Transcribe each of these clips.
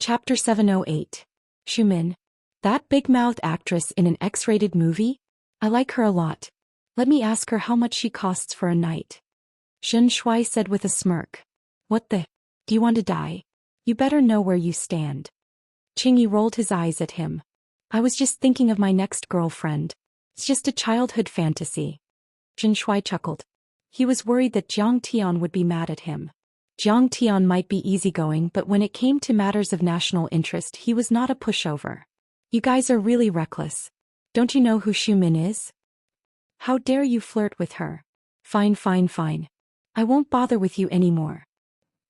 Chapter 708. Xiumin. That big-mouthed actress in an X-rated movie? I like her a lot. Let me ask her how much she costs for a night. Xianxia said with a smirk. What the? Do you want to die? You better know where you stand. Qingyi rolled his eyes at him. I was just thinking of my next girlfriend. It's just a childhood fantasy. Xianxia chuckled. He was worried that Jiang Tian would be mad at him. Jiang Tian might be easygoing, but when it came to matters of national interest he was not a pushover. You guys are really reckless. Don't you know who Xiumin is? How dare you flirt with her? Fine. I won't bother with you anymore.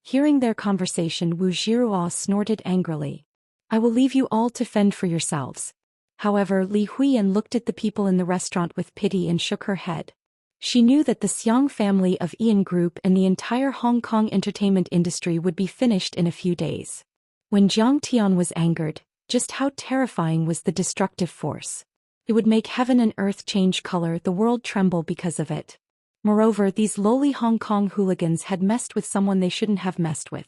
Hearing their conversation, Wu Zhiruo snorted angrily. I will leave you all to fend for yourselves. However, Li Huiyan looked at the people in the restaurant with pity and shook her head. She knew that the Xiang family of Ian Group and the entire Hong Kong entertainment industry would be finished in a few days. When Jiang Tian was angered, just how terrifying was the destructive force. It would make heaven and earth change color, the world tremble because of it. Moreover, these lowly Hong Kong hooligans had messed with someone they shouldn't have messed with.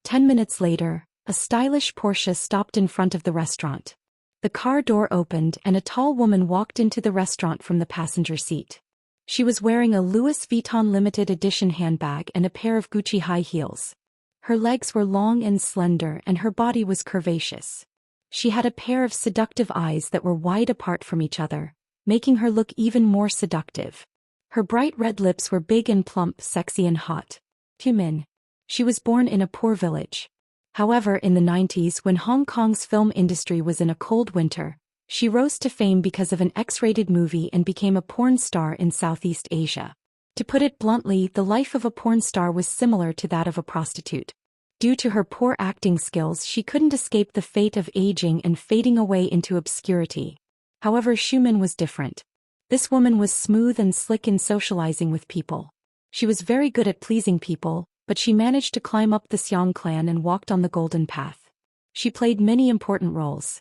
10 minutes later, a stylish Porsche stopped in front of the restaurant. The car door opened and a tall woman walked into the restaurant from the passenger seat. She was wearing a Louis Vuitton limited edition handbag and a pair of Gucci high heels. Her legs were long and slender and her body was curvaceous. She had a pair of seductive eyes that were wide apart from each other, making her look even more seductive. Her bright red lips were big and plump, sexy and hot. Xiumin. She was born in a poor village. However, in the 90s, when Hong Kong's film industry was in a cold winter, she rose to fame because of an X-rated movie and became a porn star in Southeast Asia. To put it bluntly, the life of a porn star was similar to that of a prostitute. Due to her poor acting skills, she couldn't escape the fate of aging and fading away into obscurity. However, Xiumin was different. This woman was smooth and slick in socializing with people. She was very good at pleasing people, but she managed to climb up the Xiang clan and walked on the golden path. She played many important roles.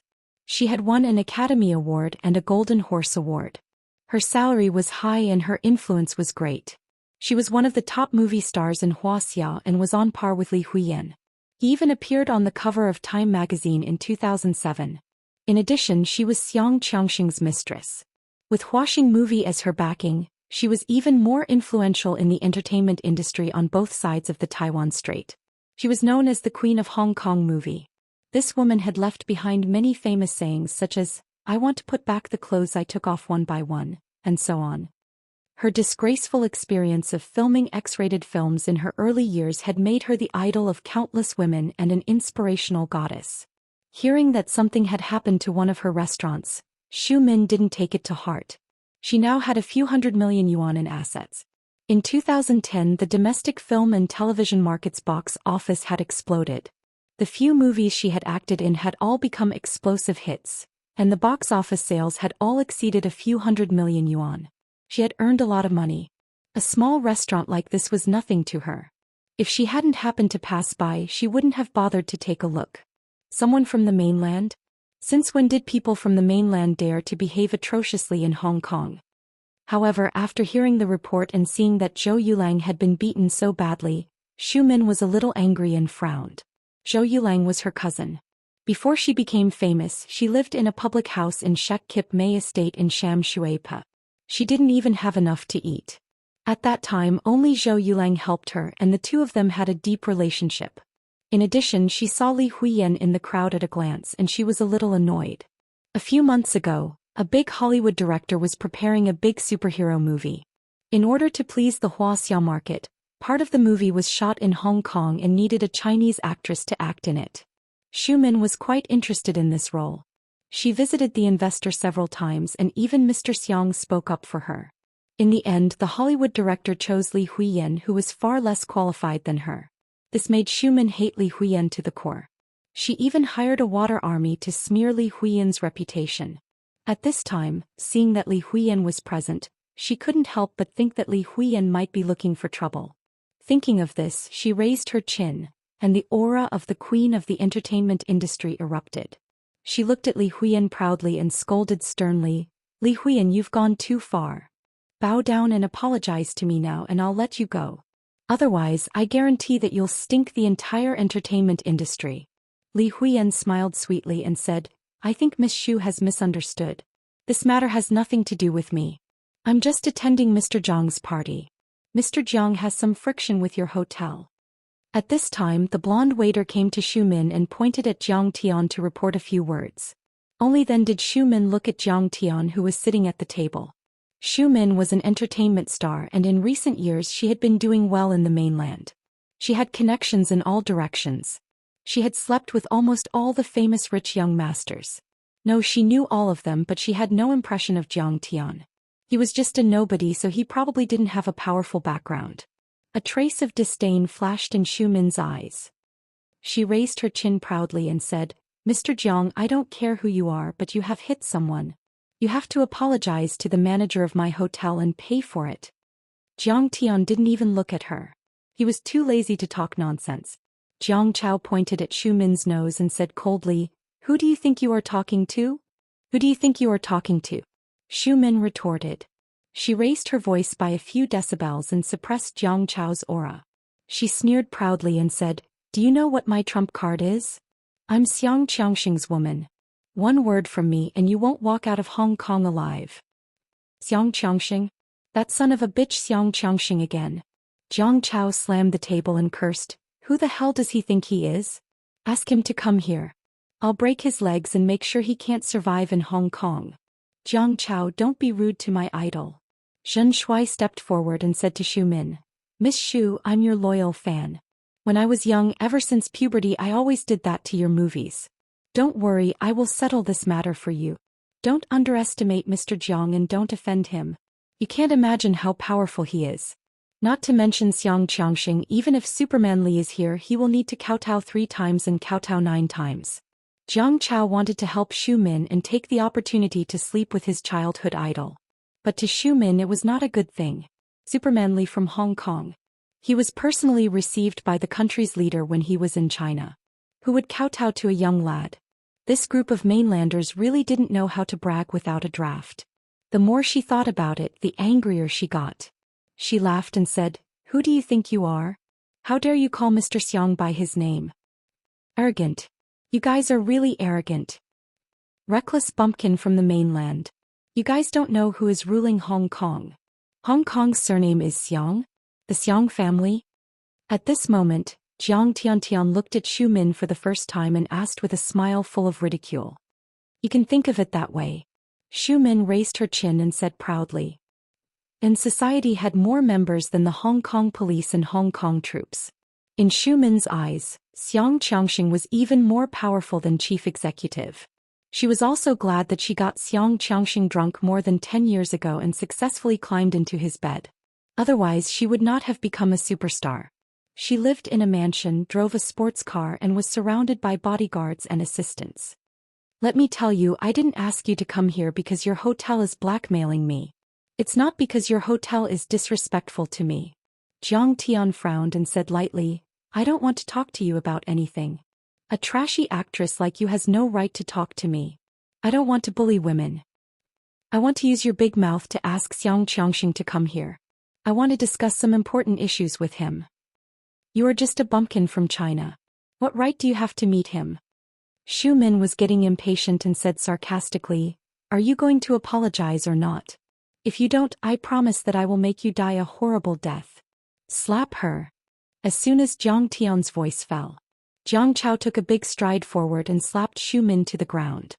She had won an Academy Award and a Golden Horse Award. Her salary was high and her influence was great. She was one of the top movie stars in Wuxia and was on par with Li Huiyan. He even appeared on the cover of Time magazine in 2007. In addition, she was Xiang Qiangxing's mistress. With Huaxing movie as her backing, she was even more influential in the entertainment industry on both sides of the Taiwan Strait. She was known as the Queen of Hong Kong movie. This woman had left behind many famous sayings such as, I want to put back the clothes I took off one by one, and so on. Her disgraceful experience of filming X-rated films in her early years had made her the idol of countless women and an inspirational goddess. Hearing that something had happened to one of her restaurants, Xiumin didn't take it to heart. She now had a few hundred million yuan in assets. In 2010, the domestic film and television market's box office had exploded. The few movies she had acted in had all become explosive hits, and the box office sales had all exceeded a few hundred million yuan. She had earned a lot of money. A small restaurant like this was nothing to her. If she hadn't happened to pass by, she wouldn't have bothered to take a look. Someone from the mainland? Since when did people from the mainland dare to behave atrociously in Hong Kong? However, after hearing the report and seeing that Zhou Yulang had been beaten so badly, Xiumin was a little angry and frowned. Zhou Yulang was her cousin. Before she became famous, she lived in a public house in Shek Kip Mei Estate in Sham Shuipa. She didn't even have enough to eat. At that time, only Zhou Yulang helped her and the two of them had a deep relationship. In addition, she saw Li Huiyan in the crowd at a glance and she was a little annoyed. A few months ago, a big Hollywood director was preparing a big superhero movie. In order to please the Wuxia market, part of the movie was shot in Hong Kong and needed a Chinese actress to act in it. Xiumin was quite interested in this role. She visited the investor several times and even Mr. Xiang spoke up for her. In the end, the Hollywood director chose Li Huiyan, who was far less qualified than her. This made Xiumin hate Li Huiyan to the core. She even hired a water army to smear Li Huiyan's reputation. At this time, seeing that Li Huiyan was present, she couldn't help but think that Li Huiyan might be looking for trouble. Thinking of this, she raised her chin, and the aura of the queen of the entertainment industry erupted. She looked at Li Huiyan proudly and scolded sternly, Li Huiyan, you've gone too far. Bow down and apologize to me now and I'll let you go. Otherwise, I guarantee that you'll stink the entire entertainment industry. Li Huiyan smiled sweetly and said, I think Miss Xu has misunderstood. This matter has nothing to do with me. I'm just attending Mr. Jiang's party. Mr. Jiang has some friction with your hotel. At this time the blonde waiter came to Xu Min and pointed at Jiang Tian to report a few words. Only then did Xu Min look at Jiang Tian, who was sitting at the table. Xu Min was an entertainment star, and in recent years she had been doing well in the mainland. She had connections in all directions. She had slept with almost all the famous rich young masters. No, she knew all of them, but she had no impression of Jiang Tian. He was just a nobody, so he probably didn't have a powerful background. A trace of disdain flashed in Xu Min's eyes. She raised her chin proudly and said, Mr. Jiang, I don't care who you are, but you have hit someone. You have to apologize to the manager of my hotel and pay for it. Jiang Tian didn't even look at her. He was too lazy to talk nonsense. Jiang Chao pointed at Xu Min's nose and said coldly, Who do you think you are talking to? Who do you think you are talking to? Xu Min retorted. She raised her voice by a few decibels and suppressed Jiang Chao's aura. She sneered proudly and said, Do you know what my trump card is? I'm Xianxia's woman. One word from me and you won't walk out of Hong Kong alive. Xianxia? That son of a bitch Xianxia again. Jiang Chao slammed the table and cursed, Who the hell does he think he is? Ask him to come here. I'll break his legs and make sure he can't survive in Hong Kong. Jiang Chao, don't be rude to my idol. Xianxia stepped forward and said to Xu Min, Miss Xu, I'm your loyal fan. When I was young, ever since puberty, I always did that to your movies. Don't worry, I will settle this matter for you. Don't underestimate Mr. Jiang and don't offend him. You can't imagine how powerful he is. Not to mention Xianxia, even if Superman Li is here, he will need to kowtow 3 times and kowtow 9 times. Jiang Chao wanted to help Xu Min and take the opportunity to sleep with his childhood idol. But to Xu Min it was not a good thing. Superman Li from Hong Kong. He was personally received by the country's leader when he was in China. Who would kowtow to a young lad? This group of mainlanders really didn't know how to brag without a draft. The more she thought about it, the angrier she got. She laughed and said, Who do you think you are? How dare you call Mr. Xiang by his name? Arrogant. You guys are really arrogant. Reckless bumpkin from the mainland. You guys don't know who is ruling Hong Kong. Hong Kong's surname is Xiang? The Xiang family? At this moment, Jiang Tian looked at Xu Min for the first time and asked with a smile full of ridicule. You can think of it that way. Xu Min raised her chin and said proudly. And society had more members than the Hong Kong police and Hong Kong troops. In Xu Min's eyes, Xianxia was even more powerful than chief executive. She was also glad that she got Xianxia drunk more than 10 years ago and successfully climbed into his bed. Otherwise she would not have become a superstar. She lived in a mansion, drove a sports car and was surrounded by bodyguards and assistants. Let me tell you, I didn't ask you to come here because your hotel is blackmailing me. It's not because your hotel is disrespectful to me. Jiang Tian frowned and said lightly, I don't want to talk to you about anything. A trashy actress like you has no right to talk to me. I don't want to bully women. I want to use your big mouth to ask Xianxia to come here. I want to discuss some important issues with him. You are just a bumpkin from China. What right do you have to meet him? Xu Min was getting impatient and said sarcastically, Are you going to apologize or not? If you don't, I promise that I will make you die a horrible death. Slap her. As soon as Jiang Tian's voice fell, Jiang Chao took a big stride forward and slapped Xu Min to the ground.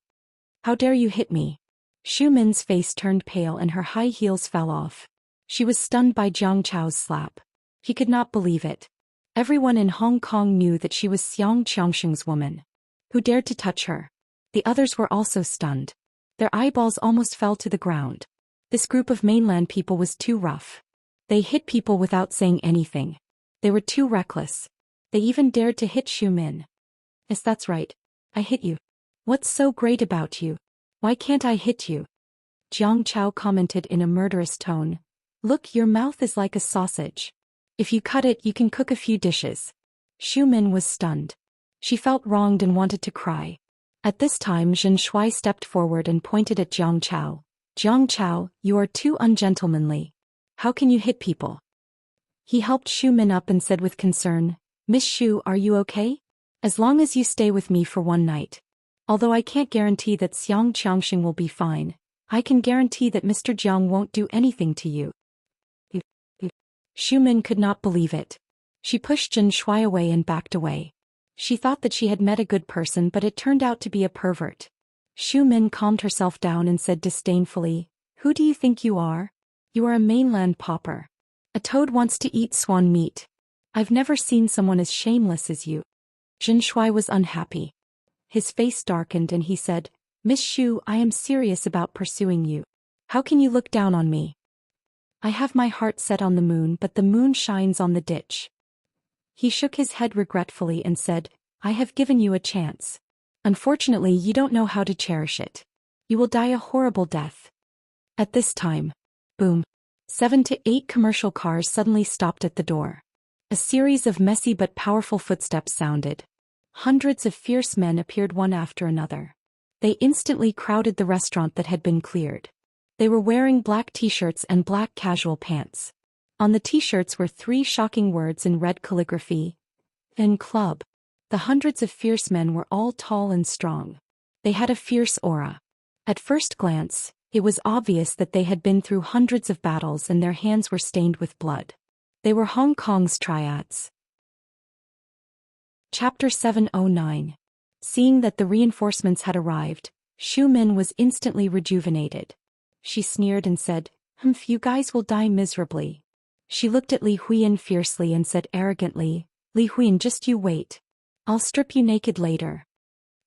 How dare you hit me? Xu Min's face turned pale and her high heels fell off. She was stunned by Jiang Chao's slap. He could not believe it. Everyone in Hong Kong knew that she was Xianxia's woman. Who dared to touch her? The others were also stunned. Their eyeballs almost fell to the ground. This group of mainland people was too rough. They hit people without saying anything. They were too reckless. They even dared to hit Xu Min. Yes, that's right. I hit you. What's so great about you? Why can't I hit you? Jiang Chao commented in a murderous tone. Look, your mouth is like a sausage. If you cut it, you can cook a few dishes. Xu Min was stunned. She felt wronged and wanted to cry. At this time Xianxia stepped forward and pointed at Jiang Chao. Jiang Chao, you are too ungentlemanly. How can you hit people? He helped Xu Min up and said with concern, Miss Xu, are you okay? As long as you stay with me for one night. Although I can't guarantee that Xianxia will be fine, I can guarantee that Mr. Jiang won't do anything to you. Xu Min could not believe it. She pushed Zhou Xian away and backed away. She thought that she had met a good person, but it turned out to be a pervert. Xu Min calmed herself down and said disdainfully, "Who do you think you are? You are a mainland pauper. A toad wants to eat swan meat. I've never seen someone as shameless as you." Zhou Xian was unhappy. His face darkened and he said, "Miss Xu, I am serious about pursuing you. How can you look down on me? I have my heart set on the moon, but the moon shines on the ditch." He shook his head regretfully and said, "I have given you a chance. Unfortunately, you don't know how to cherish it. You will die a horrible death." At this time, boom, 7 to 8 commercial cars suddenly stopped at the door. A series of messy but powerful footsteps sounded. Hundreds of fierce men appeared one after another. They instantly crowded the restaurant that had been cleared. They were wearing black t-shirts and black casual pants. On the t-shirts were 3 shocking words in red calligraphy. "In Club." The hundreds of fierce men were all tall and strong. They had a fierce aura. At first glance, it was obvious that they had been through hundreds of battles and their hands were stained with blood. They were Hong Kong's triads. Chapter 709. Seeing that the reinforcements had arrived, Xu Min was instantly rejuvenated. She sneered and said, "Humph, you guys will die miserably." She looked at Li Huiyan fiercely and said arrogantly, "Li Huiyan, just you wait. I'll strip you naked later."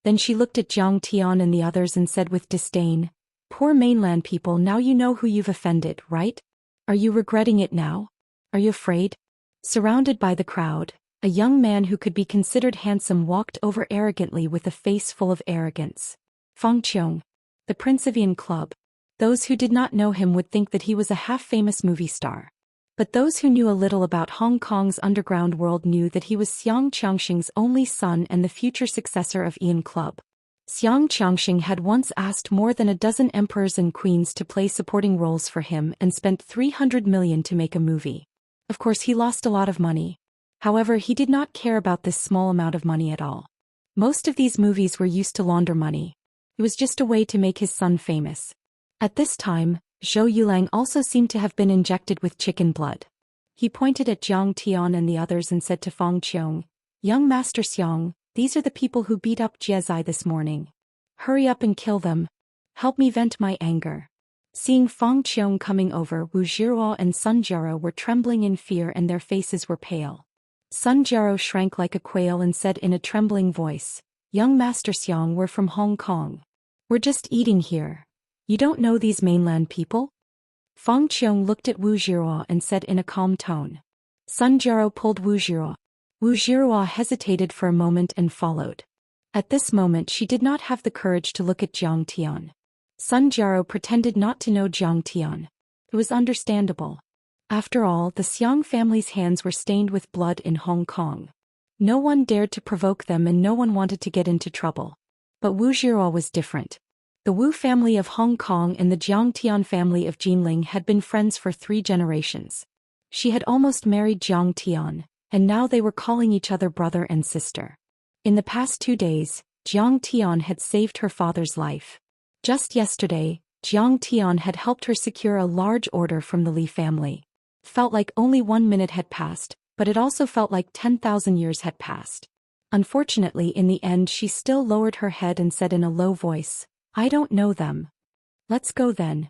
Then she looked at Jiang Tian and the others and said with disdain, "Poor mainland people, now you know who you've offended, right? Are you regretting it now? Are you afraid?" Surrounded by the crowd, a young man who could be considered handsome walked over arrogantly with a face full of arrogance. Fang Qiong, the Prince of Yin Club. Those who did not know him would think that he was a half-famous movie star. But those who knew a little about Hong Kong's underground world knew that he was Xiang Qiangxing's only son and the future successor of Yin Club. Xiang Qiangxing had once asked more than a dozen emperors and queens to play supporting roles for him and spent 300 million to make a movie. Of course, he lost a lot of money. However, he did not care about this small amount of money at all. Most of these movies were used to launder money. It was just a way to make his son famous. At this time, Zhou Yulang also seemed to have been injected with chicken blood. He pointed at Jiang Tian and the others and said to Fang Qiong, "Young Master Xiang, these are the people who beat up Jiezai this morning. Hurry up and kill them. Help me vent my anger." Seeing Fang Qiong coming over, Wu Zhiruo and Sun Jiaro were trembling in fear and their faces were pale. Sun Jiaro shrank like a quail and said in a trembling voice, "Young Master Xiang, we're from Hong Kong. We're just eating here. You don't know these mainland people?" Fang Qiong looked at Wu Zhiruo and said in a calm tone. Sun Jiaro pulled Wu Zhiruo. Wu Zhiruo hesitated for a moment and followed. At this moment she did not have the courage to look at Jiang Tian. Sun Jiaro pretended not to know Jiang Tian. It was understandable. After all, the Xiang family's hands were stained with blood in Hong Kong. No one dared to provoke them and no one wanted to get into trouble. But Wu Zhiruo was different. The Wu family of Hong Kong and the Jiang Tian family of Jinling had been friends for 3 generations. She had almost married Jiang Tian, and now they were calling each other brother and sister. In the past 2 days, Jiang Tian had saved her father's life. Just yesterday, Jiang Tian had helped her secure a large order from the Li family. Felt like only 1 minute had passed, but it also felt like 10,000 years had passed. Unfortunately, in the end she still lowered her head and said in a low voice, "I don't know them. Let's go then."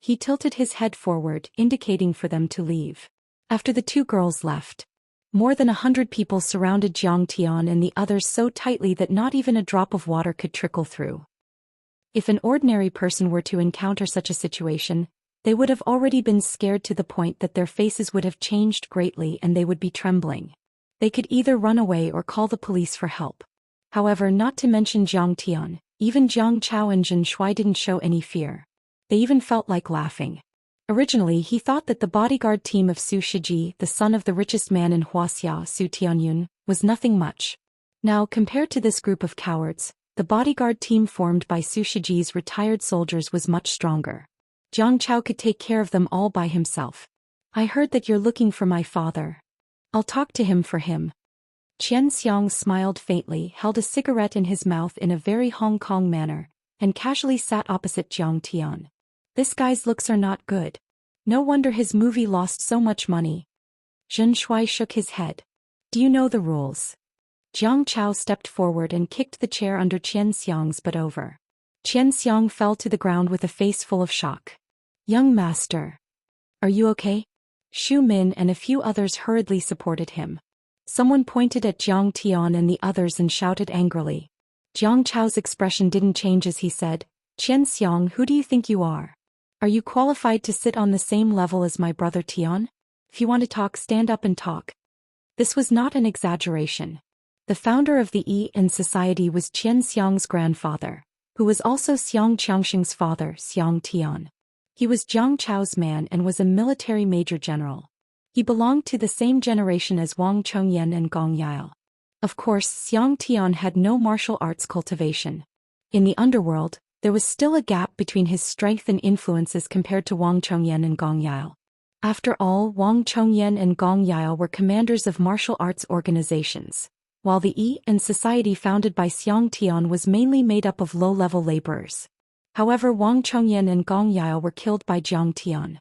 He tilted his head forward, indicating for them to leave. After the 2 girls left, more than 100 people surrounded Jiang Tian and the others so tightly that not even a drop of water could trickle through. If an ordinary person were to encounter such a situation, they would have already been scared to the point that their faces would have changed greatly and they would be trembling. They could either run away or call the police for help. However, not to mention Jiang Tian, even Jiang Chao and Zhou Xian didn't show any fear. They even felt like laughing. Originally he thought that the bodyguard team of Su Shiji, the son of the richest man in Wuxia, Su Tianyun, was nothing much. Now, compared to this group of cowards, the bodyguard team formed by Su Shiji's retired soldiers was much stronger. Jiang Chao could take care of them all by himself. "I heard that you're looking for my father. I'll talk to him for him." Xianxia smiled faintly, held a cigarette in his mouth in a very Hong Kong manner, and casually sat opposite Zhang Tian. This guy's looks are not good. No wonder his movie lost so much money. Zhen Shuai shook his head. Do you know the rules? Jiang Chao stepped forward and kicked the chair under Xianxia's butt over. Xianxia fell to the ground with a face full of shock. Young master. Are you okay? Xu Min and a few others hurriedly supported him. Someone pointed at Jiang Tian and the others and shouted angrily. Jiang Chao's expression didn't change as he said, Xianxia, who do you think you are? Are you qualified to sit on the same level as my brother Tian? If you want to talk, stand up and talk. This was not an exaggeration. The founder of the Yi Society was Xianxia's grandfather, who was also Xiang Qiangxing's father, Xiang Tian. He was Jiang Chao's man and was a military major general. He belonged to the same generation as Wang Chongyan and Gong Yao. Of course, Xiang Tian had no martial arts cultivation. In the underworld, there was still a gap between his strength and influences compared to Wang Chongyan and Gong Yao. After all, Wang Chongyan and Gong Yao were commanders of martial arts organizations, while the Yi Society founded by Xiang Tian was mainly made up of low-level laborers. However, Wang Chongyan and Gong Yao were killed by Jiang Tian.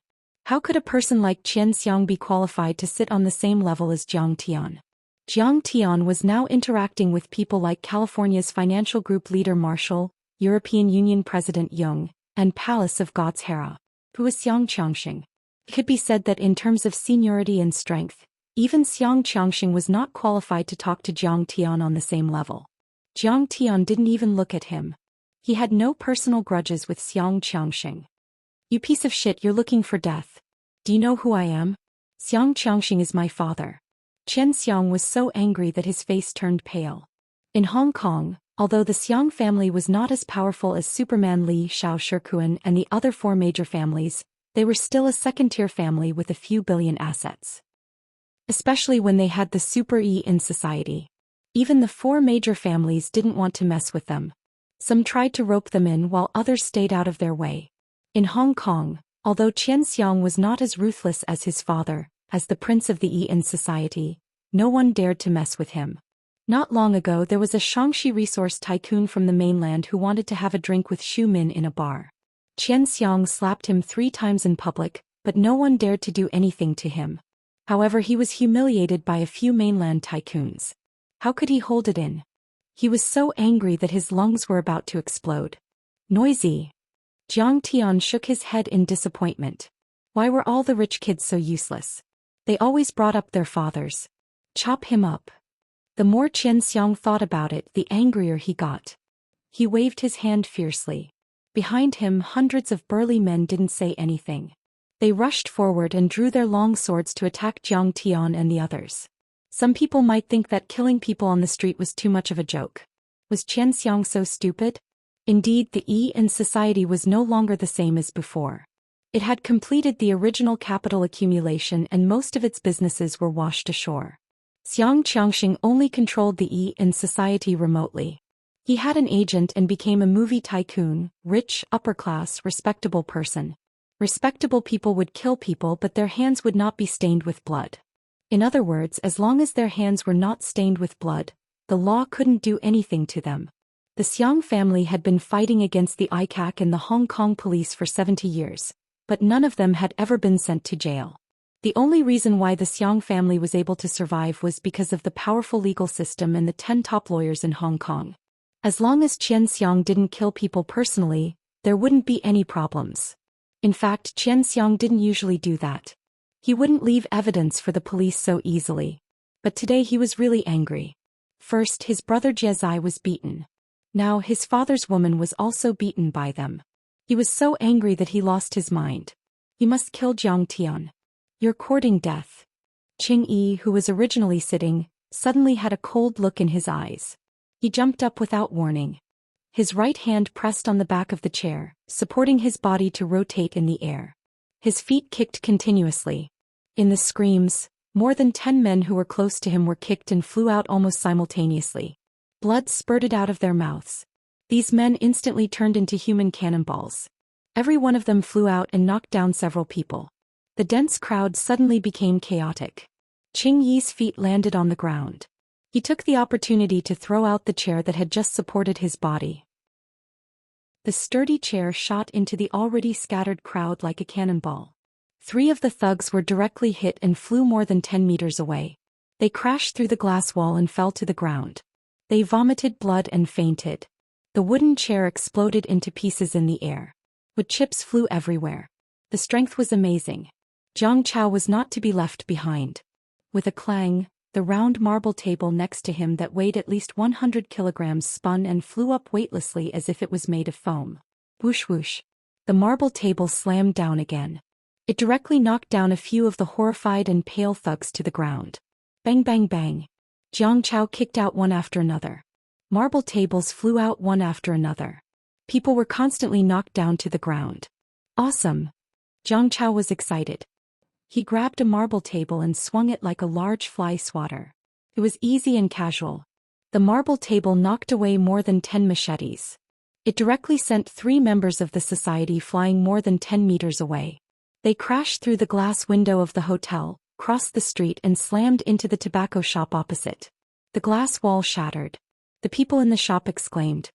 How could a person like Xianxia be qualified to sit on the same level as Jiang Tian? Jiang Tian was now interacting with people like California's financial group leader Marshall, European Union President Jung, and Palace of Gods Hera, who was Xiang Qiangxing. It could be said that in terms of seniority and strength, even Xiang Qiangxing was not qualified to talk to Jiang Tian on the same level. Jiang Tian didn't even look at him. He had no personal grudges with Xiang Qiangxing. You piece of shit, you're looking for death. Do you know who I am? Xiang Qiangxing is my father. Xianxia was so angry that his face turned pale. In Hong Kong, although the Xiang family was not as powerful as Superman Li Shaoshikuan and the other four major families, they were still a second-tier family with a few billion assets. Especially when they had the Super Yi Society. Even the four major families didn't want to mess with them. Some tried to rope them in while others stayed out of their way. In Hong Kong, although Xianxia was not as ruthless as his father, as the prince of the Yi Society, no one dared to mess with him. Not long ago there was a Xianxia resource tycoon from the mainland who wanted to have a drink with Xu Min in a bar. Xianxia slapped him 3 times in public, but no one dared to do anything to him. However, he was humiliated by a few mainland tycoons. How could he hold it in? He was so angry that his lungs were about to explode. Noisy. Jiang Tian shook his head in disappointment. Why were all the rich kids so useless? They always brought up their fathers. Chop him up. The more Xianxia thought about it, the angrier he got. He waved his hand fiercely. Behind him, hundreds of burly men didn't say anything. They rushed forward and drew their long swords to attack Jiang Tian and the others. Some people might think that killing people on the street was too much of a joke. Was Xianxia so stupid? Indeed, the Yi Society was no longer the same as before. It had completed the original capital accumulation and most of its businesses were washed ashore. Xiang Qiangxing only controlled the Yi Society remotely. He had an agent and became a movie tycoon, rich, upper-class, respectable person. Respectable people would kill people, but their hands would not be stained with blood. In other words, as long as their hands were not stained with blood, the law couldn't do anything to them. The Xiang family had been fighting against the ICAC and the Hong Kong police for 70 years, but none of them had ever been sent to jail. The only reason why the Xiang family was able to survive was because of the powerful legal system and the 10 top lawyers in Hong Kong. As long as Xianxia didn't kill people personally, there wouldn't be any problems. In fact, Xianxia didn't usually do that. He wouldn't leave evidence for the police so easily. But today he was really angry. First, his brother Jiezai was beaten. Now his father's woman was also beaten by them. He was so angry that he lost his mind. He must kill Jiang Tian. You're courting death. Qing Yi, who was originally sitting, suddenly had a cold look in his eyes. He jumped up without warning. His right hand pressed on the back of the chair, supporting his body to rotate in the air. His feet kicked continuously. In the screams, more than 10 men who were close to him were kicked and flew out almost simultaneously. Blood spurted out of their mouths. These men instantly turned into human cannonballs. Every one of them flew out and knocked down several people. The dense crowd suddenly became chaotic. Qing Yi's feet landed on the ground. He took the opportunity to throw out the chair that had just supported his body. The sturdy chair shot into the already scattered crowd like a cannonball. 3 of the thugs were directly hit and flew more than 10 meters away. They crashed through the glass wall and fell to the ground. They vomited blood and fainted. The wooden chair exploded into pieces in the air. Wood chips flew everywhere. The strength was amazing. Jiang Chao was not to be left behind. With a clang, the round marble table next to him that weighed at least 100 kilograms spun and flew up weightlessly as if it was made of foam. Whoosh whoosh. The marble table slammed down again. It directly knocked down a few of the horrified and pale thugs to the ground. Bang bang bang. Jiang Chao kicked out one after another. Marble tables flew out one after another. People were constantly knocked down to the ground. Awesome. Jiang Chao was excited. He grabbed a marble table and swung it like a large fly swatter. It was easy and casual. The marble table knocked away more than 10 machetes. It directly sent 3 members of the society flying more than 10 meters away. They crashed through the glass window of the hotel, crossed the street and slammed into the tobacco shop opposite. The glass wall shattered. The people in the shop exclaimed,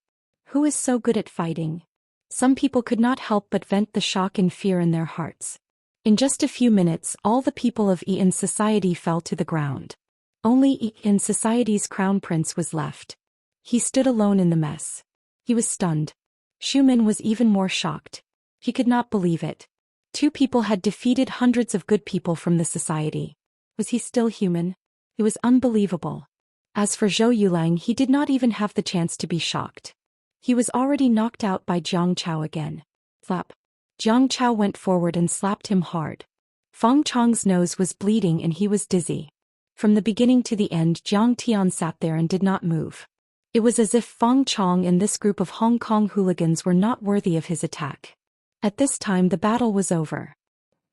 "Who is so good at fighting?" Some people could not help but vent the shock and fear in their hearts. In just a few minutes, all the people of Yian society fell to the ground. Only Yian society's crown prince was left. He stood alone in the mess. He was stunned. Xu Min was even more shocked. He could not believe it. 2 people had defeated hundreds of good people from the society. Was he still human? It was unbelievable. As for Zhou Yulang, he did not even have the chance to be shocked. He was already knocked out by Jiang Chao again. Slap. Jiang Chao went forward and slapped him hard. Feng Chong's nose was bleeding and he was dizzy. From the beginning to the end, Jiang Tian sat there and did not move. It was as if Feng Chong and this group of Hong Kong hooligans were not worthy of his attack. At this time the battle was over.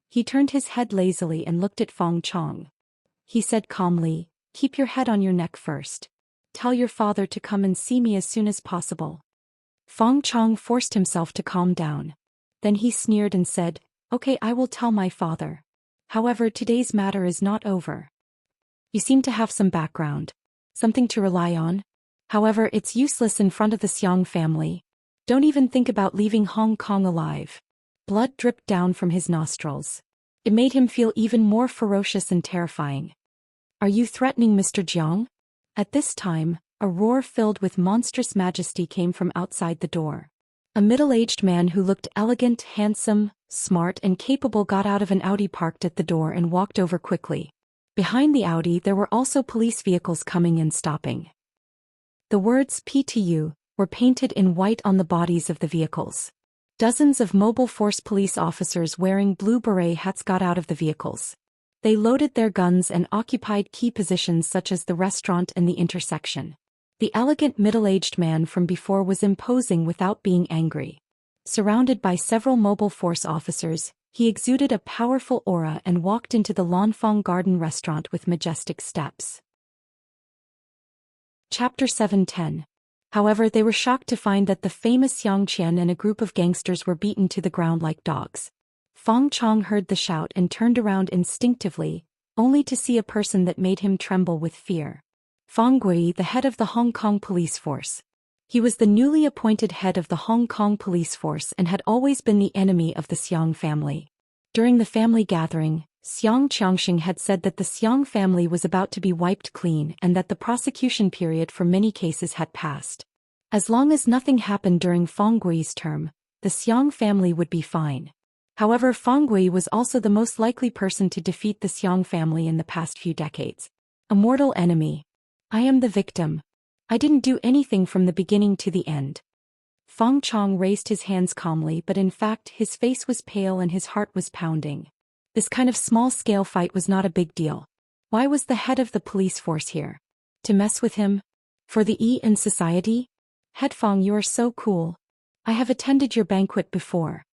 He turned his head lazily and looked at Feng Chong. He said calmly, "Keep your head on your neck first. Tell your father to come and see me as soon as possible." Feng Chong forced himself to calm down. Then he sneered and said, "Okay, I will tell my father. However, today's matter is not over. You seem to have some background. Something to rely on. However, it's useless in front of the Xiang family. Don't even think about leaving Hong Kong alive." Blood dripped down from his nostrils. It made him feel even more ferocious and terrifying. "Are you threatening Mr. Jiang?" At this time, a roar filled with monstrous majesty came from outside the door. A middle-aged man who looked elegant, handsome, smart and capable got out of an Audi parked at the door and walked over quickly. Behind the Audi there were also police vehicles coming and stopping. The words "PTU" were painted in white on the bodies of the vehicles. Dozens of mobile force police officers wearing blue beret hats got out of the vehicles. They loaded their guns and occupied key positions such as the restaurant and the intersection. The elegant middle-aged man from before was imposing without being angry. Surrounded by several mobile force officers, he exuded a powerful aura and walked into the Lanfang Garden restaurant with majestic steps. Chapter 710. However, they were shocked to find that the famous Xianxia and a group of gangsters were beaten to the ground like dogs. Feng Chong heard the shout and turned around instinctively, only to see a person that made him tremble with fear. Feng Gui, the head of the Hong Kong police force. He was the newly appointed head of the Hong Kong police force and had always been the enemy of the Xiang family. During the family gathering, Xianxia had said that the Xiang family was about to be wiped clean and that the prosecution period for many cases had passed. As long as nothing happened during Feng Gui's term, the Xiang family would be fine. However, Feng Gui was also the most likely person to defeat the Xiang family in the past few decades. A mortal enemy. "I am the victim. I didn't do anything from the beginning to the end." Feng Chong raised his hands calmly, but in fact his face was pale and his heart was pounding. This kind of small-scale fight was not a big deal. Why was the head of the police force here? To mess with him? For the Yian society? "Head Feng, you are so cool. I have attended your banquet before."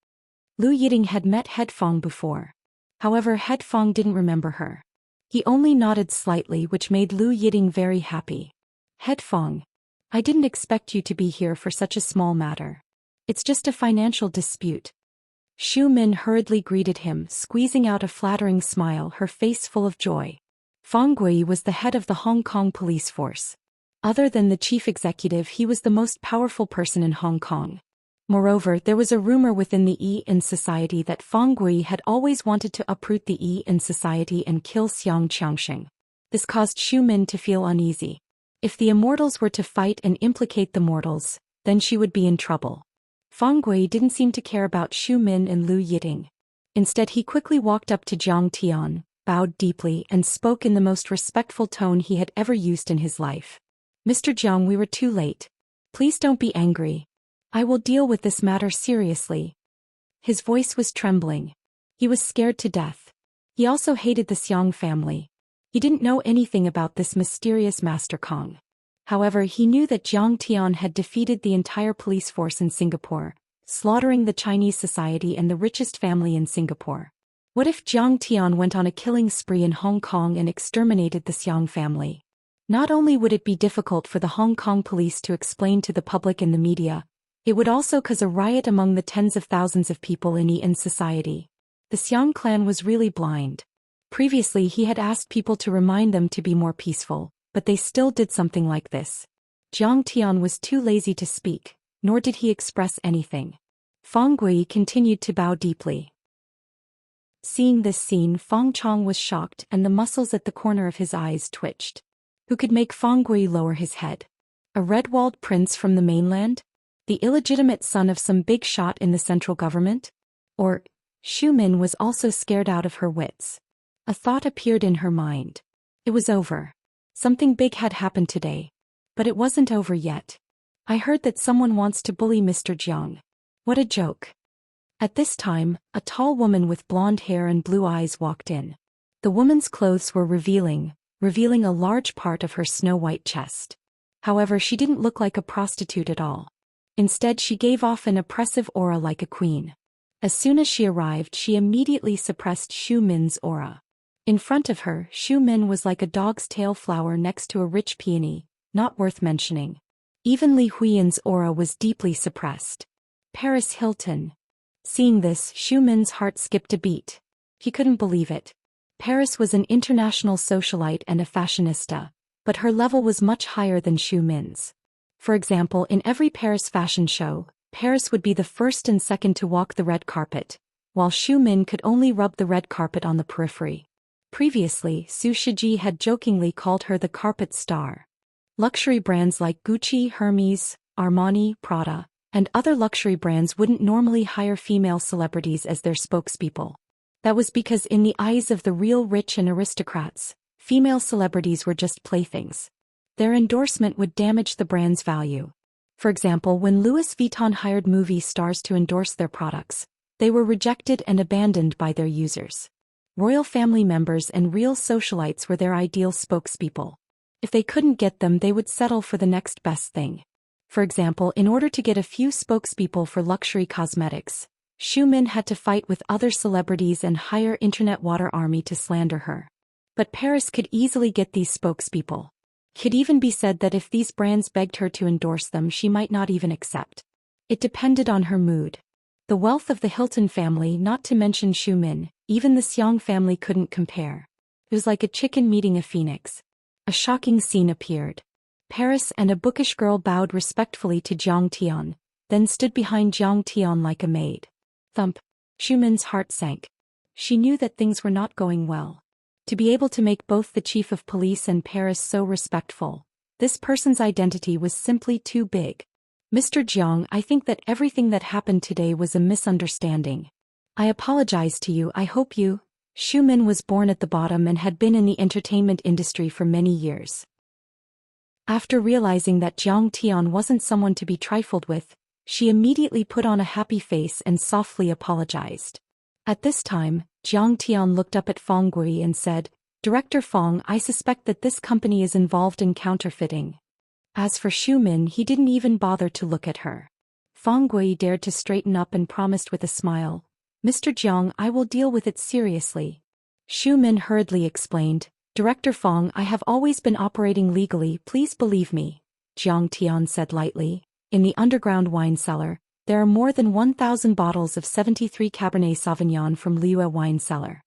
Lu Yiding had met Head Feng before. However, Head Feng didn't remember her. He only nodded slightly, which made Lu Yiding very happy. "Head Feng, I didn't expect you to be here for such a small matter. It's just a financial dispute." Xu Min hurriedly greeted him, squeezing out a flattering smile, her face full of joy. Fang Gui was the head of the Hong Kong police force. Other than the chief executive, he was the most powerful person in Hong Kong. Moreover, there was a rumor within the Yi society that Fang Gui had always wanted to uproot the Yi society and kill Xianxia. This caused Xu Min to feel uneasy. If the immortals were to fight and implicate the mortals, then she would be in trouble. Fang Gui didn't seem to care about Xu Min and Lu Yiting. Instead, he quickly walked up to Zhang Tian, bowed deeply, and spoke in the most respectful tone he had ever used in his life. Mr. Jiang, we were too late. Please don't be angry. I will deal with this matter seriously. His voice was trembling. He was scared to death. He also hated the Xiang family. He didn't know anything about this mysterious Master Kong. However, he knew that Zhang Tian had defeated the entire police force in Singapore, slaughtering the Chinese society and the richest family in Singapore. What if Zhang Tian went on a killing spree in Hong Kong and exterminated the Xiang family? Not only would it be difficult for the Hong Kong police to explain to the public and the media, it would also cause a riot among the tens of thousands of people in Yi society. The Xiang clan was really blind. Previously, he had asked people to remind them to be more peaceful, but they still did something like this. Zhang Tian was too lazy to speak, nor did he express anything. Fang Gui continued to bow deeply. Seeing this scene, Fang Chong was shocked and the muscles at the corner of his eyes twitched. Who could make Fang Gui lower his head? A red-walled prince from the mainland? The illegitimate son of some big shot in the central government? Or, Xu Min was also scared out of her wits. A thought appeared in her mind. It was over. Something big had happened today. But it wasn't over yet. I heard that someone wants to bully Mr. Jiang. What a joke. At this time, a tall woman with blonde hair and blue eyes walked in. The woman's clothes were revealing a large part of her snow-white chest. However, she didn't look like a prostitute at all. Instead, she gave off an oppressive aura like a queen. As soon as she arrived, she immediately suppressed Xu Min's aura. In front of her, Xu Min was like a dog's tail flower next to a rich peony, not worth mentioning. Even Li Huiyan's aura was deeply suppressed. Paris Hilton. Seeing this, Xu Min's heart skipped a beat. He couldn't believe it. Paris was an international socialite and a fashionista, but her level was much higher than Xu Min's. For example, in every Paris fashion show, Paris would be the first and second to walk the red carpet, while Xu Min could only rub the red carpet on the periphery. Previously, Su Shiji had jokingly called her the carpet star. Luxury brands like Gucci, Hermes, Armani, Prada, and other luxury brands wouldn't normally hire female celebrities as their spokespeople. That was because in the eyes of the real rich and aristocrats, female celebrities were just playthings. Their endorsement would damage the brand's value. For example, when Louis Vuitton hired movie stars to endorse their products, they were rejected and abandoned by their users. Royal family members and real socialites were their ideal spokespeople. If they couldn't get them, they would settle for the next best thing. For example, in order to get a few spokespeople for luxury cosmetics, Xu Min had to fight with other celebrities and hire internet water army to slander her. But Paris could easily get these spokespeople. It could even be said that if these brands begged her to endorse them, she might not even accept. It depended on her mood. The wealth of the Hilton family, not to mention Xu Min, even the Xiang family couldn't compare. It was like a chicken meeting a phoenix. A shocking scene appeared. Paris and a bookish girl bowed respectfully to Zhang Tian, then stood behind Zhang Tian like a maid. Thump. Xu Min's heart sank. She knew that things were not going well. To be able to make both the chief of police and Paris so respectful, this person's identity was simply too big. Mr. Jiang, I think that everything that happened today was a misunderstanding. I apologize to you. I hope you. Xu Min was born at the bottom and had been in the entertainment industry for many years. After realizing that Zhang Tian wasn't someone to be trifled with, she immediately put on a happy face and softly apologized. At this time, Zhang Tian looked up at Fang Gui and said, "Director Fang, I suspect that this company is involved in counterfeiting." As for Xu Min, he didn't even bother to look at her. Fang Gui dared to straighten up and promised with a smile, "Mr. Jiang, I will deal with it seriously." Xu Min hurriedly explained, "Director Fang, I have always been operating legally, please believe me." Zhang Tian said lightly, "In the underground wine cellar, there are more than 1,000 bottles of 73 Cabernet Sauvignon from Liua wine cellar.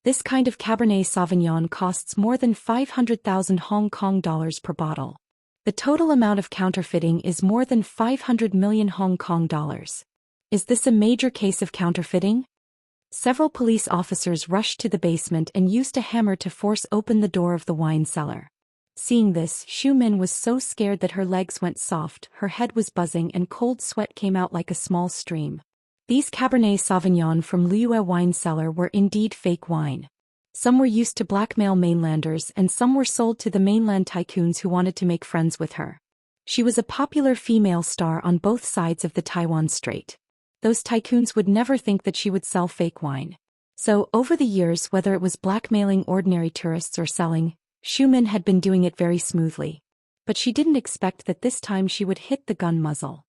This kind of Cabernet Sauvignon costs more than 500,000 Hong Kong dollars per bottle. The total amount of counterfeiting is more than 500 million Hong Kong dollars. Is this a major case of counterfeiting? Several police officers rushed to the basement and used a hammer to force open the door of the wine cellar. Seeing this, Xu Min was so scared that her legs went soft, her head was buzzing and cold sweat came out like a small stream. These Cabernet Sauvignon from Liyue wine cellar were indeed fake wine. Some were used to blackmail mainlanders and some were sold to the mainland tycoons who wanted to make friends with her. She was a popular female star on both sides of the Taiwan Strait. Those tycoons would never think that she would sell fake wine. So, over the years, whether it was blackmailing ordinary tourists or selling, Xu Min had been doing it very smoothly. But she didn't expect that this time she would hit the gun muzzle.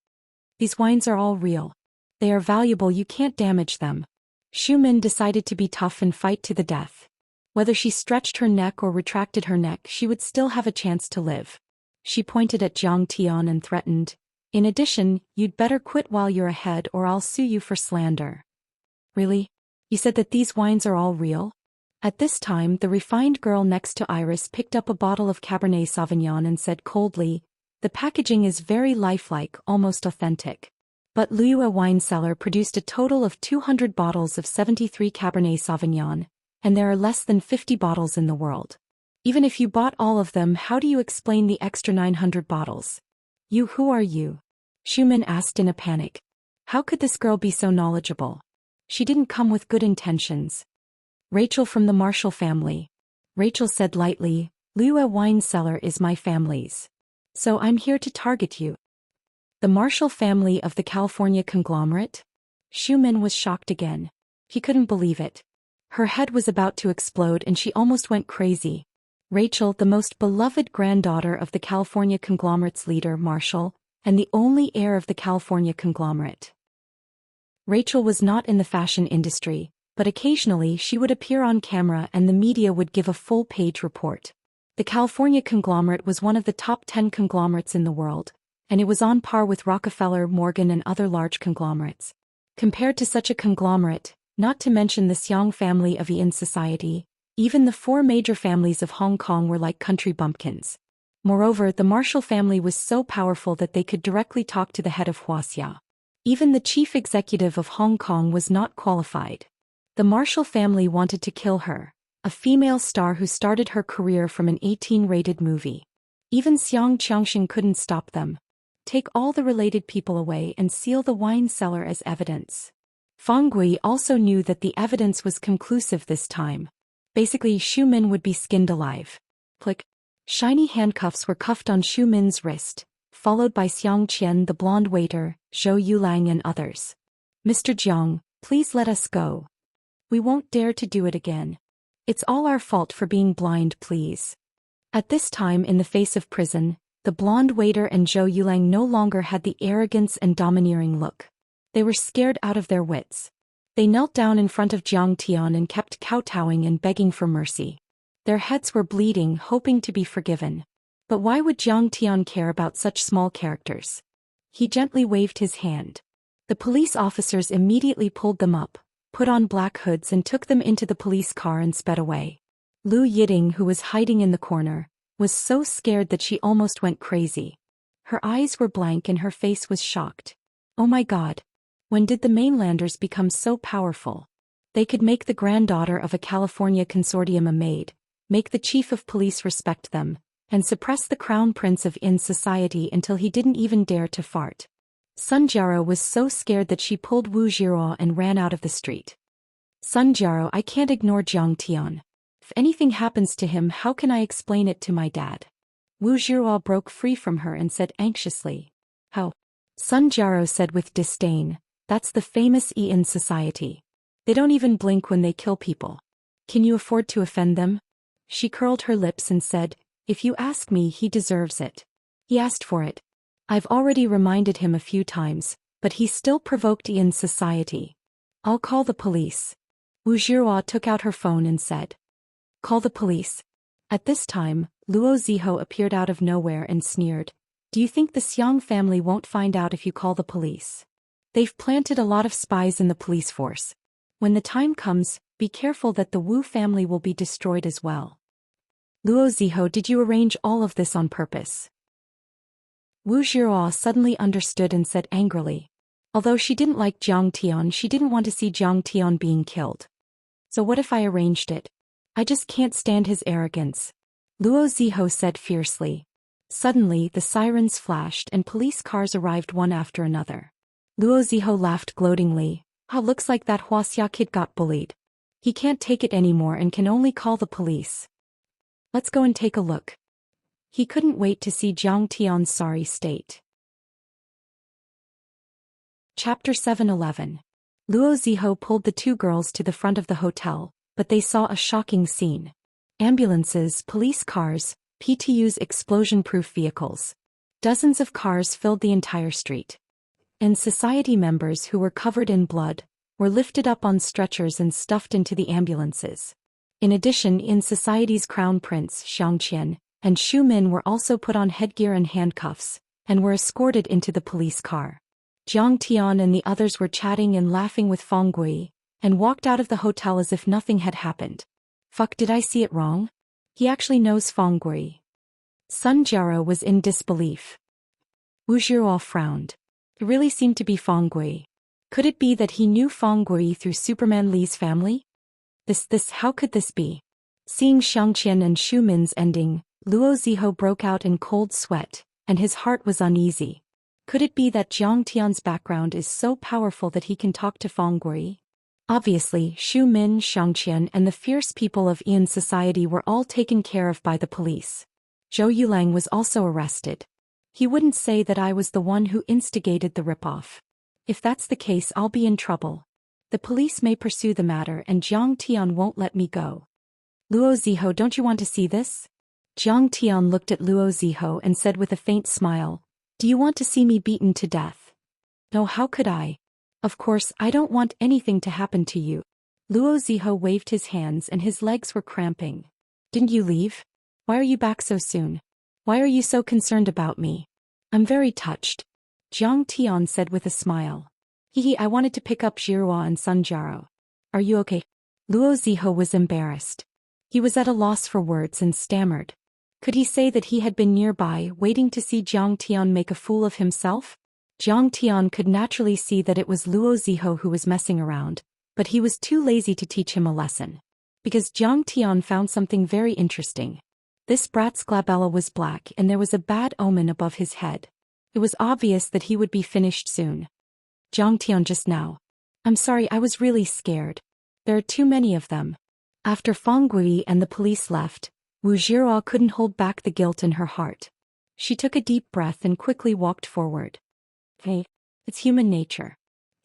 These wines are all real. They are valuable, you can't damage them. Xu Min decided to be tough and fight to the death. Whether she stretched her neck or retracted her neck, she would still have a chance to live. She pointed at Jiang Tian and threatened, "In addition, you'd better quit while you're ahead or I'll sue you for slander." "Really? You said that these wines are all real?" At this time, the refined girl next to Iris picked up a bottle of Cabernet Sauvignon and said coldly, "The packaging is very lifelike, almost authentic." But Liyue wine cellar produced a total of 200 bottles of 73 Cabernet Sauvignon, and there are less than 50 bottles in the world. Even if you bought all of them, how do you explain the extra 900 bottles? Who are you?" Xu Min asked in a panic. How could this girl be so knowledgeable? She didn't come with good intentions. "Rachel from the Marshall family." Rachel said lightly, "Liyue wine cellar is my family's. So I'm here to target you." The Marshall family of the California conglomerate? Xu Min was shocked again. He couldn't believe it. Her head was about to explode and she almost went crazy. Rachel, the most beloved granddaughter of the California conglomerate's leader, Marshall, and the only heir of the California conglomerate. Rachel was not in the fashion industry, but occasionally she would appear on camera and the media would give a full-page report. The California conglomerate was one of the top 10 conglomerates in the world, and it was on par with Rockefeller, Morgan and other large conglomerates. Compared to such a conglomerate, not to mention the Xiang family of Yin society, even the four major families of Hong Kong were like country bumpkins. Moreover, the Marshall family was so powerful that they could directly talk to the head of Wuxia. Even the chief executive of Hong Kong was not qualified. The Marshall family wanted to kill her, a female star who started her career from an 18-rated movie. Even Xianxia couldn't stop them. Take all the related people away and seal the wine cellar as evidence. Feng Gui also knew that the evidence was conclusive this time. Basically, Xu Min would be skinned alive. Click. Shiny handcuffs were cuffed on Xu Min's wrist, followed by Xianxia, the blonde waiter, Zhou Xian and others. "Mr. Jiang, please let us go. We won't dare to do it again. It's all our fault for being blind, please." At this time in the face of prison, the blonde waiter and Zhou Xian no longer had the arrogance and domineering look. They were scared out of their wits. They knelt down in front of Jiang Tian and kept kowtowing and begging for mercy. Their heads were bleeding, hoping to be forgiven. But why would Jiang Tian care about such small characters? He gently waved his hand. The police officers immediately pulled them up, put on black hoods and took them into the police car and sped away. Lu Yiding, who was hiding in the corner, was so scared that she almost went crazy. Her eyes were blank and her face was shocked. Oh my God! When did the mainlanders become so powerful? They could make the granddaughter of a California consortium a maid, make the chief of police respect them, and suppress the crown prince of Yin society until he didn't even dare to fart. Sun Jiaro was so scared that she pulled Wu Jiruo and ran out of the street. "Sun Jiaro, I can't ignore Jiang Tian. If anything happens to him, how can I explain it to my dad?" Wu Jiruo broke free from her and said anxiously. "How?" Sun Jiaro said with disdain, "That's the famous Yin society. They don't even blink when they kill people. Can you afford to offend them?" She curled her lips and said, "If you ask me, he deserves it. He asked for it. I've already reminded him a few times, but he still provoked Yin society. I'll call the police." Wu Jiruo took out her phone and said, "Call the police." At this time, Luo Ziho appeared out of nowhere and sneered, "Do you think the Xiang family won't find out if you call the police? They've planted a lot of spies in the police force. When the time comes, Be careful that the Wu family will be destroyed as well. Luo Ziho, did you arrange all of this on purpose? Wu Zhiruo suddenly understood and said angrily. Although she didn't like Jiang Tian, she didn't want to see Jiang Tian being killed. So what if I arranged it? I just can't stand his arrogance. Luo Ziho said fiercely. Suddenly, the sirens flashed and police cars arrived one after another. Luo Ziho laughed gloatingly. Looks like that Wuxia kid got bullied. He can't take it anymore and can only call the police. Let's go and take a look. He couldn't wait to see Jiang Tian's sorry state. Chapter 7:11. Luo Ziho pulled the two girls to the front of the hotel, but they saw a shocking scene. Ambulances, police cars, PTU's explosion-proof vehicles. Dozens of cars filled the entire street. And society members who were covered in blood were lifted up on stretchers and stuffed into the ambulances. In addition, in society's crown prince Xianxia and Xu Min were also put on headgear and handcuffs, and were escorted into the police car. Jiang Tian and the others were chatting and laughing with Feng Gui, and walked out of the hotel as if nothing had happened. Fuck, did I see it wrong? He actually knows Feng Gui. Sun Jiao was in disbelief. Wu Zhiruo frowned. It really seemed to be Feng Gui. Could it be that he knew Feng Gui through Superman Li's family? How could this be? Seeing Xianxia and Xu Min's ending, Luo Ziho broke out in cold sweat, and his heart was uneasy. Could it be that Jiang Tian's background is so powerful that he can talk to Feng Gui? Obviously, Xu Min, Xianxia and the fierce people of Ian society were all taken care of by the police. Zhou Yulang was also arrested. He wouldn't say that I was the one who instigated the ripoff. If that's the case, I'll be in trouble. The police may pursue the matter and Jiang Tian won't let me go. Luo Ziho, don't you want to see this? Jiang Tian looked at Luo Ziho and said with a faint smile, do you want to see me beaten to death? No, how could I? Of course, I don't want anything to happen to you. Luo Ziho waved his hands and his legs were cramping. Didn't you leave? Why are you back so soon? Why are you so concerned about me? I'm very touched. Jiang Tian said with a smile. I wanted to pick up Zhiruo and Sun Jiao. Are you okay? Luo Ziho was embarrassed. He was at a loss for words and stammered. Could he say that he had been nearby, waiting to see Jiang Tian make a fool of himself? Jiang Tian could naturally see that it was Luo Ziho who was messing around, but he was too lazy to teach him a lesson. Because Jiang Tian found something very interesting. This brat's glabella was black and there was a bad omen above his head. It was obvious that he would be finished soon. Jiang Tian, just now. I'm sorry, I was really scared. There are too many of them. After Feng Gui and the police left, Wu Zhiruo couldn't hold back the guilt in her heart. She took a deep breath and quickly walked forward. Hey, it's human nature.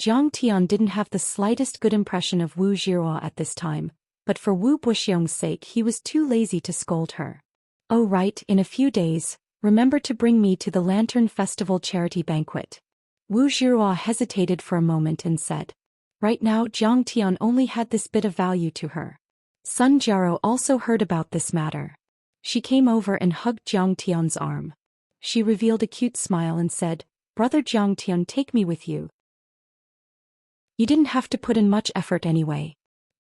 Jiang Tian didn't have the slightest good impression of Wu Zhiruo at this time, but for Wu Buxiong's sake he was too lazy to scold her. Oh right, in a few days, remember to bring me to the Lantern Festival charity banquet. Wu Zhiruo hesitated for a moment and said. Right now Jiang Tian only had this bit of value to her. Sun Jiao also heard about this matter. She came over and hugged Jiang Tian's arm. She revealed a cute smile and said, Brother Jiang Tian, take me with you. You didn't have to put in much effort anyway.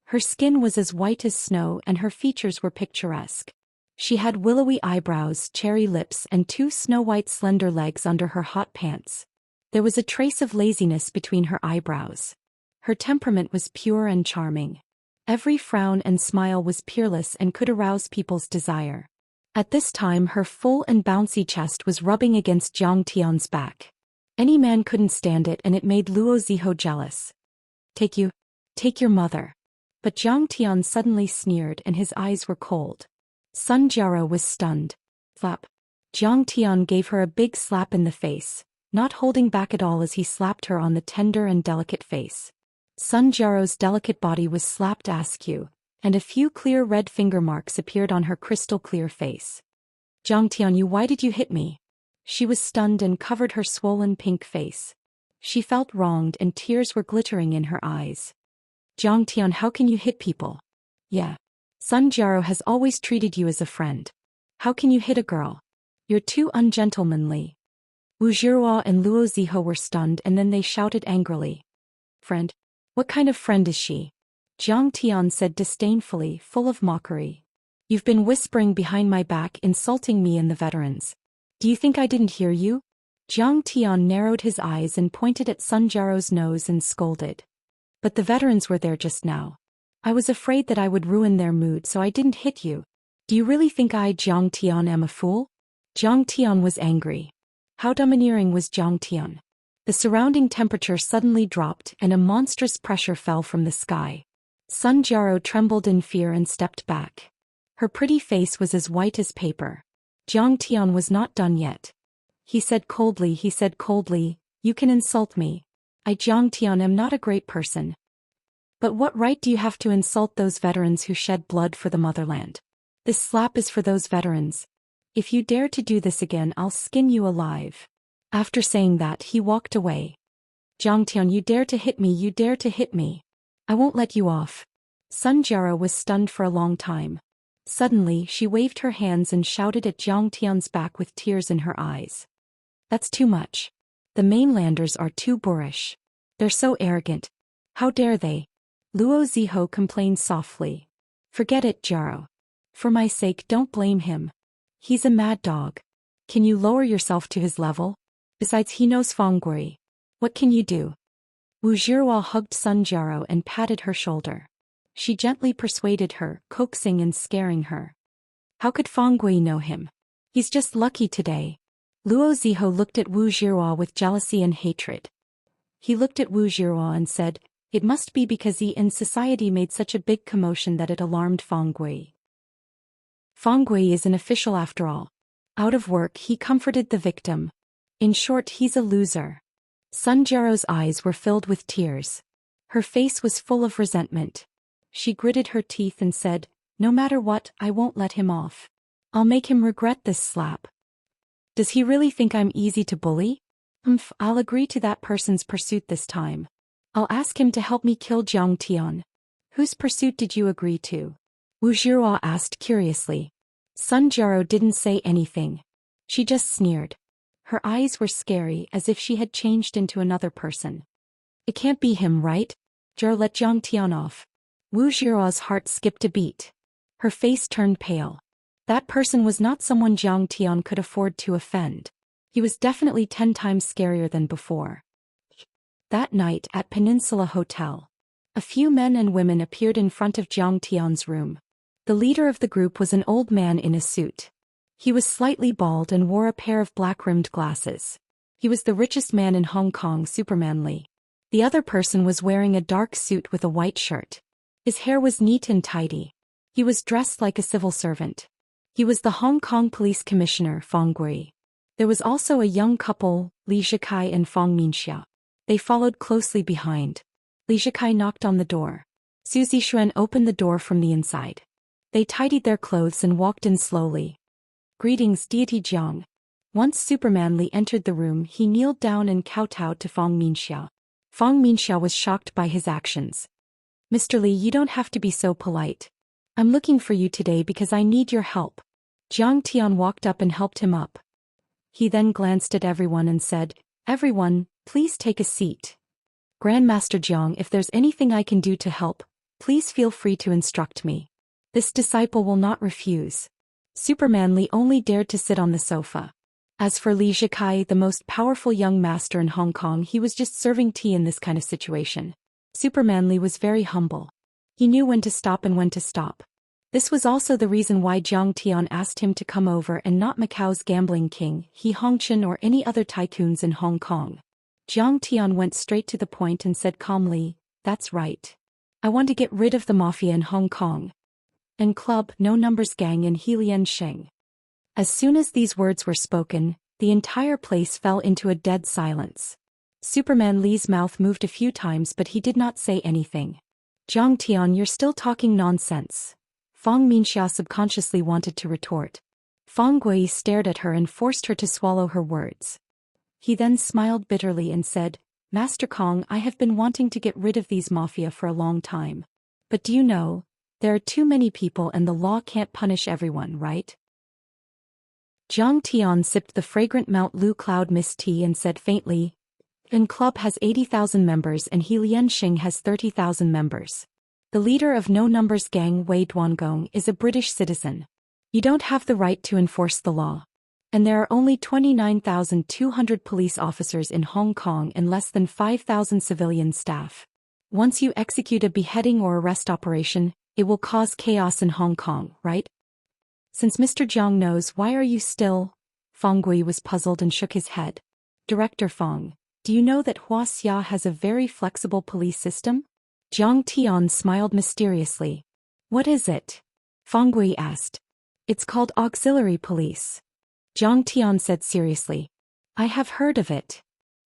Her skin was as white as snow and her features were picturesque. She had willowy eyebrows, cherry lips and two snow-white slender legs under her hot pants. There was a trace of laziness between her eyebrows. Her temperament was pure and charming. Every frown and smile was peerless and could arouse people's desire. At this time her full and bouncy chest was rubbing against Jiang Tian's back. Any man couldn't stand it and it made Luo Ziho jealous. Take your mother. But Jiang Tian suddenly sneered and his eyes were cold. Sun Jiao was stunned. Slap. Jiang Tian gave her a big slap in the face, not holding back at all as he slapped her on the tender and delicate face. Sun Jiao's delicate body was slapped askew, and a few clear red finger marks appeared on her crystal-clear face. Jiang Tian, why did you hit me? She was stunned and covered her swollen pink face. She felt wronged and tears were glittering in her eyes. Jiang Tian, how can you hit people? Yeah. Sun Jiao has always treated you as a friend. How can you hit a girl? You're too ungentlemanly. Wu Zhiruo and Luo Ziho were stunned and then they shouted angrily. Friend? What kind of friend is she? Jiang Tian said disdainfully, full of mockery. You've been whispering behind my back, insulting me and the veterans. Do you think I didn't hear you? Jiang Tian narrowed his eyes and pointed at Sun Jiao's nose and scolded. But the veterans were there just now. I was afraid that I would ruin their mood, so I didn't hit you. Do you really think I, Jiang Tian, am a fool? Jiang Tian was angry. How domineering was Jiang Tian? The surrounding temperature suddenly dropped and a monstrous pressure fell from the sky. Sun Jiao trembled in fear and stepped back. Her pretty face was as white as paper. Jiang Tian was not done yet. He said coldly, you can insult me. I, Jiang Tian, am not a great person. But what right do you have to insult those veterans who shed blood for the motherland? This slap is for those veterans. If you dare to do this again, I'll skin you alive. After saying that, he walked away. Jiang Tian, you dare to hit me. I won't let you off. Sun Jiao was stunned for a long time. Suddenly, she waved her hands and shouted at Jiang Tian's back with tears in her eyes. That's too much. The mainlanders are too boorish. They're so arrogant. How dare they? Luo Ziho complained softly. Forget it, Jiao. For my sake, don't blame him. He's a mad dog. Can you lower yourself to his level? Besides, he knows Fenggui. What can you do? Wu Zhihua hugged Sun Jiao and patted her shoulder. She gently persuaded her, coaxing and scaring her. How could Fenggui know him? He's just lucky today. Luo Ziho looked at Wu Zhihua with jealousy and hatred. He looked at Wu Zhihua and said, it must be because he in society made such a big commotion that it alarmed Fenggui. Fenggui is an official after all. Out of work, he comforted the victim. In short, he's a loser. Sun Jiao's eyes were filled with tears. Her face was full of resentment. She gritted her teeth and said, no matter what, I won't let him off. I'll make him regret this slap. Does he really think I'm easy to bully? I'll agree to that person's pursuit this time. I'll ask him to help me kill Jiang Tian. Whose pursuit did you agree to? Wu Zhihua asked curiously. Sun Jiao didn't say anything. She just sneered. Her eyes were scary, as if she had changed into another person. It can't be him, right? Jiao, let Jiang Tian off. Wu Zhihua's heart skipped a beat. Her face turned pale. That person was not someone Jiang Tian could afford to offend. He was definitely 10 times scarier than before. That night at Peninsula Hotel, a few men and women appeared in front of Jiang Tian's room. The leader of the group was an old man in a suit. He was slightly bald and wore a pair of black-rimmed glasses. He was the richest man in Hong Kong, Superman Lee. The other person was wearing a dark suit with a white shirt. His hair was neat and tidy. He was dressed like a civil servant. He was the Hong Kong Police Commissioner, Fenggui. There was also a young couple, Li Zhikai and Fang Minxia. They followed closely behind. Li Zhikai knocked on the door. Su Zixuan opened the door from the inside. They tidied their clothes and walked in slowly. Greetings, deity Jiang. Once Superman Li entered the room, he kneeled down and kowtowed to Fang Minxia. Fang Minxia was shocked by his actions. Mr. Li, you don't have to be so polite. I'm looking for you today because I need your help. Jiang Tian walked up and helped him up. He then glanced at everyone and said, everyone, please take a seat. Grandmaster Jiang, if there's anything I can do to help, please feel free to instruct me. This disciple will not refuse. Superman Li only dared to sit on the sofa. As for Li Zhikai, the most powerful young master in Hong Kong, he was just serving tea in this kind of situation. Superman Li was very humble. He knew when to stop and when to stop. This was also the reason why Jiang Tian asked him to come over and not Macau's gambling king, He Hongqian, or any other tycoons in Hong Kong. Jiang Tian went straight to the point and said calmly, that's right. I want to get rid of the mafia in Hong Kong. And club, no numbers gang in Xianxia. As soon as these words were spoken, the entire place fell into a dead silence. Superman Li's mouth moved a few times, but he did not say anything. Jiang Tian, you're still talking nonsense. Fang Minxia subconsciously wanted to retort. Fenggui stared at her and forced her to swallow her words. He then smiled bitterly and said, Master Kong, I have been wanting to get rid of these mafia for a long time. But do you know, there are too many people and the law can't punish everyone, right? Jiang Tian sipped the fragrant Mount Lu cloud mist tea and said faintly, An club has 80,000 members and Xianxia has 30,000 members. The leader of No Numbers Gang Wei Duangong is a British citizen. You don't have the right to enforce the law. And there are only 29,200 police officers in Hong Kong and less than 5,000 civilian staff. Once you execute a beheading or arrest operation, it will cause chaos in Hong Kong, right? Since Mr. Jiang knows, why are you still? Fang Gui was puzzled and shook his head. Director Fang, do you know that Wuxia has a very flexible police system? Jiang Tian smiled mysteriously. What is it? Fang Gui asked. It's called auxiliary police. Jiang Tian said seriously. I have heard of it.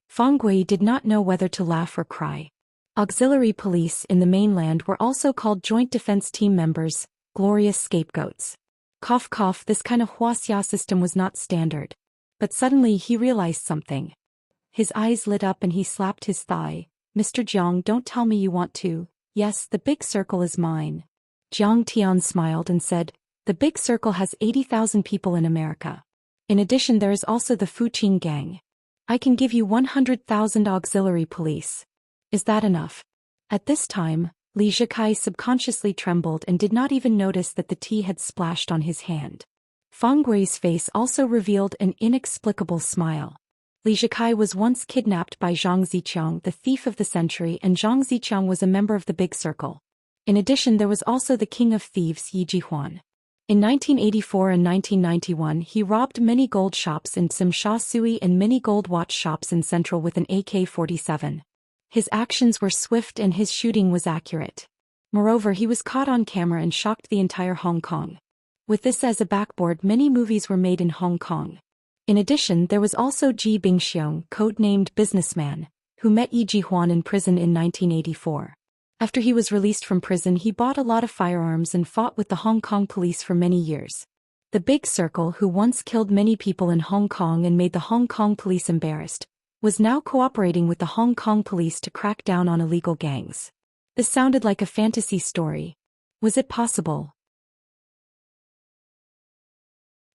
Fang Gui did not know whether to laugh or cry. Auxiliary police in the mainland were also called joint defense team members, glorious scapegoats. Cough cough, this kind of Wuxia system was not standard. But suddenly he realized something. His eyes lit up and he slapped his thigh. Mr. Jiang, don't tell me you want to. Yes, the big circle is mine. Jiang Tian smiled and said, the big circle has 80,000 people in America. In addition, there is also the Fuqing gang. I can give you 100,000 auxiliary police. Is that enough? At this time, Li Zhikai subconsciously trembled and did not even notice that the tea had splashed on his hand. Fang Gui's face also revealed an inexplicable smile. Li Zhikai was once kidnapped by Zhang Ziqiang, the thief of the century, and Zhang Ziqiang was a member of the Big Circle. In addition, there was also the king of thieves Yi Jihuan. In 1984 and 1991, he robbed many gold shops in Tsim Sha Tsui and many gold watch shops in Central with an AK-47. His actions were swift and his shooting was accurate. Moreover, he was caught on camera and shocked the entire Hong Kong. With this as a backboard, many movies were made in Hong Kong. In addition, there was also Ji Bingxiong, codenamed Businessman, who met Yi Jihuan in prison in 1984. After he was released from prison, he bought a lot of firearms and fought with the Hong Kong police for many years. The Big Circle, who once killed many people in Hong Kong and made the Hong Kong police embarrassed, was now cooperating with the Hong Kong police to crack down on illegal gangs. This sounded like a fantasy story. Was it possible?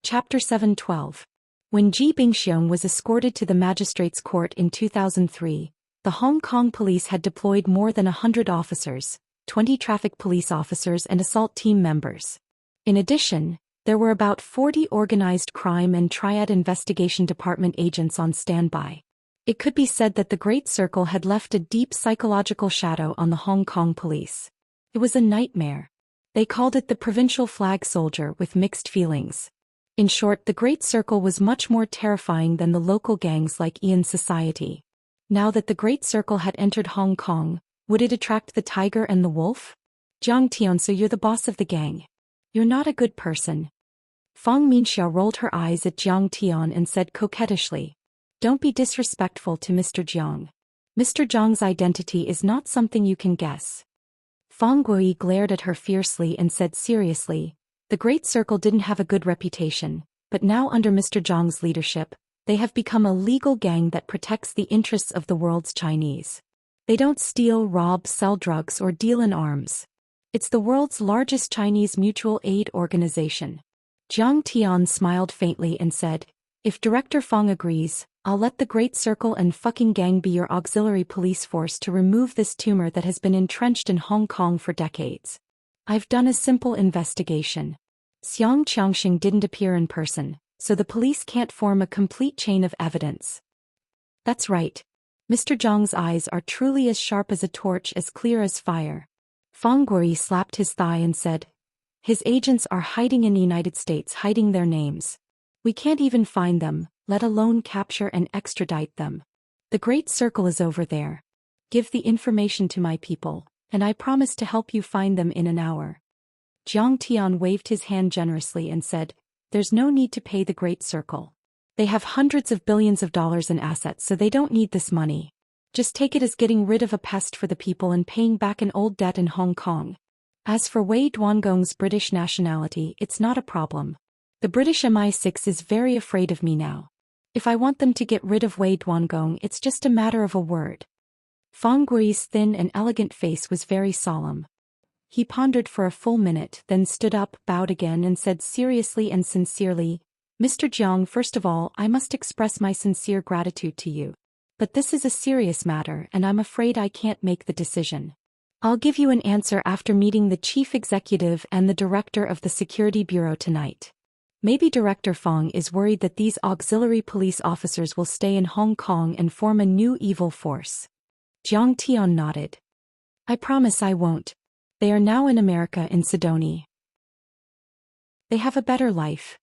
Chapter 7:12. When Ji Bingxiong was escorted to the magistrate's court in 2003, the Hong Kong police had deployed more than 100 officers, 20 traffic police officers and assault team members. In addition, there were about 40 organized crime and triad investigation department agents on standby. It could be said that the Great Circle had left a deep psychological shadow on the Hong Kong police. It was a nightmare. They called it the provincial flag soldier with mixed feelings. In short, the Great Circle was much more terrifying than the local gangs like Ian Society. Now that the Great Circle had entered Hong Kong, would it attract the tiger and the wolf? Jiang Tian, so you're the boss of the gang. You're not a good person. Fang Minxia rolled her eyes at Jiang Tian and said coquettishly, don't be disrespectful to Mr. Jiang. Mr. Jiang's identity is not something you can guess. Fang Gui glared at her fiercely and said seriously, the Great Circle didn't have a good reputation, but now under Mr. Jiang's leadership, they have become a legal gang that protects the interests of the world's Chinese. They don't steal, rob, sell drugs, or deal in arms. It's the world's largest Chinese mutual aid organization. Jiang Tian smiled faintly and said, if Director Fang agrees, I'll let the Great Circle and fucking gang be your auxiliary police force to remove this tumor that has been entrenched in Hong Kong for decades. I've done a simple investigation. Xianxia didn't appear in person, so the police can't form a complete chain of evidence. That's right. Mr. Jiang's eyes are truly as sharp as a torch, as clear as fire. Fang Gui slapped his thigh and said, his agents are hiding in the United States, hiding their names. We can't even find them, let alone capture and extradite them. The Great Circle is over there. Give the information to my people, and I promise to help you find them in an hour. Jiang Tian waved his hand generously and said, there's no need to pay the Great Circle. They have hundreds of billions of dollars in assets, so they don't need this money. Just take it as getting rid of a pest for the people and paying back an old debt in Hong Kong. As for Wei Duangong's British nationality, it's not a problem. The British MI6 is very afraid of me now. If I want them to get rid of Wei Duangong, it's just a matter of a word. Fang Gui's thin and elegant face was very solemn. He pondered for a full minute, then stood up, bowed again and said seriously and sincerely, Mr. Jiang, first of all, I must express my sincere gratitude to you. But this is a serious matter and I'm afraid I can't make the decision. I'll give you an answer after meeting the chief executive and the director of the security bureau tonight. Maybe Director Fong is worried that these auxiliary police officers will stay in Hong Kong and form a new evil force. Jiang Tian nodded. I promise I won't. They are now in America in Sydney. They have a better life.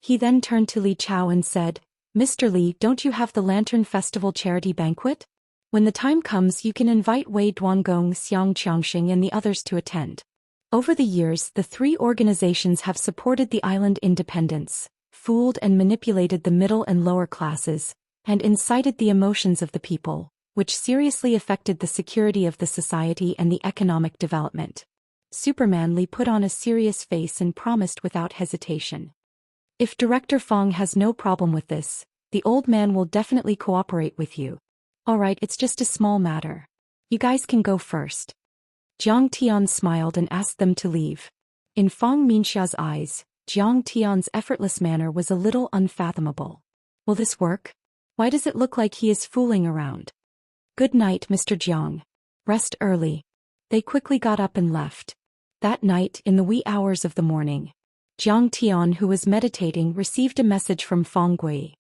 He then turned to Li Chao and said, Mr. Li, don't you have the Lantern Festival charity banquet? When the time comes, you can invite Wei Duangong, Xianxia, and the others to attend. Over the years, the three organizations have supported the island independence, fooled and manipulated the middle and lower classes, and incited the emotions of the people, which seriously affected the security of the society and the economic development. Superman Li put on a serious face and promised without hesitation. If Director Fong has no problem with this, the old man will definitely cooperate with you. Alright, it's just a small matter. You guys can go first. Jiang Tian smiled and asked them to leave. In Fong Minxia's eyes, Jiang Tian's effortless manner was a little unfathomable. Will this work? Why does it look like he is fooling around? Good night, Mr. Jiang. Rest early. They quickly got up and left. That night, in the wee hours of the morning, Jiang Tian, who was meditating, received a message from Fong Gui.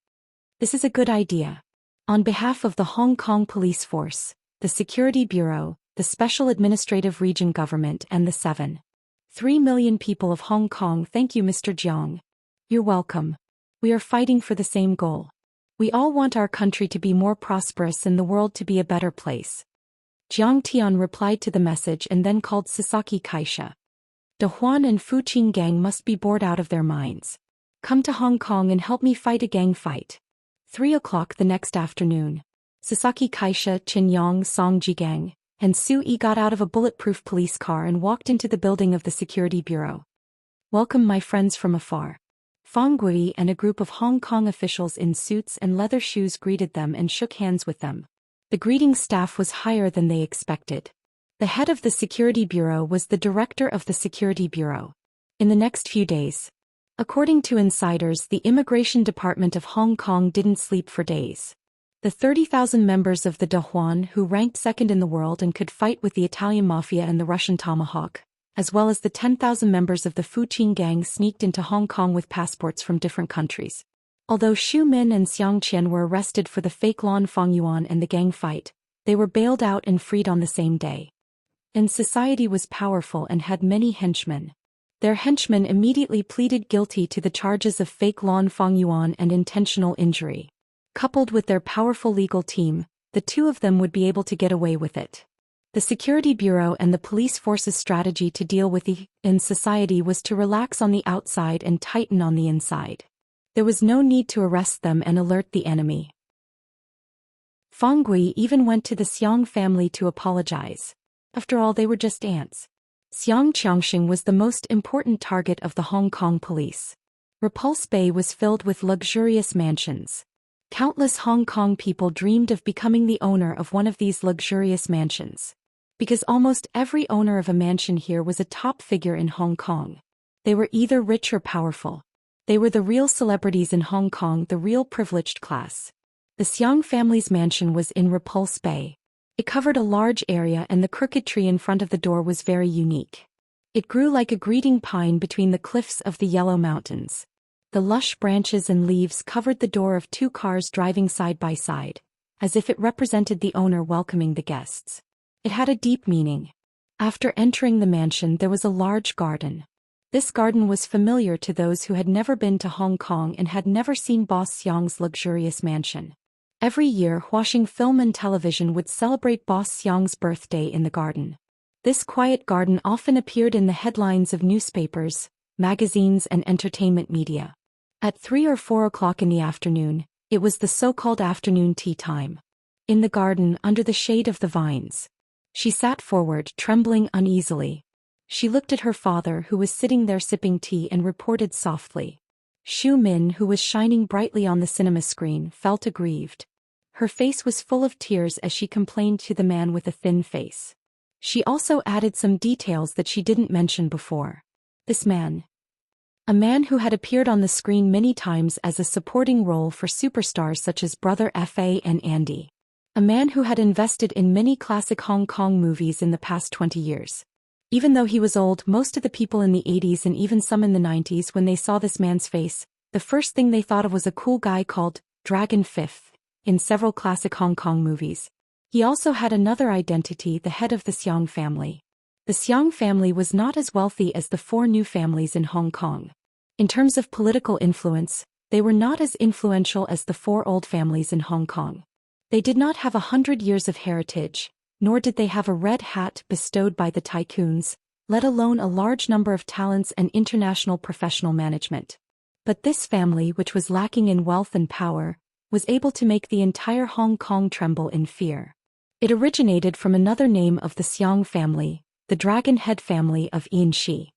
This is a good idea. On behalf of the Hong Kong Police Force, the Security Bureau, the Special Administrative Region Government and the 7.3 million people of Hong Kong, thank you, Mr. Jiang. You're welcome. We are fighting for the same goal. We all want our country to be more prosperous and the world to be a better place. Jiang Tian replied to the message and then called Sasaki Kaisha. De Huan and Fu Qing gang must be bored out of their minds. Come to Hong Kong and help me fight a gang fight. 3 o'clock the next afternoon. Sasaki Kaisha, Qin Yang, Song Jigang, and Su Yi got out of a bulletproof police car and walked into the building of the Security Bureau. Welcome, my friends from afar. Fong Gui and a group of Hong Kong officials in suits and leather shoes greeted them and shook hands with them. The greeting staff was higher than they expected. The head of the Security Bureau was the director of the Security Bureau. In the next few days, according to insiders, the Immigration Department of Hong Kong didn't sleep for days. The 30,000 members of the De Huan, who ranked second in the world and could fight with the Italian Mafia and the Russian Tomahawk, as well as the 10,000 members of the Fu Qing gang, sneaked into Hong Kong with passports from different countries. Although Xu Min and Xianxia were arrested for the fake Lan Fongyuan and the gang fight, they were bailed out and freed on the same day. And society was powerful and had many henchmen. Their henchmen immediately pleaded guilty to the charges of fake Lan Fongyuan and intentional injury. Coupled with their powerful legal team, the two of them would be able to get away with it. The Security Bureau and the police force's strategy to deal with the in society was to relax on the outside and tighten on the inside. There was no need to arrest them and alert the enemy. Fong Gui even went to the Xiang family to apologize. After all, they were just ants. Xianxia was the most important target of the Hong Kong police. Repulse Bay was filled with luxurious mansions. Countless Hong Kong people dreamed of becoming the owner of one of these luxurious mansions. Because almost every owner of a mansion here was a top figure in Hong Kong. They were either rich or powerful. They were the real celebrities in Hong Kong, the real privileged class. The Xiang family's mansion was in Repulse Bay. It covered a large area and the crooked tree in front of the door was very unique. It grew like a greeting pine between the cliffs of the Yellow Mountains. The lush branches and leaves covered the door of 2 cars driving side by side, as if it represented the owner welcoming the guests. It had a deep meaning. After entering the mansion, there was a large garden. This garden was familiar to those who had never been to Hong Kong and had never seen Boss Xiang's luxurious mansion. Every year, Huaxing Film and Television would celebrate Boss Xiang's birthday in the garden. This quiet garden often appeared in the headlines of newspapers, magazines, and entertainment media. At 3 or 4 o'clock in the afternoon, it was the so-called afternoon tea time. In the garden, under the shade of the vines, she sat forward, trembling uneasily. She looked at her father, who was sitting there sipping tea, and reported softly. Xu Min, who was shining brightly on the cinema screen, felt aggrieved. Her face was full of tears as she complained to the man with a thin face. She also added some details that she didn't mention before. This man, a man who had appeared on the screen many times as a supporting role for superstars such as Brother Fa and Andy. a man who had invested in many classic Hong Kong movies in the past 20 years. Even though he was old, most of the people in the 80s and even some in the 90s, when they saw this man's face, the first thing they thought of was a cool guy called Dragon Fifth in several classic Hong Kong movies. He also had another identity, the head of the Xiang family. The Xiang family was not as wealthy as the four new families in Hong Kong. In terms of political influence, they were not as influential as the four old families in Hong Kong. They did not have 100 years of heritage, nor did they have a red hat bestowed by the tycoons, let alone a large number of talents and international professional management. But this family, which was lacking in wealth and power, was able to make the entire Hong Kong tremble in fear. It originated from another name of the Xiang family, the Dragon Head family of Xianxia.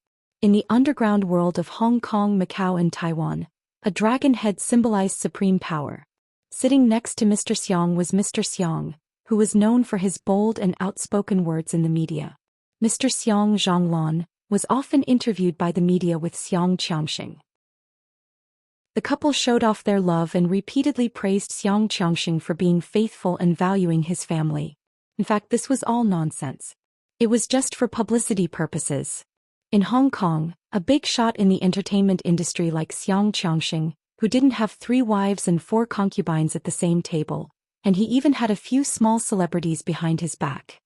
In the underground world of Hong Kong, Macau and Taiwan, a dragon head symbolized supreme power. Sitting next to Mr. Xiang was Mr. Xiang, who was known for his bold and outspoken words in the media. Mr. Xiang Zhonglun was often interviewed by the media with Xianxia. The couple showed off their love and repeatedly praised Xianxia for being faithful and valuing his family. In fact, this was all nonsense. It was just for publicity purposes. In Hong Kong, a big shot in the entertainment industry like Xianxia, who didn't have 3 wives and 4 concubines at the same table, and he even had a few small celebrities behind his back.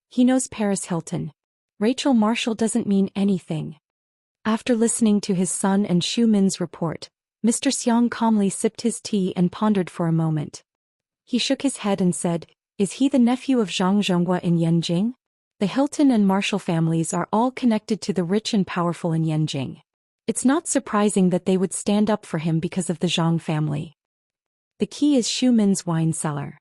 He knows Paris Hilton. Rachel Marshall doesn't mean anything. After listening to his son and Xu Min's report, Mr. Xiang calmly sipped his tea and pondered for a moment. He shook his head and said, "Is he the nephew of Zhang Zhonghua in Yanjing? The Hilton and Marshall families are all connected to the rich and powerful in Yanjing. It's not surprising that they would stand up for him because of the Zhang family. The key is Xu Min's wine cellar.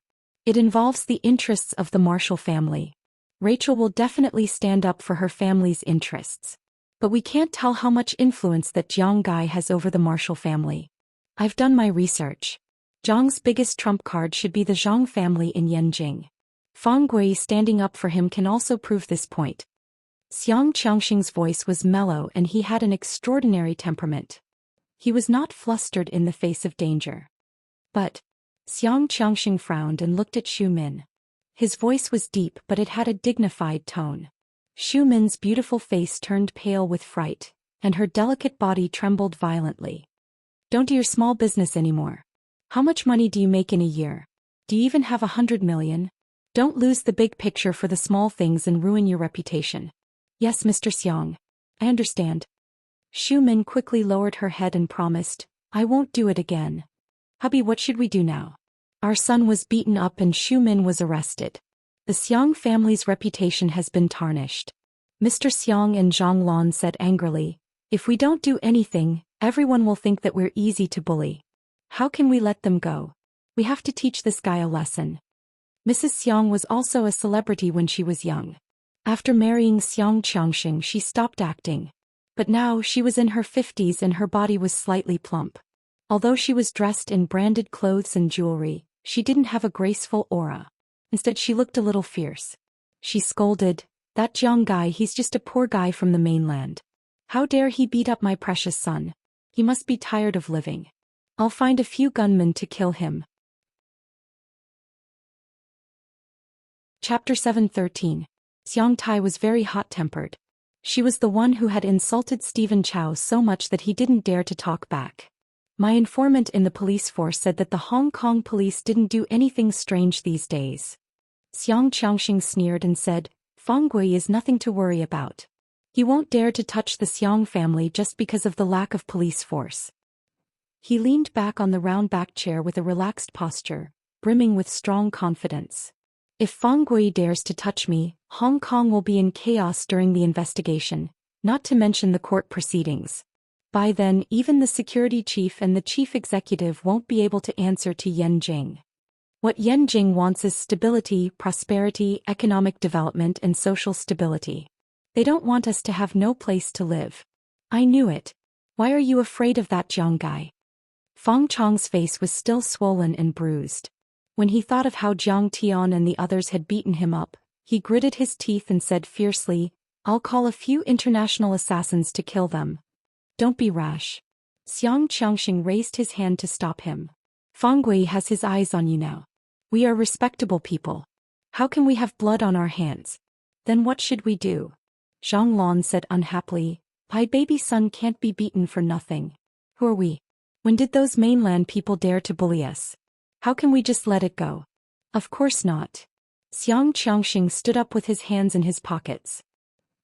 It involves the interests of the Marshall family. Rachel will definitely stand up for her family's interests. But we can't tell how much influence that Jiang guy has over the Marshall family. I've done my research. Zhang's biggest trump card should be the Zhang family in Yanjing. Fang Gui standing up for him can also prove this point." Xianxing's voice was mellow and he had an extraordinary temperament. He was not flustered in the face of danger. But Xianxing frowned and looked at Xu Min. His voice was deep, but it had a dignified tone. Xu Min's beautiful face turned pale with fright, and her delicate body trembled violently. "Don't do your small business anymore. How much money do you make in a year? Do you even have 100 million? Don't lose the big picture for the small things and ruin your reputation." "Yes, Mr. Xiang. I understand." Xu Min quickly lowered her head and promised, "I won't do it again." "Hubby, what should we do now? Our son was beaten up and Xu Min was arrested. The Xiang family's reputation has been tarnished." Mr. Xiang and Zhang Lan said angrily, "If we don't do anything, everyone will think that we're easy to bully. How can we let them go? We have to teach this guy a lesson." Mrs. Xiang was also a celebrity when she was young. After marrying Xianxia, she stopped acting. But now she was in her 50s and her body was slightly plump. Although she was dressed in branded clothes and jewelry, she didn't have a graceful aura. Instead, she looked a little fierce. She scolded, "That Jiang guy, he's just a poor guy from the mainland. How dare he beat up my precious son? He must be tired of living. I'll find a few gunmen to kill him." Chapter 7:13. Xiang Tai was very hot-tempered. She was the one who had insulted Stephen Chow so much that he didn't dare to talk back. "My informant in the police force said that the Hong Kong police didn't do anything strange these days." Xianxing sneered and said, "Fang Gui is nothing to worry about. He won't dare to touch the Xiang family just because of the lack of police force." He leaned back on the round-backed chair with a relaxed posture, brimming with strong confidence. "If Fang Gui dares to touch me, Hong Kong will be in chaos during the investigation, not to mention the court proceedings. By then, even the security chief and the chief executive won't be able to answer to Yanjing. What Yanjing wants is stability, prosperity, economic development and social stability. They don't want us to have no place to live." "I knew it. Why are you afraid of that Jiang guy?" Fang Chong's face was still swollen and bruised. When he thought of how Jiang Tian and the others had beaten him up, he gritted his teeth and said fiercely, "I'll call a few international assassins to kill them." "Don't be rash." Xianxing raised his hand to stop him. "Fang Gui has his eyes on you now. We are respectable people. How can we have blood on our hands? Then what should we do? Zhang Lan said unhappily, my baby son can't be beaten for nothing. Who are we? When did those mainland people dare to bully us? How can we just let it go? Of course not. Xianxia stood up with his hands in his pockets.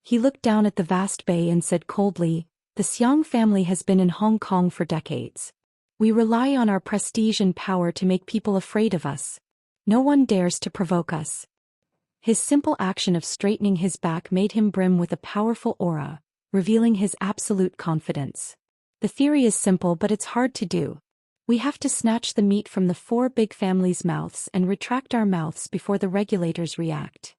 He looked down at the vast bay and said coldly, the Xiang family has been in Hong Kong for decades. We rely on our prestige and power to make people afraid of us. No one dares to provoke us. His simple action of straightening his back made him brim with a powerful aura, revealing his absolute confidence. The theory is simple, but it's hard to do. We have to snatch the meat from the 4 big families' mouths and retract our mouths before the regulators react.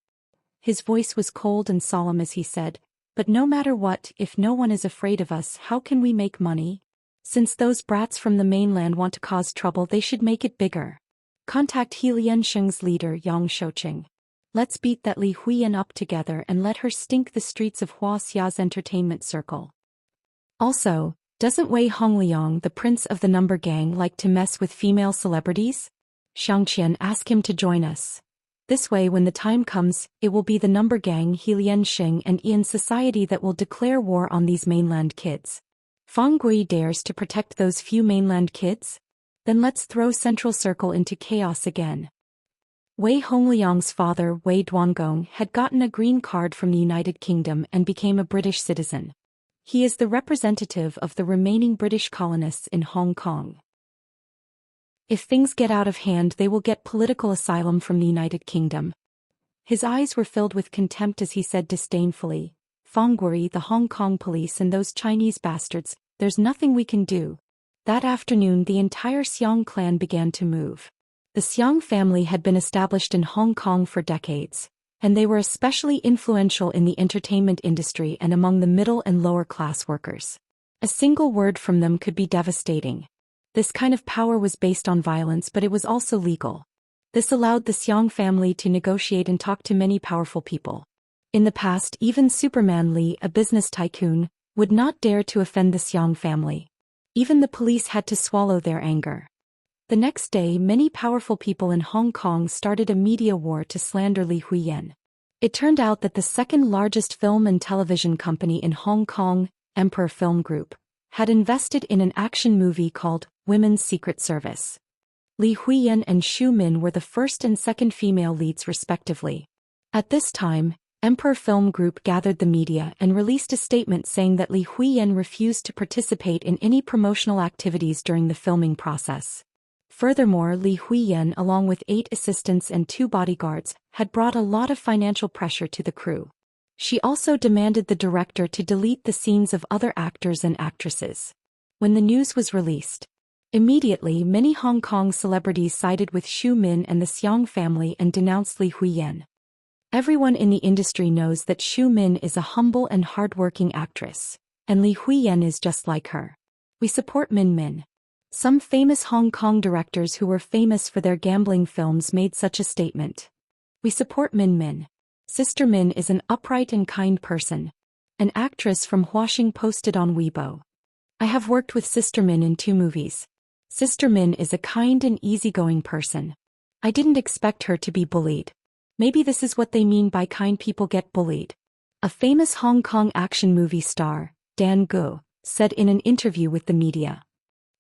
His voice was cold and solemn as he said, but no matter what, if no one is afraid of us, how can we make money? Since those brats from the mainland want to cause trouble, they should make it bigger. Contact He Liansheng's leader Yang Shouqing. Let's beat that Li Huiyan up together and let her stink the streets of Wuxia's entertainment circle. Also, doesn't Wei Hongliang, the prince of the number gang, like to mess with female celebrities? Xianxia, ask him to join us. This way, when the time comes, it will be the number gang, He Liansheng and Ian society that will declare war on these mainland kids. Fang Gui dares to protect those few mainland kids? Then let's throw Central Circle into chaos again. Wei Hongliang's father, Wei Duangong, had gotten a green card from the United Kingdom and became a British citizen. He is the representative of the remaining British colonists in Hong Kong. If things get out of hand, they will get political asylum from the United Kingdom. His eyes were filled with contempt as he said disdainfully, Fang Gui, the Hong Kong police and those Chinese bastards, there's nothing we can do. That afternoon the entire Xiang clan began to move. The Xiang family had been established in Hong Kong for decades, and they were especially influential in the entertainment industry and among the middle and lower class workers. A single word from them could be devastating. This kind of power was based on violence, but it was also legal. This allowed the Xiang family to negotiate and talk to many powerful people. In the past, even Superman Li, a business tycoon, would not dare to offend the Xiang family. Even the police had to swallow their anger. The next day, many powerful people in Hong Kong started a media war to slander Li Huiyan. It turned out that the second largest film and television company in Hong Kong, Emperor Film Group, had invested in an action movie called Women's Secret Service. Li Huiyan and Xu Min were the first and second female leads respectively. At this time, Emperor Film Group gathered the media and released a statement saying that Li Huiyan refused to participate in any promotional activities during the filming process. Furthermore, Li Huiyan, along with 8 assistants and 2 bodyguards, had brought a lot of financial pressure to the crew. She also demanded the director to delete the scenes of other actors and actresses. When the news was released, immediately many Hong Kong celebrities sided with Xu Min and the Xiang family and denounced Li Huiyan. Everyone in the industry knows that Xu Min is a humble and hardworking actress, and Li Huiyan is just like her. We support Min Min. Some famous Hong Kong directors who were famous for their gambling films made such a statement. We support Min Min. Sister Min is an upright and kind person. An actress from Huaxing posted on Weibo. I have worked with Sister Min in 2 movies. Sister Min is a kind and easygoing person. I didn't expect her to be bullied. Maybe this is what they mean by kind people get bullied. A famous Hong Kong action movie star, Dan Gu, said in an interview with the media.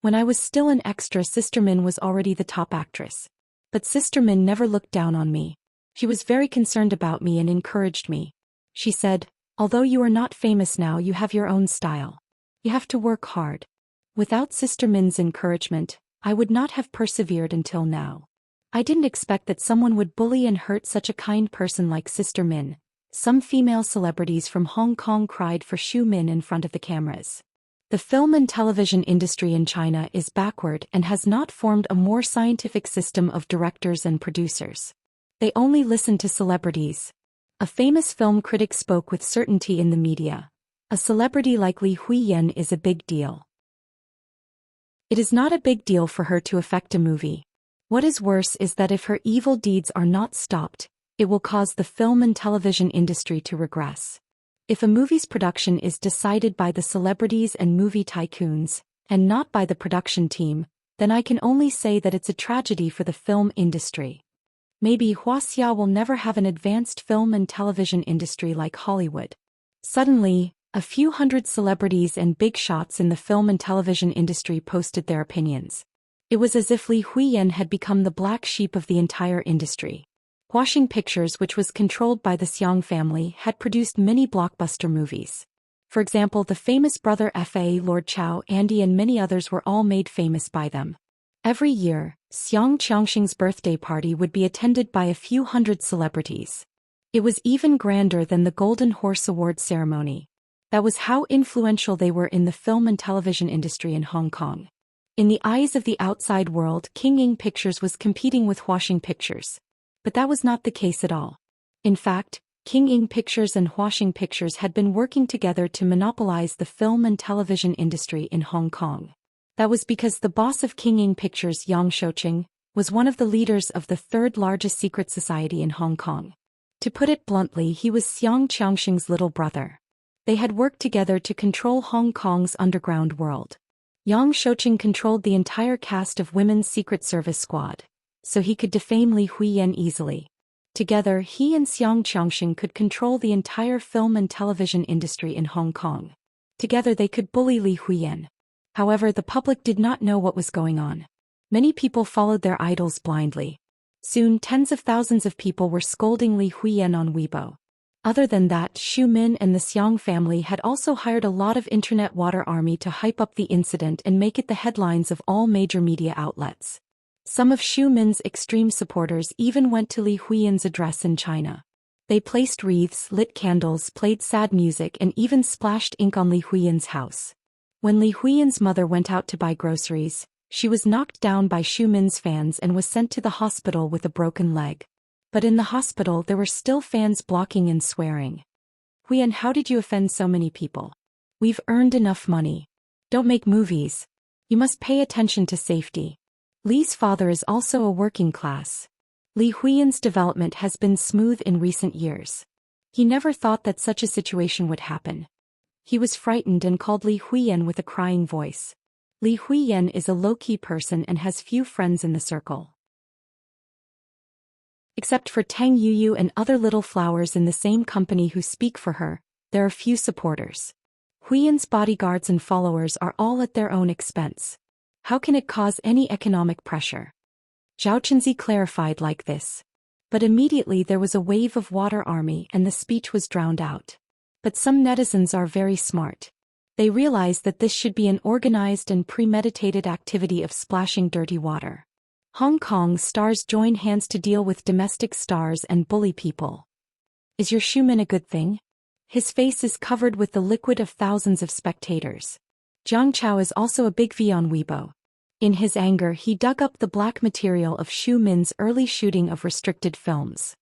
When I was still an extra, Sister Min was already the top actress. But Sister Min never looked down on me. She was very concerned about me and encouraged me. She said, although you are not famous now, you have your own style. You have to work hard. Without Sister Min's encouragement, I would not have persevered until now. I didn't expect that someone would bully and hurt such a kind person like Sister Min. Some female celebrities from Hong Kong cried for Xu Min in front of the cameras. The film and television industry in China is backward and has not formed a more scientific system of directors and producers. They only listen to celebrities. A famous film critic spoke with certainty in the media. A celebrity like Li Huiyan is a big deal. It is not a big deal for her to affect a movie. What is worse is that if her evil deeds are not stopped, it will cause the film and television industry to regress. If a movie's production is decided by the celebrities and movie tycoons, and not by the production team, then I can only say that it's a tragedy for the film industry. Maybe Wuxia will never have an advanced film and television industry like Hollywood. Suddenly, a few hundred celebrities and big shots in the film and television industry posted their opinions. It was as if Li Huiyan had become the black sheep of the entire industry. Huaxing Pictures, which was controlled by the Xiang family, had produced many blockbuster movies. For example, the famous Brother Fa, Lord Chow, Andy and many others were all made famous by them. Every year, Xianxia's birthday party would be attended by a few hundred celebrities. It was even grander than the Golden Horse Award ceremony. That was how influential they were in the film and television industry in Hong Kong. In the eyes of the outside world, King Ing Pictures was competing with Huaxing Pictures. But that was not the case at all. In fact, King Ing Pictures and Huaxing Pictures had been working together to monopolize the film and television industry in Hong Kong. That was because the boss of King Ing Pictures, Yang Shouqing, was one of the leaders of the third largest secret society in Hong Kong. To put it bluntly, he was Xianxia's little brother. They had worked together to control Hong Kong's underground world. Yang Shouqing controlled the entire cast of Women's Secret Service Squad, so he could defame Li Huiyan easily. Together, he and Xianxia could control the entire film and television industry in Hong Kong. Together they could bully Li Huiyan. However, the public did not know what was going on. Many people followed their idols blindly. Soon, tens of thousands of people were scolding Li Huiyan on Weibo. Other than that, Xu Min and the Xiang family had also hired a lot of internet water army to hype up the incident and make it the headlines of all major media outlets. Some of Xu Min's extreme supporters even went to Li Huiyan's address in China. They placed wreaths, lit candles, played sad music and even splashed ink on Li Huiyan's house. When Li Huiyan's mother went out to buy groceries, she was knocked down by Xu Min's fans and was sent to the hospital with a broken leg. But in the hospital there were still fans blocking and swearing. Huiyan, how did you offend so many people? We've earned enough money. Don't make movies. You must pay attention to safety. Li's father is also a working class. Li Huiyan's development has been smooth in recent years. He never thought that such a situation would happen. He was frightened and called Li Huiyan with a crying voice. Li Huiyan is a low-key person and has few friends in the circle. Except for Tang Yuyu and other little flowers in the same company who speak for her, there are few supporters. Huiyan's bodyguards and followers are all at their own expense. How can it cause any economic pressure? Zhao Chenzi clarified like this. But immediately there was a wave of water army and the speech was drowned out. But some netizens are very smart. They realize that this should be an organized and premeditated activity of splashing dirty water. Hong Kong stars join hands to deal with domestic stars and bully people. Is your Xu Min a good thing? His face is covered with the liquid of thousands of spectators. Jiang Chao is also a big V on Weibo. In his anger, he dug up the black material of Xu Min's early shooting of restricted films.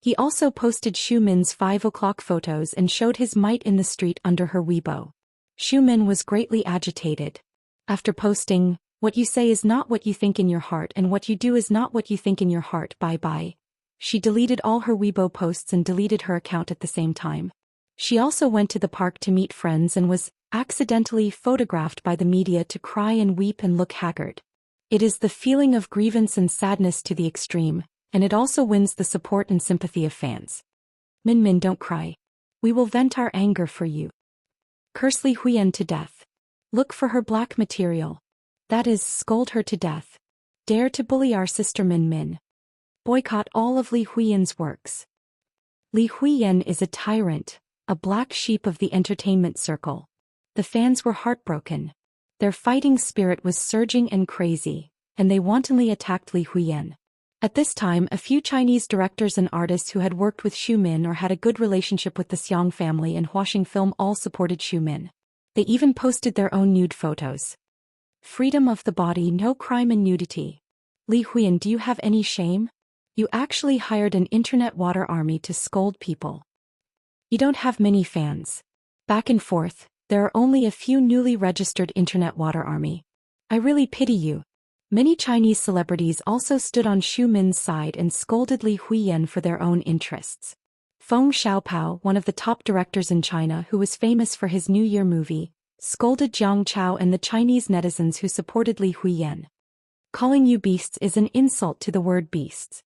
He also posted Xu Min's 5 o'clock photos and showed his might in the street under her Weibo. Xu Min was greatly agitated. After posting, "What you say is not what you think in your heart and what you do is not what you think in your heart, bye-bye," she deleted all her Weibo posts and deleted her account at the same time. She also went to the park to meet friends and was accidentally photographed by the media to cry and weep and look haggard. It is the feeling of grievance and sadness to the extreme, and it also wins the support and sympathy of fans. Min, don't cry. We will vent our anger for you. Curse Li Huiyan to death. Look for her black material. That is, scold her to death. Dare to bully our sister Min. Boycott all of Li Huiyan's works. Li Huiyan is a tyrant, a black sheep of the entertainment circle. The fans were heartbroken. Their fighting spirit was surging and crazy, and they wantonly attacked Li Huiyan. At this time, a few Chinese directors and artists who had worked with Xu Min or had a good relationship with the Xiang family and Huaxing Film all supported Xu Min. They even posted their own nude photos. Freedom of the body, no crime and nudity. Li Huiyan, do you have any shame? You actually hired an internet water army to scold people. You don't have many fans. Back and forth, there are only a few newly registered internet water army. I really pity you. Many Chinese celebrities also stood on Xu Min's side and scolded Li Huiyan for their own interests. Feng Xiaopao, one of the top directors in China who was famous for his New Year movie, scolded Jiang Chao and the Chinese netizens who supported Li Huiyan. Calling you beasts is an insult to the word beasts.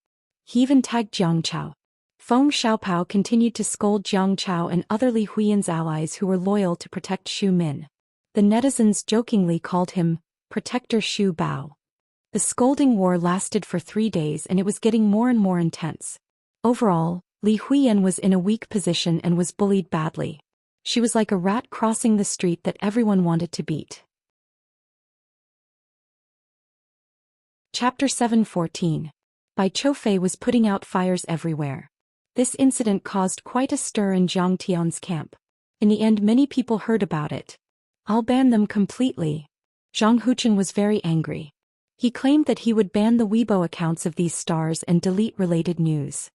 He even tagged Jiang Chao. Feng Xiaopao continued to scold Jiang Chao and other Li Huiyan's allies who were loyal to protect Xu Min. The netizens jokingly called him Protector Xu Bao. The scolding war lasted for 3 days and it was getting more and more intense. Overall, Li Huiyan was in a weak position and was bullied badly. She was like a rat crossing the street that everyone wanted to beat. Chapter 7:14. Bai Choufei was putting out fires everywhere. This incident caused quite a stir in Jiang Tian's camp. In the end, many people heard about it. "I'll ban them completely." Zhang Huchen was very angry. He claimed that he would ban the Weibo accounts of these stars and delete related news.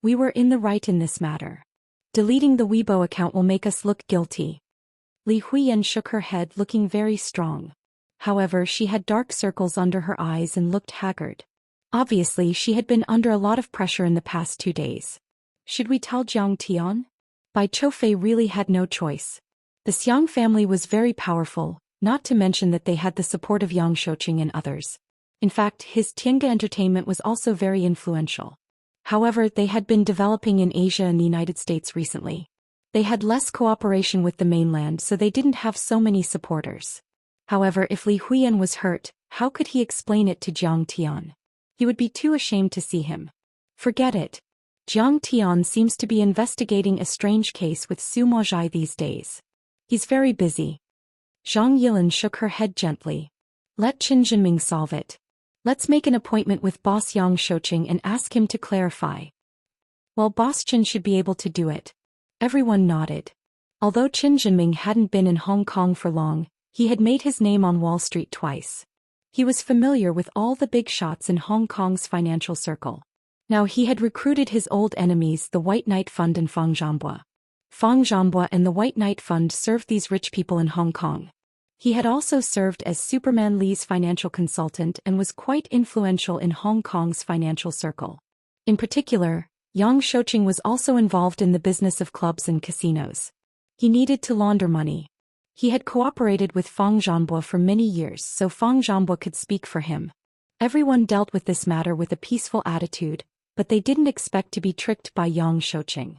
"We were in the right in this matter. Deleting the Weibo account will make us look guilty." Li Huiyan shook her head, looking very strong. However, she had dark circles under her eyes and looked haggard. Obviously, she had been under a lot of pressure in the past 2 days. Should we tell Jiang Tian? Bai Choufei really had no choice. The Xiang family was very powerful, not to mention that they had the support of Yang Shouqing and others. In fact, his Tiange Entertainment was also very influential. However, they had been developing in Asia and the United States recently. They had less cooperation with the mainland, so they didn't have so many supporters. However, if Li Huiyan was hurt, how could he explain it to Jiang Tian? He would be too ashamed to see him. Forget it. Jiang Tian seems to be investigating a strange case with Su Mozhai these days. He's very busy. Zhang Yilin shook her head gently. Let Qin Jinming solve it. Let's make an appointment with Boss Yang Shouqing and ask him to clarify. Well, Boss Qin should be able to do it. Everyone nodded. Although Qin Jinming hadn't been in Hong Kong for long, he had made his name on Wall Street twice. He was familiar with all the big shots in Hong Kong's financial circle. Now he had recruited his old enemies, the White Knight Fund and Fang Zhangbua. Fang Zhangbua and the White Knight Fund served these rich people in Hong Kong. He had also served as Superman Li's financial consultant and was quite influential in Hong Kong's financial circle. In particular, Yang Shouqing was also involved in the business of clubs and casinos. He needed to launder money. He had cooperated with Fang Zhangbua for many years, so Fang Zhangbua could speak for him. Everyone dealt with this matter with a peaceful attitude, but they didn't expect to be tricked by Yang Shouqing.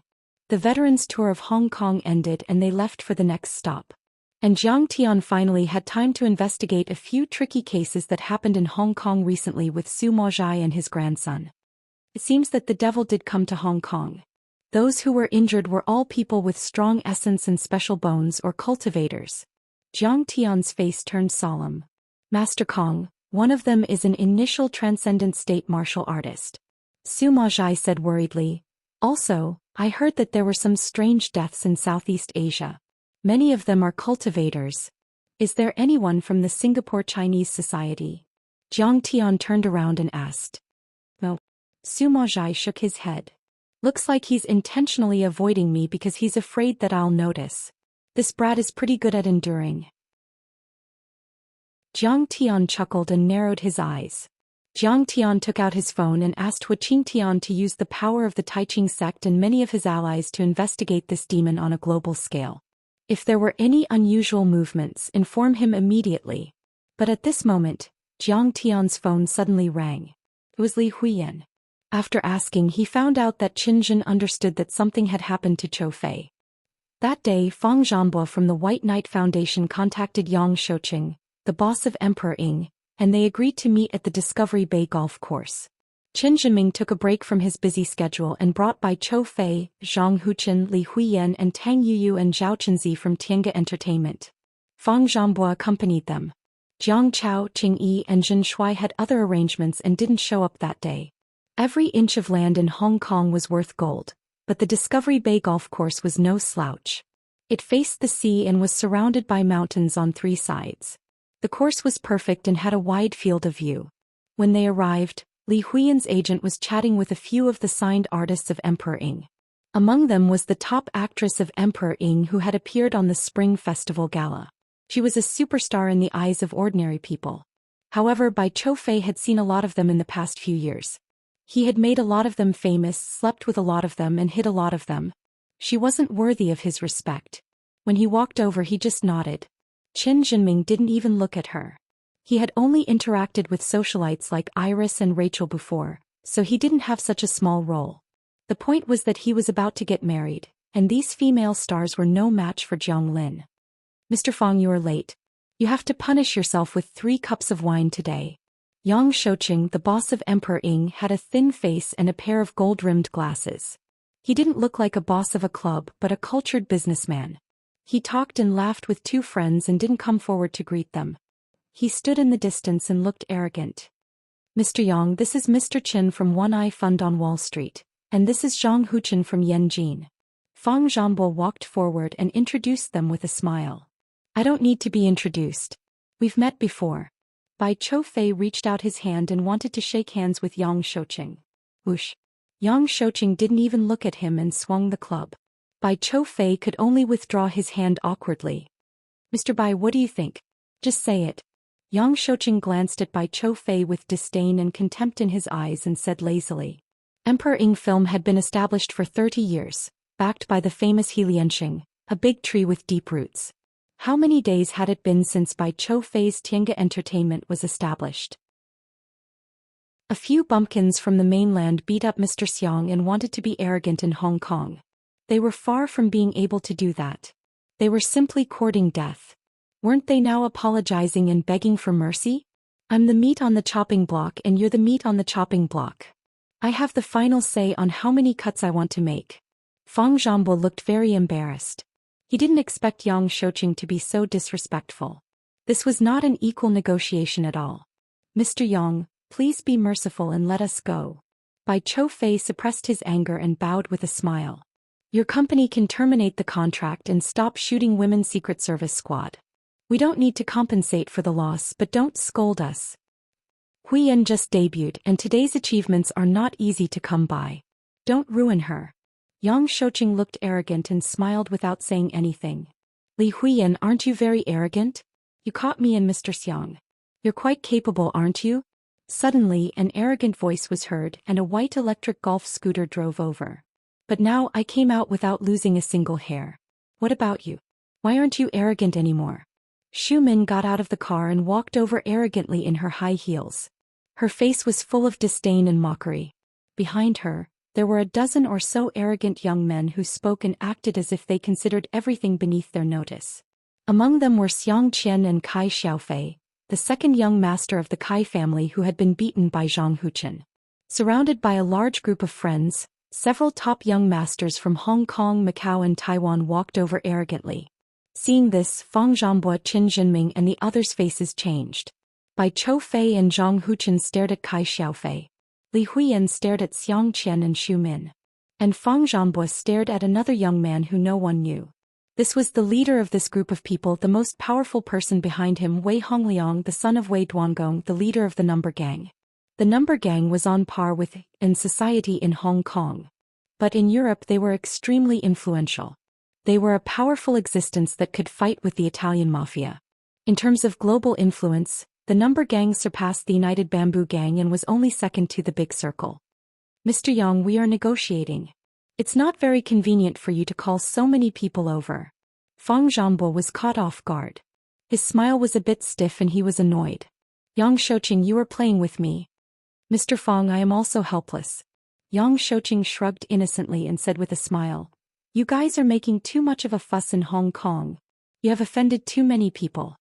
The veterans' tour of Hong Kong ended and they left for the next stop. And Jiang Tian finally had time to investigate a few tricky cases that happened in Hong Kong recently with Su Mozhai and his grandson. It seems that the devil did come to Hong Kong. Those who were injured were all people with strong essence and special bones or cultivators. Jiang Tian's face turned solemn. Master Kong, one of them is an initial transcendent state martial artist. Su Mozhai said worriedly. Also, I heard that there were some strange deaths in Southeast Asia. Many of them are cultivators. Is there anyone from the Singapore Chinese Society? Jiang Tian turned around and asked. No. Su Mozhai shook his head. Looks like he's intentionally avoiding me because he's afraid that I'll notice. This brat is pretty good at enduring. Jiang Tian chuckled and narrowed his eyes. Jiang Tian took out his phone and asked Hu Qingtian to use the power of the Taiqing sect and many of his allies to investigate this demon on a global scale. If there were any unusual movements, inform him immediately. But at this moment, Jiang Tian's phone suddenly rang. It was Li Huiyan. After asking, he found out that Qinjin understood that something had happened to Choufei. That day, Fang Zhangbua from the White Knight Foundation contacted Yang Shouqing, the boss of Emperor Ying, and they agreed to meet at the Discovery Bay golf course. Qin Jinming took a break from his busy schedule and brought by Choufei, Zhang Huchen, Li Huiyan and Tang Yuyu and Zhao Chenzi from Tiange Entertainment. Fang Zhangbua accompanied them. Jiang Chao, Qing Yi and Zhen Shuai had other arrangements and didn't show up that day. Every inch of land in Hong Kong was worth gold, but the Discovery Bay golf course was no slouch. It faced the sea and was surrounded by mountains on 3 sides. The course was perfect and had a wide field of view. When they arrived, Li Huiyan's agent was chatting with a few of the signed artists of Emperor Ying. Among them was the top actress of Emperor Ying who had appeared on the Spring Festival Gala. She was a superstar in the eyes of ordinary people. However, Bai Choufei had seen a lot of them in the past few years. He had made a lot of them famous, slept with a lot of them and hit a lot of them. She wasn't worthy of his respect. When he walked over, he just nodded. Qin Jinming didn't even look at her. He had only interacted with socialites like Iris and Rachel before, so he didn't have such a small role. The point was that he was about to get married, and these female stars were no match for Jiang Lin. Mr. Fang, you are late. You have to punish yourself with 3 cups of wine today. Yang Shouqing, the boss of Emperor Ying, had a thin face and a pair of gold-rimmed glasses. He didn't look like a boss of a club but a cultured businessman. He talked and laughed with 2 friends and didn't come forward to greet them. He stood in the distance and looked arrogant. Mr. Yang, this is Mr. Chen from One Eye Fund on Wall Street, and this is Zhang Huchen from Yanjin. Fang Zhanbo walked forward and introduced them with a smile. I don't need to be introduced. We've met before. Bai Chou-fei reached out his hand and wanted to shake hands with Yang Shouqing. Whoosh. Yang Shouqing didn't even look at him and swung the club. Bai Chou-fei could only withdraw his hand awkwardly. Mr. Bai, what do you think? Just say it. Yang Shouqing glanced at Bai Chou-fei with disdain and contempt in his eyes and said lazily. Emperor Ying Film had been established for 30 years, backed by the famous Lianxing, a big tree with deep roots. How many days had it been since Bai Chou-fei's Tiange Entertainment was established? A few bumpkins from the mainland beat up Mr. Xiang and wanted to be arrogant in Hong Kong. They were far from being able to do that. They were simply courting death. Weren't they now apologizing and begging for mercy? I'm the meat on the chopping block and you're the meat on the chopping block. I have the final say on how many cuts I want to make. Fang Zhanbo looked very embarrassed. He didn't expect Yang Shouqing to be so disrespectful. This was not an equal negotiation at all. Mr. Yang, please be merciful and let us go. Bai Chou-fei suppressed his anger and bowed with a smile. Your company can terminate the contract and stop shooting Women's Secret Service Squad. We don't need to compensate for the loss, but don't scold us. Huiyan just debuted and today's achievements are not easy to come by. Don't ruin her. Yang Shouqing looked arrogant and smiled without saying anything. Li Huiyan, aren't you very arrogant? You caught me in Mr. Xiang. You're quite capable, aren't you? Suddenly an arrogant voice was heard and a white electric golf scooter drove over. But now I came out without losing a single hair. What about you? Why aren't you arrogant anymore? Xu Min got out of the car and walked over arrogantly in her high heels. Her face was full of disdain and mockery. Behind her, there were a dozen or so arrogant young men who spoke and acted as if they considered everything beneath their notice. Among them were Xiang Qian and Kai Xiaofei, the second young master of the Kai family who had been beaten by Zhang Huchen. Surrounded by a large group of friends, several top young masters from Hong Kong, Macau and Taiwan walked over arrogantly. Seeing this, Fang Zhanbo, Qin Jinming and the others' faces changed. Bai Chou-fei and Zhang Huchen stared at Kai Xiaofei. Li Huiyan stared at Xiang Qian and Xu Min. And Fang Zhanbo stared at another young man who no one knew. This was the leader of this group of people, the most powerful person behind him, Wei Hongliang, the son of Wei Duangong, the leader of the Number Gang. The Number Gang was on par with in society in Hong Kong. But in Europe they were extremely influential. They were a powerful existence that could fight with the Italian mafia. In terms of global influence, the Number Gang surpassed the United Bamboo Gang and was only second to the Big Circle. Mr. Yang, we are negotiating. It's not very convenient for you to call so many people over. Fang Zhanbo was caught off guard. His smile was a bit stiff and he was annoyed. Yang Shouqing, you are playing with me. Mr. Fang, I am also helpless. Yang Shouqing shrugged innocently and said with a smile, you guys are making too much of a fuss in Hong Kong. You have offended too many people.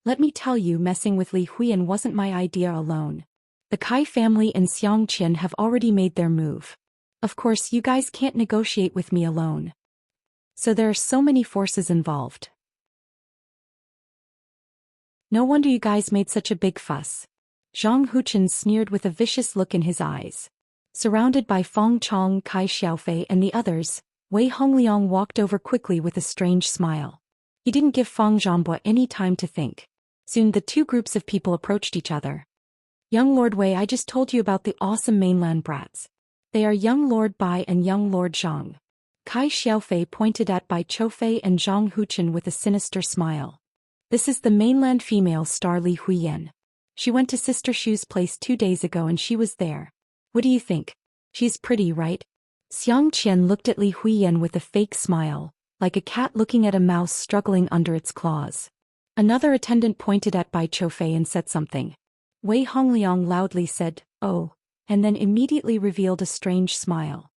Let me tell you, messing with Li Huiyan wasn't my idea alone. The Kai family and Xiang Qian have already made their move. Of course, you guys can't negotiate with me alone. So there are so many forces involved. No wonder you guys made such a big fuss. Zhang Huchen sneered with a vicious look in his eyes. Surrounded by Fang Chong, Kai Xiaofei and the others, Wei Hongliang walked over quickly with a strange smile. He didn't give Fang Zhanbo any time to think. Soon the two groups of people approached each other. Young Lord Wei, I just told you about the awesome mainland brats. They are young Lord Bai and young Lord Zhang. Kai Xiaofei pointed at Bai Chou-fei and Zhang Huchen with a sinister smile. This is the mainland female star Li Huiyan. She went to Sister Shu's place 2 days ago and she was there. What do you think? She's pretty, right? Xiang Qian looked at Li Huiyan with a fake smile, like a cat looking at a mouse struggling under its claws. Another attendant pointed at Bai Chou-fei and said something. Wei Hongliang loudly said, oh, and then immediately revealed a strange smile.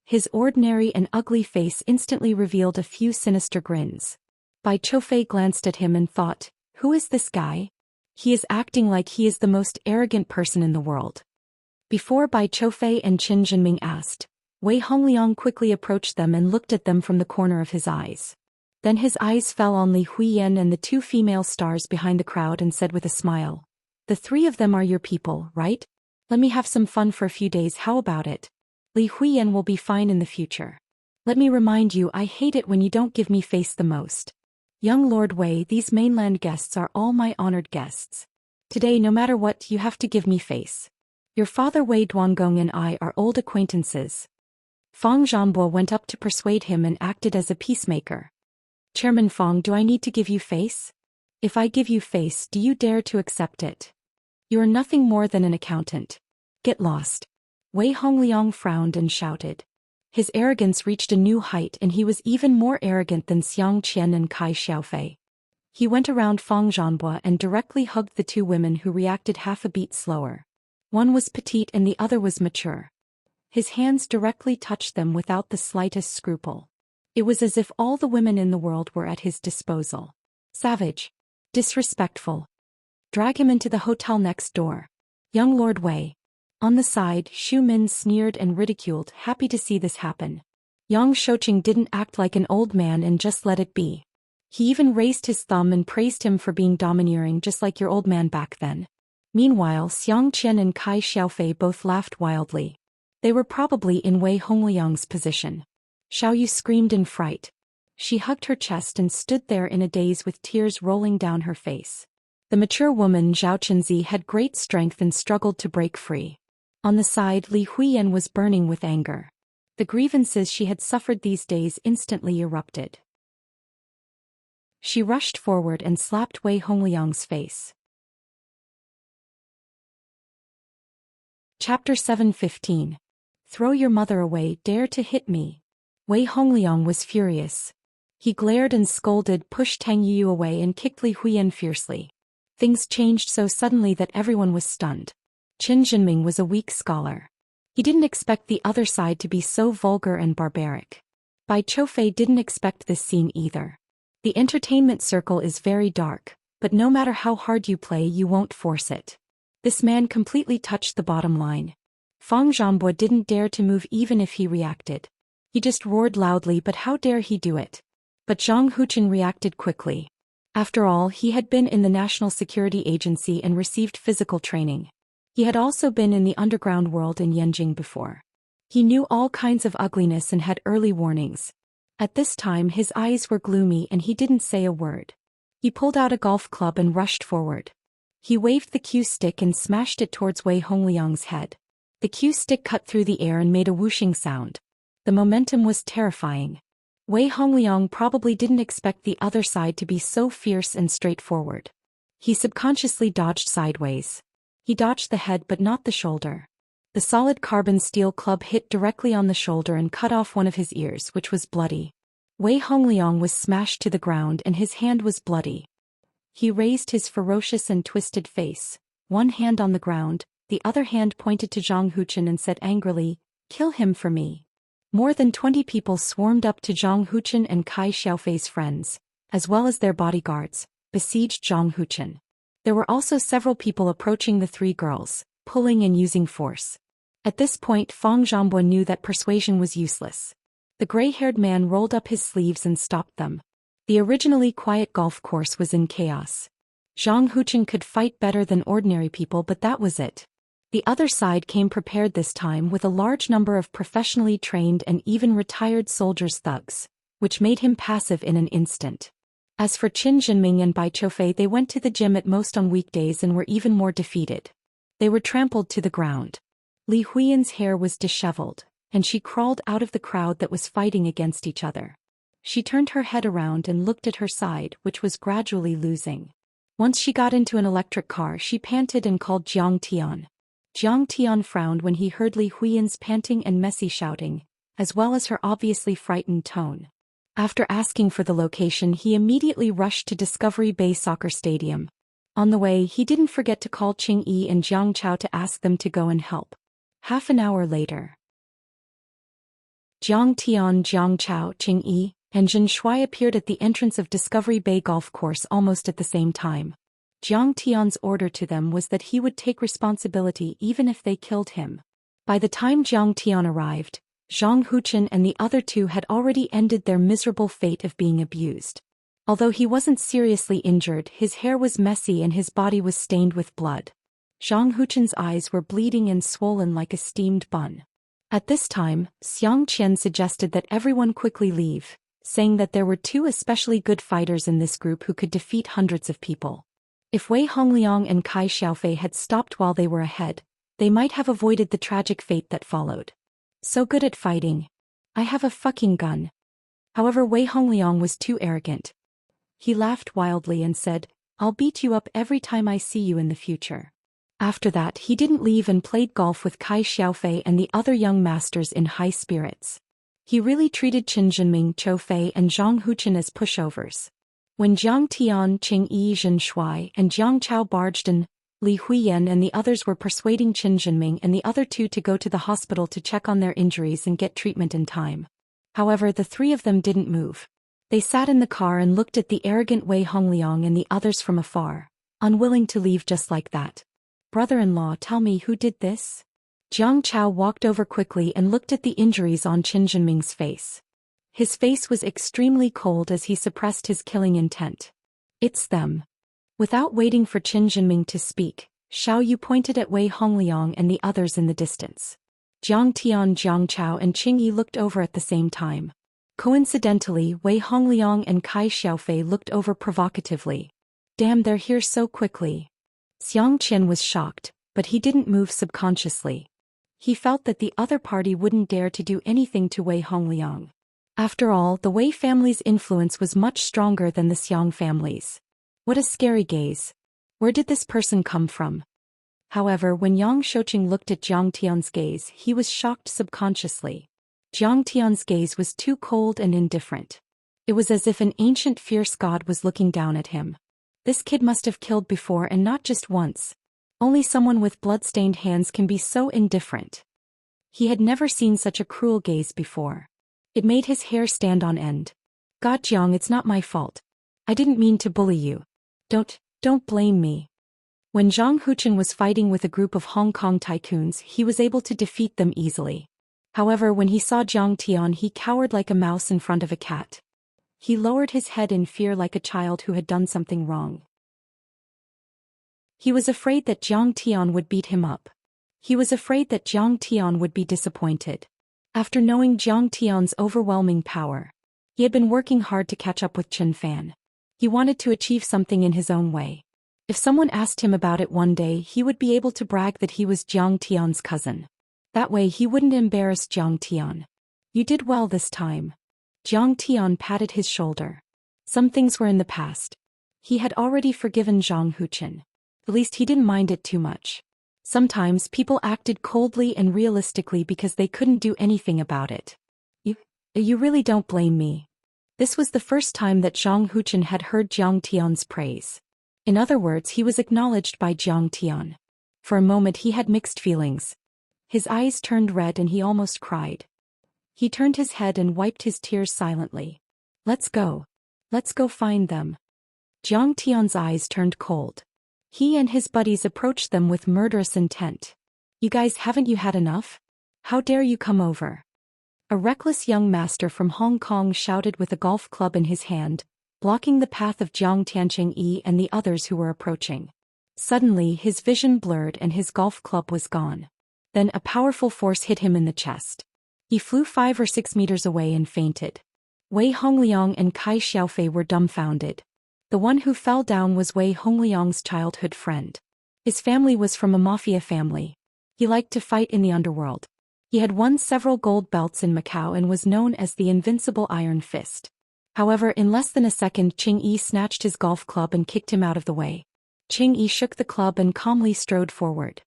His ordinary and ugly face instantly revealed a few sinister grins. Bai Qiufei glanced at him and thought, who is this guy? He is acting like he is the most arrogant person in the world. Before Bai Qiufei and Qin Jinming asked, Wei Hongliang quickly approached them and looked at them from the corner of his eyes. Then his eyes fell on Li Huiyan and the two female stars behind the crowd and said with a smile, the three of them are your people, right? Let me have some fun for a few days, how about it? Li Huiyan will be fine in the future. Let me remind you, I hate it when you don't give me face the most. Young Lord Wei, these mainland guests are all my honored guests. Today, no matter what, you have to give me face. Your father Wei Duangong and I are old acquaintances. Fang Zhanbo went up to persuade him and acted as a peacemaker. Chairman Fang, do I need to give you face? If I give you face, do you dare to accept it? You are nothing more than an accountant. Get lost. Wei Hongliang frowned and shouted. His arrogance reached a new height and he was even more arrogant than Xianxia and Kai Xiaofei. He went around Fang Zhanbo and directly hugged the two women who reacted half a beat slower. One was petite and the other was mature. His hands directly touched them without the slightest scruple. It was as if all the women in the world were at his disposal. Savage. Disrespectful. Drag him into the hotel next door. Young Lord Wei. On the side, Xu Min sneered and ridiculed, happy to see this happen. Yang Shouqing didn't act like an old man and just let it be. He even raised his thumb and praised him for being domineering just like your old man back then. Meanwhile, Xiang Qian and Kai Xiaofei both laughed wildly. They were probably in Wei Hongliang's position. Xiaoyu screamed in fright. She hugged her chest and stood there in a daze with tears rolling down her face. The mature woman Zhao Qinzi had great strength and struggled to break free. On the side, Li Huiyan was burning with anger. The grievances she had suffered these days instantly erupted. She rushed forward and slapped Wei Hongliang's face. Chapter 7:15. Throw your mother away, dare to hit me. Wei Hongliang was furious. He glared and scolded, pushed Tang Yu away and kicked Li Huiyan fiercely. Things changed so suddenly that everyone was stunned. Qin Jinming was a weak scholar. He didn't expect the other side to be so vulgar and barbaric. Bai Qiufei didn't expect this scene either. The entertainment circle is very dark, but no matter how hard you play, you won't force it. This man completely touched the bottom line. Fang Zhanbo didn't dare to move even if he reacted. He just roared loudly, but how dare he do it? But Zhang Huqin reacted quickly. After all, he had been in the National Security Agency and received physical training. He had also been in the underground world in Yanjing before. He knew all kinds of ugliness and had early warnings. At this time his eyes were gloomy and he didn't say a word. He pulled out a golf club and rushed forward. He waved the cue stick and smashed it towards Wei Hongliang's head. The cue stick cut through the air and made a whooshing sound. The momentum was terrifying. Wei Hongliang probably didn't expect the other side to be so fierce and straightforward. He subconsciously dodged sideways. He dodged the head but not the shoulder. The solid carbon steel club hit directly on the shoulder and cut off one of his ears, which was bloody. Wei Hongliang was smashed to the ground and his hand was bloody. He raised his ferocious and twisted face, one hand on the ground, the other hand pointed to Zhang Huqin and said angrily, "Kill him for me." More than 20 people swarmed up to Zhang Huqin and Kai Xiaofei's friends, as well as their bodyguards, besieged Zhang Huqin. There were also several people approaching the three girls, pulling and using force. At this point Fang Zhanbo knew that persuasion was useless. The gray-haired man rolled up his sleeves and stopped them. The originally quiet golf course was in chaos. Zhang Huqin could fight better than ordinary people, but that was it. The other side came prepared this time with a large number of professionally trained and even retired soldiers thugs, which made him passive in an instant. As for Qin Jinming and Bai Qiufei, they went to the gym at most on weekdays and were even more defeated. They were trampled to the ground. Li Huiyan's hair was disheveled, and she crawled out of the crowd that was fighting against each other. She turned her head around and looked at her side, which was gradually losing. Once she got into an electric car, she panted and called Jiang Tian. Jiang Tian frowned when he heard Li Huiyan's panting and messy shouting, as well as her obviously frightened tone. After asking for the location, he immediately rushed to Discovery Bay Soccer Stadium. On the way, he didn't forget to call Qing Yi and Jiang Chao to ask them to go and help. Half an hour later. Jiang Tian, Jiang Chao, Qing Yi, and Zhen Shuai appeared at the entrance of Discovery Bay Golf Course almost at the same time. Jiang Tian's order to them was that he would take responsibility even if they killed him. By the time Jiang Tian arrived, Zhang Huchen and the other two had already ended their miserable fate of being abused. Although he wasn't seriously injured, his hair was messy and his body was stained with blood. Zhang Huchen's eyes were bleeding and swollen like a steamed bun. At this time, Xianxia suggested that everyone quickly leave, saying that there were two especially good fighters in this group who could defeat hundreds of people. If Wei Hongliang and Kai Xiaofei had stopped while they were ahead, they might have avoided the tragic fate that followed. So good at fighting. I have a fucking gun. However, Wei Hongliang was too arrogant. He laughed wildly and said, I'll beat you up every time I see you in the future. After that, he didn't leave and played golf with Kai Xiaofei and the other young masters in high spirits. He really treated Qin Jinming, Chou Fei and Zhang Huchen as pushovers. When Jiang Tian, Qing Yi, Zhen Shuai, and Jiang Chao barged in, Li Huiyan and the others were persuading Qin Jinming and the other two to go to the hospital to check on their injuries and get treatment in time. However, the three of them didn't move. They sat in the car and looked at the arrogant Wei Hongliang and the others from afar, unwilling to leave just like that. Brother-in-law, tell me who did this? Jiang Chao walked over quickly and looked at the injuries on Qin Jinming's face. His face was extremely cold as he suppressed his killing intent. It's them. Without waiting for Qin Jinming to speak, Xiao Yu pointed at Wei Hongliang and the others in the distance. Jiang Tian, Jiang Chao and Qing Yi looked over at the same time. Coincidentally, Wei Hongliang and Kai Xiaofei looked over provocatively. Damn, they're here so quickly. Xianxia was shocked, but he didn't move subconsciously. He felt that the other party wouldn't dare to do anything to Wei Hongliang. After all, the Wei family's influence was much stronger than the Xiang family's. What a scary gaze. Where did this person come from? However, when Yang Shouqing looked at Jiang Tian's gaze, he was shocked subconsciously. Jiang Tian's gaze was too cold and indifferent. It was as if an ancient fierce god was looking down at him. This kid must have killed before and not just once. Only someone with blood-stained hands can be so indifferent. He had never seen such a cruel gaze before. It made his hair stand on end. God Jiang, it's not my fault. I didn't mean to bully you. Don't blame me. When Zhang Huchen was fighting with a group of Hong Kong tycoons, he was able to defeat them easily. However, when he saw Jiang Tian, he cowered like a mouse in front of a cat. He lowered his head in fear like a child who had done something wrong. He was afraid that Jiang Tian would beat him up. He was afraid that Jiang Tian would be disappointed. After knowing Jiang Tian's overwhelming power, he had been working hard to catch up with Chen Fan. He wanted to achieve something in his own way. If someone asked him about it one day, he would be able to brag that he was Jiang Tian's cousin. That way he wouldn't embarrass Jiang Tian. You did well this time. Jiang Tian patted his shoulder. Some things were in the past. He had already forgiven Zhang Huchen. At least he didn't mind it too much. Sometimes people acted coldly and realistically because they couldn't do anything about it. You really don't blame me. This was the first time that Zhang Huchen had heard Jiang Tian's praise. In other words, he was acknowledged by Jiang Tian. For a moment he had mixed feelings. His eyes turned red and he almost cried. He turned his head and wiped his tears silently. Let's go. Let's go find them. Jiang Tian's eyes turned cold. He and his buddies approached them with murderous intent. You guys, haven't you had enough? How dare you come over? A reckless young master from Hong Kong shouted with a golf club in his hand, blocking the path of Jiang Tianqing Yi and the others who were approaching. Suddenly his vision blurred and his golf club was gone. Then a powerful force hit him in the chest. He flew 5 or 6 meters away and fainted. Wei Hongliang and Kai Xiaofei were dumbfounded. The one who fell down was Wei Hongliang's childhood friend. His family was from a mafia family. He liked to fight in the underworld. He had won several gold belts in Macau and was known as the Invincible Iron Fist. However, in less than a second, Qing Yi snatched his golf club and kicked him out of the way. Qing Yi shook the club and calmly strode forward.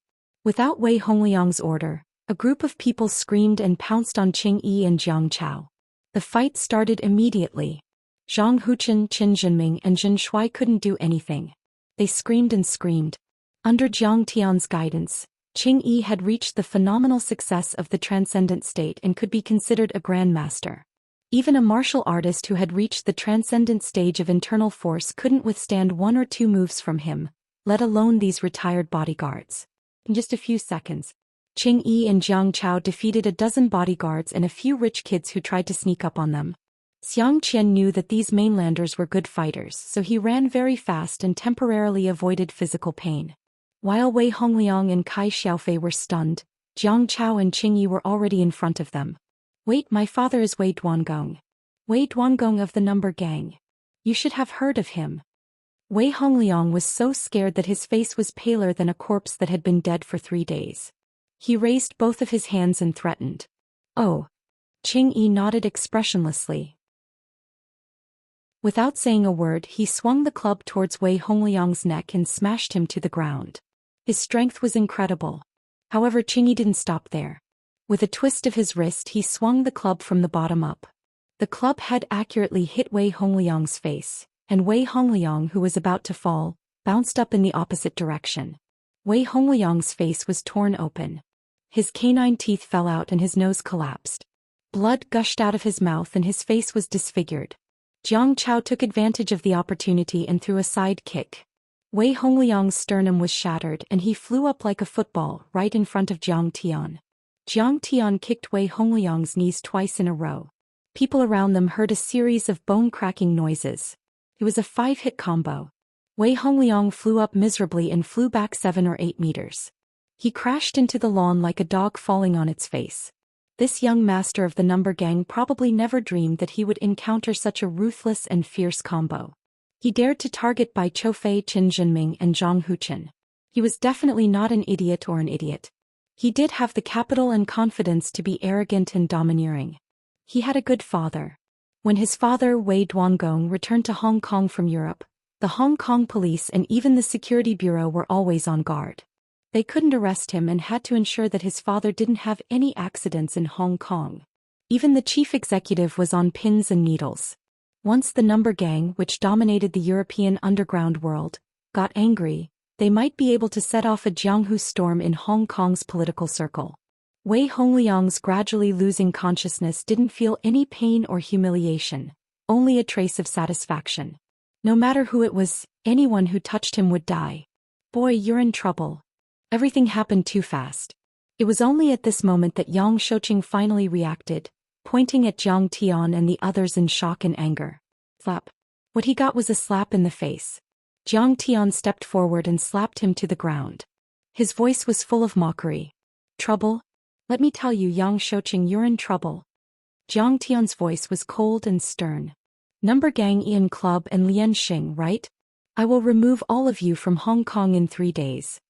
Without Wei Hongliang's order, a group of people screamed and pounced on Qing Yi and Jiang Chao. The fight started immediately. Zhang Huchen, Qin Jinming and Zhen Shuai couldn't do anything. They screamed and screamed. Under Jiang Tian's guidance, Qing Yi had reached the phenomenal success of the transcendent state and could be considered a grandmaster. Even a martial artist who had reached the transcendent stage of internal force couldn't withstand one or two moves from him, let alone these retired bodyguards. In just a few seconds, Qing Yi and Jiang Chao defeated a dozen bodyguards and a few rich kids who tried to sneak up on them. Xianxia knew that these mainlanders were good fighters, so he ran very fast and temporarily avoided physical pain. While Wei Hongliang and Kai Xiaofei were stunned, Jiang Chao and Qing Yi were already in front of them. Wait, my father is Wei Duangong. Wei Duangong of the Number Gang. You should have heard of him. Wei Hongliang was so scared that his face was paler than a corpse that had been dead for 3 days. He raised both of his hands and threatened. Oh. Qing Yi nodded expressionlessly. Without saying a word, he swung the club towards Wei Hongliang's neck and smashed him to the ground. His strength was incredible. However, Qing Yi didn't stop there. With a twist of his wrist, he swung the club from the bottom up. The club head accurately hit Wei Hongliang's face, and Wei Hongliang, who was about to fall, bounced up in the opposite direction. Wei Hongliang's face was torn open. His canine teeth fell out and his nose collapsed. Blood gushed out of his mouth and his face was disfigured. Jiang Chao took advantage of the opportunity and threw a side kick. Wei Hongliang's sternum was shattered and he flew up like a football right in front of Jiang Tian. Jiang Tian kicked Wei Hongliang's knees twice in a row. People around them heard a series of bone-cracking noises. It was a 5-hit combo. Wei Hongliang flew up miserably and flew back 7 or 8 meters. He crashed into the lawn like a dog falling on its face. This young master of the Number Gang probably never dreamed that he would encounter such a ruthless and fierce combo. He dared to target Bai Choufei, Qin Jinming and Zhang Huchen. He was definitely not an idiot or an idiot. He did have the capital and confidence to be arrogant and domineering. He had a good father. When his father, Wei Duangong, returned to Hong Kong from Europe, the Hong Kong police and even the security bureau were always on guard. They couldn't arrest him and had to ensure that his father didn't have any accidents in Hong Kong. Even the chief executive was on pins and needles. Once the Number Gang, which dominated the European underground world, got angry, they might be able to set off a Jianghu storm in Hong Kong's political circle. Wei Hongliang's gradually losing consciousness didn't feel any pain or humiliation, only a trace of satisfaction. No matter who it was, anyone who touched him would die. Boy, you're in trouble. Everything happened too fast. It was only at this moment that Yang Shouqing finally reacted, pointing at Jiang Tian and the others in shock and anger. Slap. What he got was a slap in the face. Jiang Tian stepped forward and slapped him to the ground. His voice was full of mockery. Trouble? Let me tell you, Yang Shouqing, you're in trouble. Jiang Tian's voice was cold and stern. Number Gang Ian Club and Lian Xing, right? I will remove all of you from Hong Kong in 3 days.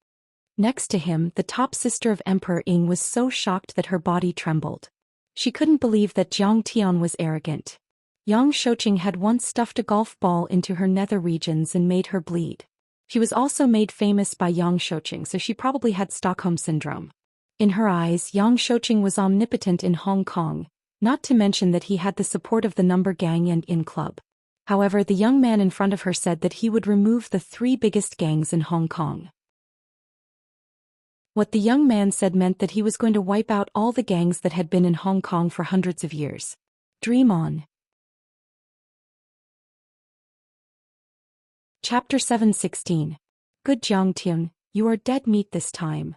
Next to him, the top sister of Emperor Ying was so shocked that her body trembled. She couldn't believe that Jiang Tian was arrogant. Yang Shouqing had once stuffed a golf ball into her nether regions and made her bleed. She was also made famous by Yang Shouqing, so she probably had Stockholm Syndrome. In her eyes, Yang Shouqing was omnipotent in Hong Kong, not to mention that he had the support of the Number Gang and Yin Club. However, the young man in front of her said that he would remove the 3 biggest gangs in Hong Kong. What the young man said meant that he was going to wipe out all the gangs that had been in Hong Kong for hundreds of years. Dream on. Chapter 7:16. Good Jiang Tian, you are dead meat this time.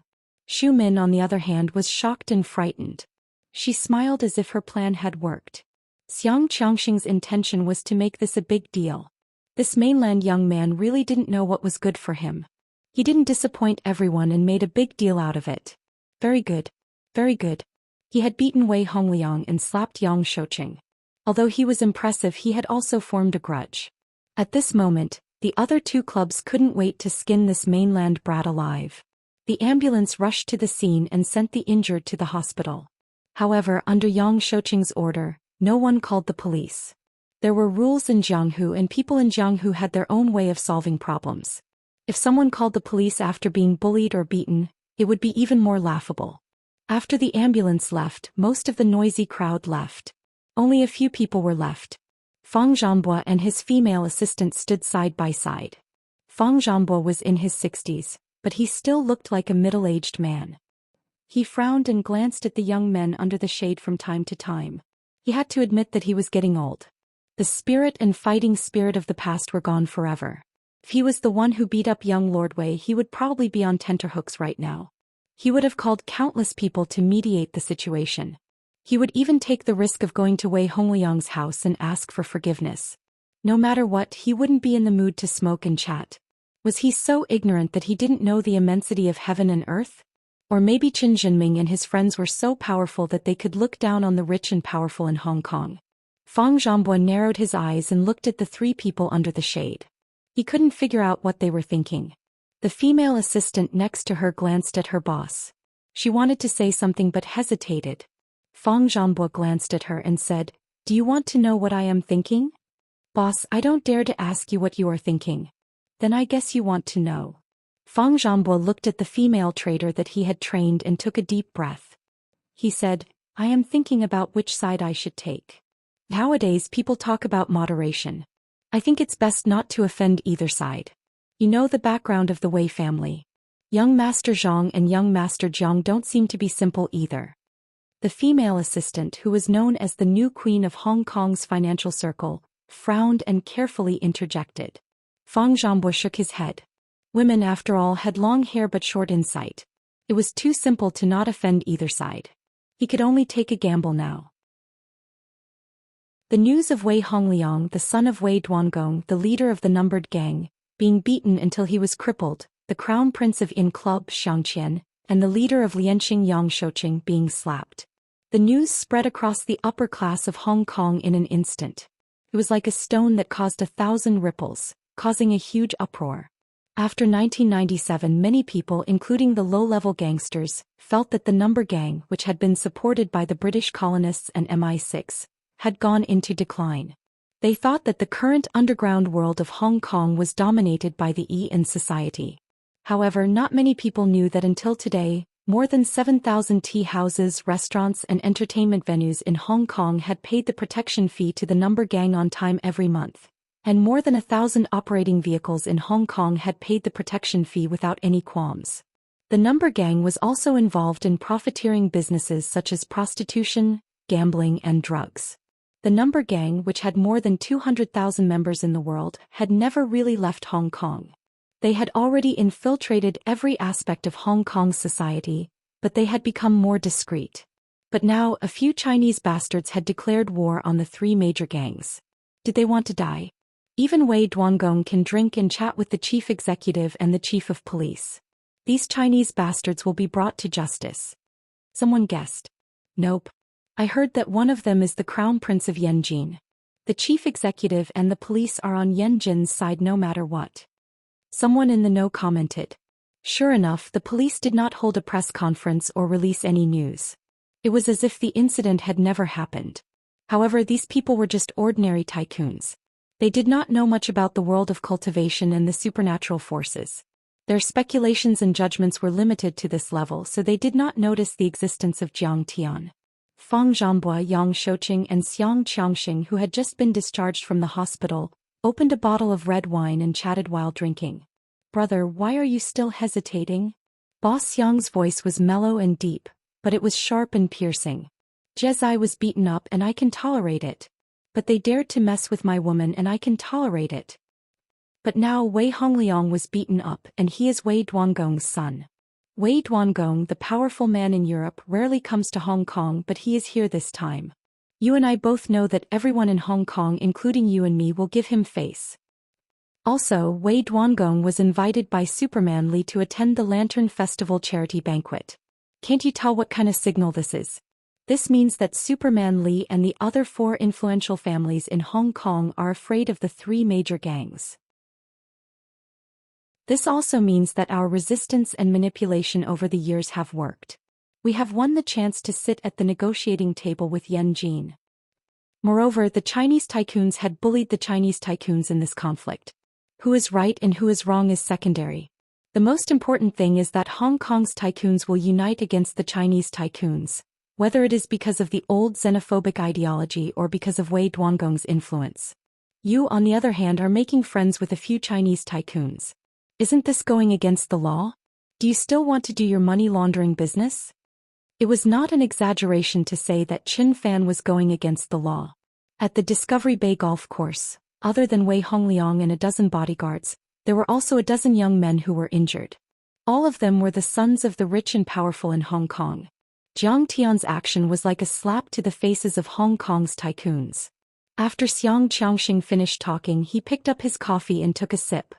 Xu Min, on the other hand, was shocked and frightened. She smiled as if her plan had worked. Xiang Qiangxing's intention was to make this a big deal. This mainland young man really didn't know what was good for him. He didn't disappoint everyone and made a big deal out of it. Very good. Very good. He had beaten Wei Hongliang and slapped Yang Shouqing. Although he was impressive, he had also formed a grudge. At this moment, the other 2 clubs couldn't wait to skin this mainland brat alive. The ambulance rushed to the scene and sent the injured to the hospital. However, under Yang Shouqing's order, no one called the police. There were rules in Jianghu and people in Jianghu had their own way of solving problems. If someone called the police after being bullied or beaten, it would be even more laughable. After the ambulance left, most of the noisy crowd left. Only a few people were left. Fang Zhanbo and his female assistant stood side by side. Fang Zhanbo was in his 60s, but he still looked like a middle-aged man. He frowned and glanced at the young men under the shade from time to time. He had to admit that he was getting old. The spirit and fighting spirit of the past were gone forever. If he was the one who beat up young Lord Wei, he would probably be on tenterhooks right now. He would have called countless people to mediate the situation. He would even take the risk of going to Wei Hongliang's house and ask for forgiveness. No matter what, he wouldn't be in the mood to smoke and chat. Was he so ignorant that he didn't know the immensity of heaven and earth? Or maybe Qin Jinming and his friends were so powerful that they could look down on the rich and powerful in Hong Kong. Fang Zhongbo narrowed his eyes and looked at the three people under the shade. He couldn't figure out what they were thinking. The female assistant next to her glanced at her boss. She wanted to say something but hesitated. Fang Zhongbo glanced at her and said, "Do you want to know what I am thinking?" "Boss, I don't dare to ask you what you are thinking." "Then I guess you want to know." Fang Zhongbo looked at the female trader that he had trained and took a deep breath. He said, "I am thinking about which side I should take. Nowadays people talk about moderation. I think it's best not to offend either side. You know the background of the Wei family. Young Master Zhang and young Master Jiang don't seem to be simple either." The female assistant, who was known as the new queen of Hong Kong's financial circle, frowned and carefully interjected. Fang Zhongbo shook his head. Women, after all, had long hair but short insight. It was too simple to not offend either side. He could only take a gamble now. The news of Wei Hongliang, the son of Wei Duangong, the leader of the numbered gang, being beaten until he was crippled, the crown prince of Yin Club Xianxia, and the leader of Lianqing Yang Shouqing being slapped. The news spread across the upper class of Hong Kong in an instant. It was like a stone that caused 1,000 ripples, causing a huge uproar. After 1997, many people, including the low-level gangsters, felt that the number gang, which had been supported by the British colonists and MI6, had gone into decline. They thought that the current underground world of Hong Kong was dominated by the Yi society. However, not many people knew that until today, more than 7,000 tea houses, restaurants and entertainment venues in Hong Kong had paid the protection fee to the number gang on time every month, and more than 1,000 operating vehicles in Hong Kong had paid the protection fee without any qualms. The number gang was also involved in profiteering businesses such as prostitution, gambling and drugs. The number gang, which had more than 200,000 members in the world, had never really left Hong Kong. They had already infiltrated every aspect of Hong Kong's society, but they had become more discreet. But now, a few Chinese bastards had declared war on the three major gangs. Did they want to die? Even Wei Duangong can drink and chat with the chief executive and the chief of police. These Chinese bastards will be brought to justice. Someone guessed. Nope. I heard that one of them is the Crown Prince of Yanjin. The chief executive and the police are on Yanjin's side no matter what. Someone in the know commented. Sure enough, the police did not hold a press conference or release any news. It was as if the incident had never happened. However, these people were just ordinary tycoons. They did not know much about the world of cultivation and the supernatural forces. Their speculations and judgments were limited to this level, so they did not notice the existence of Jiang Tian. Fang Zhongbo, Yang Shouqing and Xianxia, who had just been discharged from the hospital, opened a bottle of red wine and chatted while drinking. Brother, why are you still hesitating? Boss Yang's voice was mellow and deep, but it was sharp and piercing. Jezai was beaten up and I can tolerate it. But they dared to mess with my woman and I can tolerate it. But now Wei Hongliang was beaten up and he is Wei Duangong's son. Wei Duangong, the powerful man in Europe, rarely comes to Hong Kong, but he is here this time. You and I both know that everyone in Hong Kong, including you and me, will give him face. Also, Wei Duangong was invited by Superman Li to attend the Lantern Festival charity banquet. Can't you tell what kind of signal this is? This means that Superman Li and the other 4 influential families in Hong Kong are afraid of the 3 major gangs. This also means that our resistance and manipulation over the years have worked. We have won the chance to sit at the negotiating table with Yanjin. Moreover, the Chinese tycoons had bullied the Chinese tycoons in this conflict. Who is right and who is wrong is secondary. The most important thing is that Hong Kong's tycoons will unite against the Chinese tycoons, whether it is because of the old xenophobic ideology or because of Wei Duangong's influence. You, on the other hand, are making friends with a few Chinese tycoons. Isn't this going against the law? Do you still want to do your money laundering business? It was not an exaggeration to say that Qin Fan was going against the law. At the Discovery Bay golf course, other than Wei Hongliang and a dozen bodyguards, there were also a dozen young men who were injured. All of them were the sons of the rich and powerful in Hong Kong. Jiang Tian's action was like a slap to the faces of Hong Kong's tycoons. After Xianxia finished talking, he picked up his coffee and took a sip.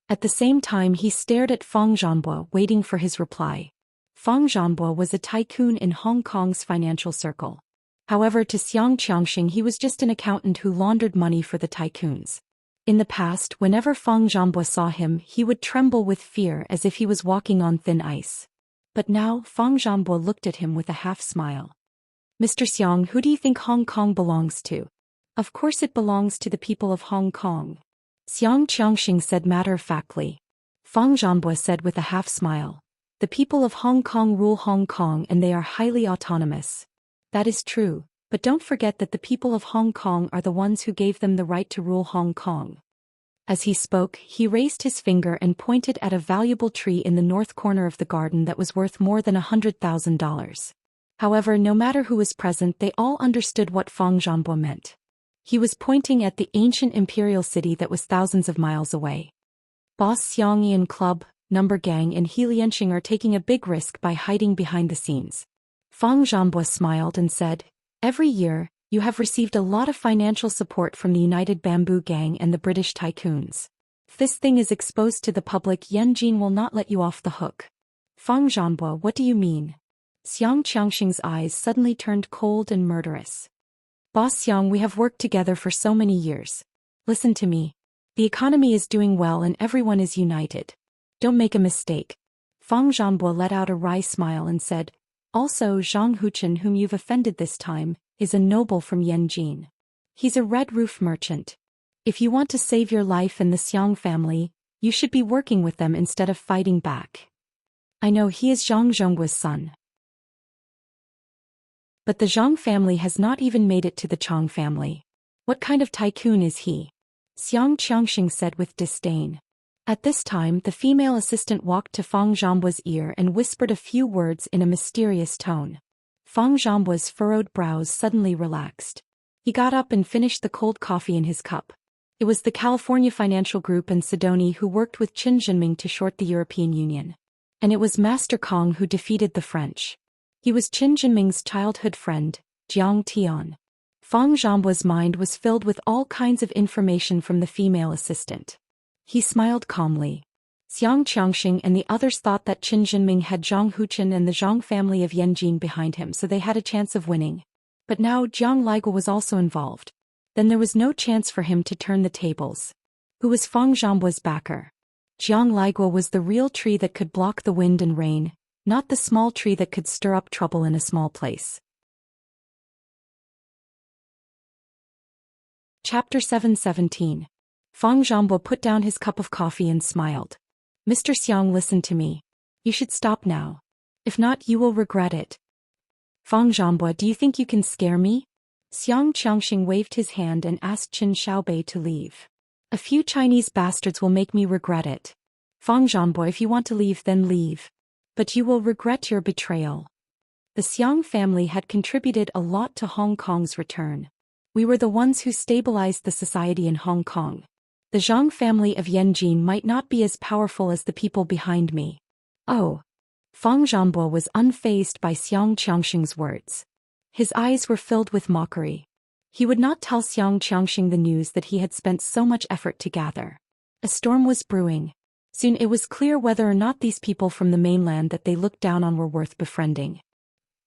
At the same time he stared at Fang Zhanbo, waiting for his reply. Fang Zhanbo was a tycoon in Hong Kong's financial circle. However, to Xianxia he was just an accountant who laundered money for the tycoons. In the past, whenever Fang Zhanbo saw him, he would tremble with fear as if he was walking on thin ice. But now, Fang Zhanbo looked at him with a half-smile. Mr. Xiang, who do you think Hong Kong belongs to? Of course it belongs to the people of Hong Kong. Xianxia said matter-of-factly. Fang Zhanbo said with a half-smile. The people of Hong Kong rule Hong Kong and they are highly autonomous. That is true, but don't forget that the people of Hong Kong are the ones who gave them the right to rule Hong Kong. As he spoke, he raised his finger and pointed at a valuable tree in the north corner of the garden that was worth more than $100,000. However, no matter who was present, they all understood what Fang Zhanbo meant. He was pointing at the ancient imperial city that was thousands of miles away. Boss Xianxian Club, Number Gang and He Lianxing are taking a big risk by hiding behind the scenes. Fang Zhanbo smiled and said, every year, you have received a lot of financial support from the United Bamboo Gang and the British tycoons. If this thing is exposed to the public, Yanjin will not let you off the hook. Fang Zhanbo, what do you mean? Xianxia eyes suddenly turned cold and murderous. Boss Xiang, we have worked together for so many years. Listen to me. The economy is doing well and everyone is united. Don't make a mistake. Fang Zhanbo let out a wry smile and said, also Zhang Huchen, whom you've offended this time, is a noble from Yanjin. He's a red roof merchant. If you want to save your life and the Xiang family, you should be working with them instead of fighting back. I know he is Zhang Zhongguo's son. But the Zhang family has not even made it to the Chang family. What kind of tycoon is he? Xianxia said with disdain. At this time the female assistant walked to Fang Zhanbo's ear and whispered a few words in a mysterious tone. Fang Zhanbo's furrowed brows suddenly relaxed. He got up and finished the cold coffee in his cup. It was the California Financial Group and Sidoni who worked with Qin Jinming to short the European Union. And it was Master Kong who defeated the French. He was Qin Jinming's childhood friend, Jiang Tian. Fang Zhanbo's mind was filled with all kinds of information from the female assistant. He smiled calmly. Xianxia and the others thought that Qin Jinming had Zhang Huchen and the Zhang family of Yanjin behind him, so they had a chance of winning. But now Jiang Liguo was also involved. Then there was no chance for him to turn the tables. Who was Fang Zhanbo's backer? Jiang Liguo was the real tree that could block the wind and rain, not the small tree that could stir up trouble in a small place. Chapter 7:17. Fang Zhanbo put down his cup of coffee and smiled. Mr. Xiang, listen to me. You should stop now. If not, you will regret it. Fang Zhanbo, do you think you can scare me? Xianxia waved his hand and asked Qin Xiaobei to leave. A few Chinese bastards will make me regret it. Fang Zhanbo, if you want to leave, then leave. But you will regret your betrayal. The Xiang family had contributed a lot to Hong Kong's return. We were the ones who stabilized the society in Hong Kong. The Zhang family of Yanjin might not be as powerful as the people behind me. Oh. Fang Zhanbo was unfazed by Xianxia's words. His eyes were filled with mockery. He would not tell Xianxia the news that he had spent so much effort to gather. A storm was brewing. Soon it was clear whether or not these people from the mainland that they looked down on were worth befriending.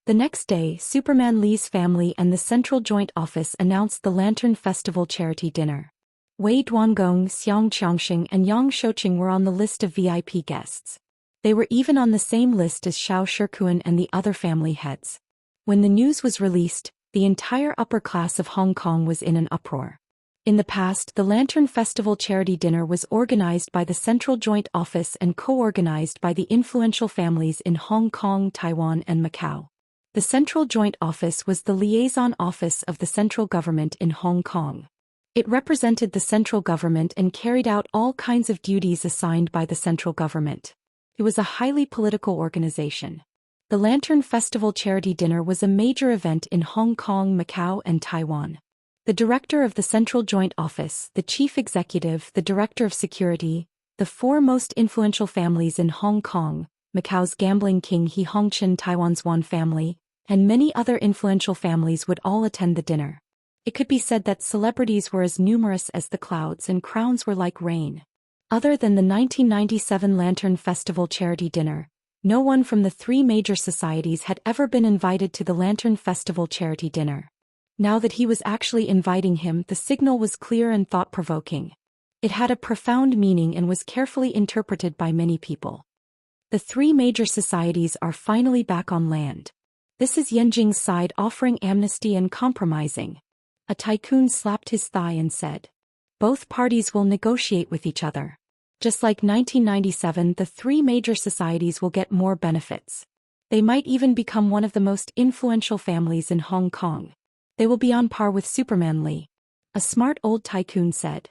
The next day, Superman Lee's family and the Central Joint Office announced the Lantern Festival charity dinner. Wei Duangong, Xianxia and Yang Shouqing were on the list of VIP guests. They were even on the same list as Xiao Shikuan and the other family heads. When the news was released, the entire upper class of Hong Kong was in an uproar. In the past, the Lantern Festival charity dinner was organized by the Central Joint Office and co-organized by the influential families in Hong Kong, Taiwan and Macau. The Central Joint Office was the liaison office of the central government in Hong Kong. It represented the central government and carried out all kinds of duties assigned by the central government. It was a highly political organization. The Lantern Festival Charity Dinner was a major event in Hong Kong, Macau, and Taiwan. The director of the Central Joint Office, the chief executive, the director of security, the four most influential families in Hong Kong, Macau's gambling king He Hongqian, Taiwan's Wan family, and many other influential families would all attend the dinner. It could be said that celebrities were as numerous as the clouds and crowns were like rain. Other than the 1997 Lantern Festival Charity Dinner, no one from the three major societies had ever been invited to the Lantern Festival Charity Dinner. Now that he was actually inviting him, the signal was clear and thought-provoking. It had a profound meaning and was carefully interpreted by many people. The three major societies are finally back on land. This is Yanjing's side offering amnesty and compromising. A tycoon slapped his thigh and said, "Both parties will negotiate with each other. Just like 1997, the three major societies will get more benefits. They might even become one of the most influential families in Hong Kong. They will be on par with Superman Lee." A smart old tycoon said.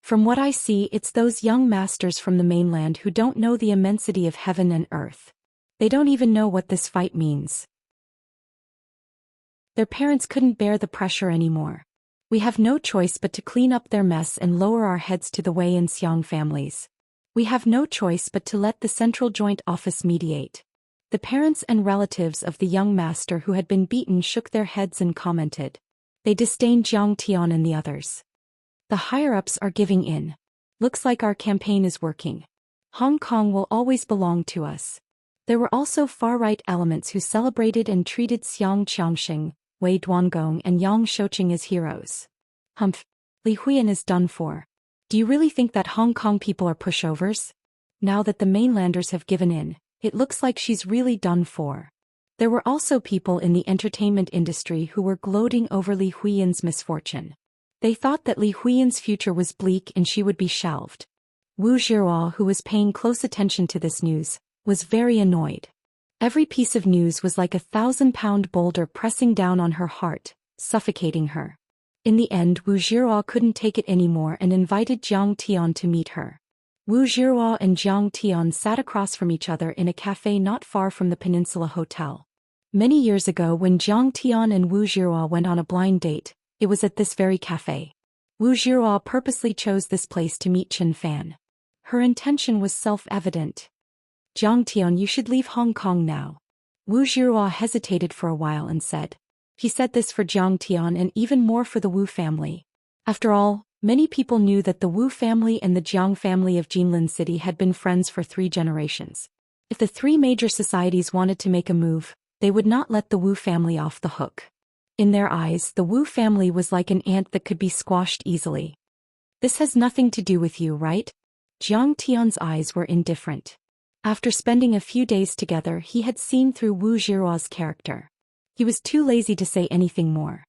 "From what I see, it's those young masters from the mainland who don't know the immensity of heaven and earth. They don't even know what this fight means. Their parents couldn't bear the pressure anymore. We have no choice but to clean up their mess and lower our heads to the Wei and Xiang families. We have no choice but to let the Central Joint Office mediate." The parents and relatives of the young master who had been beaten shook their heads and commented. They disdained Jiang Tian and the others. "The higher-ups are giving in. Looks like our campaign is working. Hong Kong will always belong to us." There were also far-right elements who celebrated and treated Xianxia, Wei Duangong and Yang Shouqing as heroes. "Humph, Li Huiyan is done for. Do you really think that Hong Kong people are pushovers? Now that the mainlanders have given in, it looks like she's really done for." There were also people in the entertainment industry who were gloating over Li Huiyan's misfortune. They thought that Li Huiyan's future was bleak and she would be shelved. Wu Zhiruo, who was paying close attention to this news, was very annoyed. Every piece of news was like a 1,000-pound boulder pressing down on her heart, suffocating her. In the end, Wu Zhiruo couldn't take it anymore and invited Jiang Tian to meet her. Wu Zhiruo and Jiang Tian sat across from each other in a cafe not far from the Peninsula Hotel. Many years ago, when Jiang Tian and Wu Zhiruo went on a blind date, it was at this very cafe. Wu Zhiruo purposely chose this place to meet Chen Fan. Her intention was self-evident. "Jiang Tian, you should leave Hong Kong now." Wu Zhiruo hesitated for a while and said. He said this for Jiang Tian and even more for the Wu family. After all, many people knew that the Wu family and the Jiang family of Jinlin City had been friends for 3 generations. If the 3 major societies wanted to make a move, they would not let the Wu family off the hook. In their eyes, the Wu family was like an ant that could be squashed easily. "This has nothing to do with you, right?" Jiang Tian's eyes were indifferent. After spending a few days together, he had seen through Wu Zhiruo's character. He was too lazy to say anything more.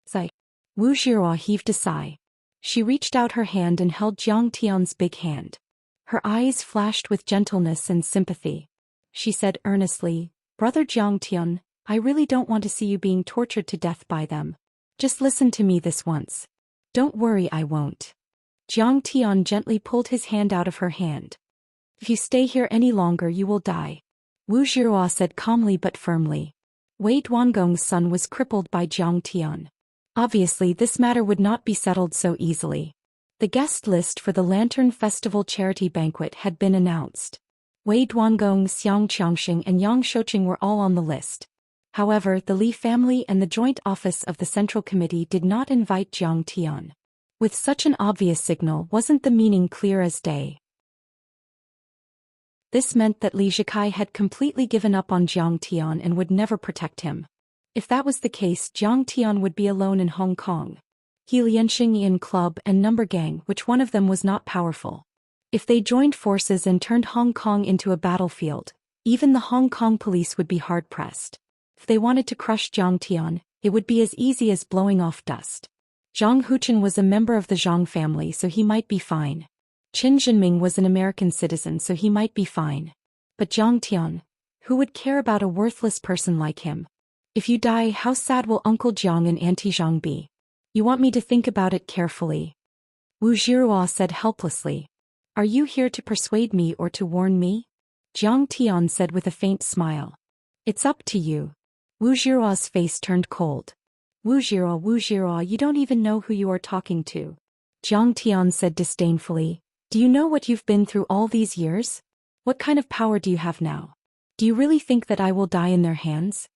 Sigh. Wu Zhiruo heaved a sigh. She reached out her hand and held Jiang Tian's big hand. Her eyes flashed with gentleness and sympathy. She said earnestly, "Brother Jiang Tian, I really don't want to see you being tortured to death by them. Just listen to me this once." "Don't worry, I won't." Jiang Tian gently pulled his hand out of her hand. "If you stay here any longer, you will die," Wu Zhiruo said calmly but firmly. Wei Duangong's son was crippled by Jiang Tian. Obviously, this matter would not be settled so easily. The guest list for the Lantern Festival charity banquet had been announced. Wei Duangong, Xianxia, and Yang Shouqing were all on the list. However, the Li family and the Joint Office of the Central Committee did not invite Jiang Tian. With such an obvious signal, wasn't the meaning clear as day? This meant that Li Zhikai had completely given up on Jiang Tian and would never protect him. If that was the case, Jiang Tian would be alone in Hong Kong. He Lianxing Club and Number Gang, which one of them was not powerful. If they joined forces and turned Hong Kong into a battlefield, even the Hong Kong police would be hard-pressed. If they wanted to crush Jiang Tian, it would be as easy as blowing off dust. Zhang Huchen was a member of the Zhang family, so he might be fine. Qin Zhenming was an American citizen, so he might be fine. But Jiang Tian, who would care about a worthless person like him? If you die, how sad will Uncle Jiang and Auntie Zhang be? You want me to think about it carefully? Wu Zhiruo said helplessly. Are you here to persuade me or to warn me? Jiang Tian said with a faint smile. It's up to you. Wu Jiruo's face turned cold. Wu Jiruo, you don't even know who you are talking to. Jiang Tian said disdainfully. Do you know what you've been through all these years? What kind of power do you have now? Do you really think that I will die in their hands?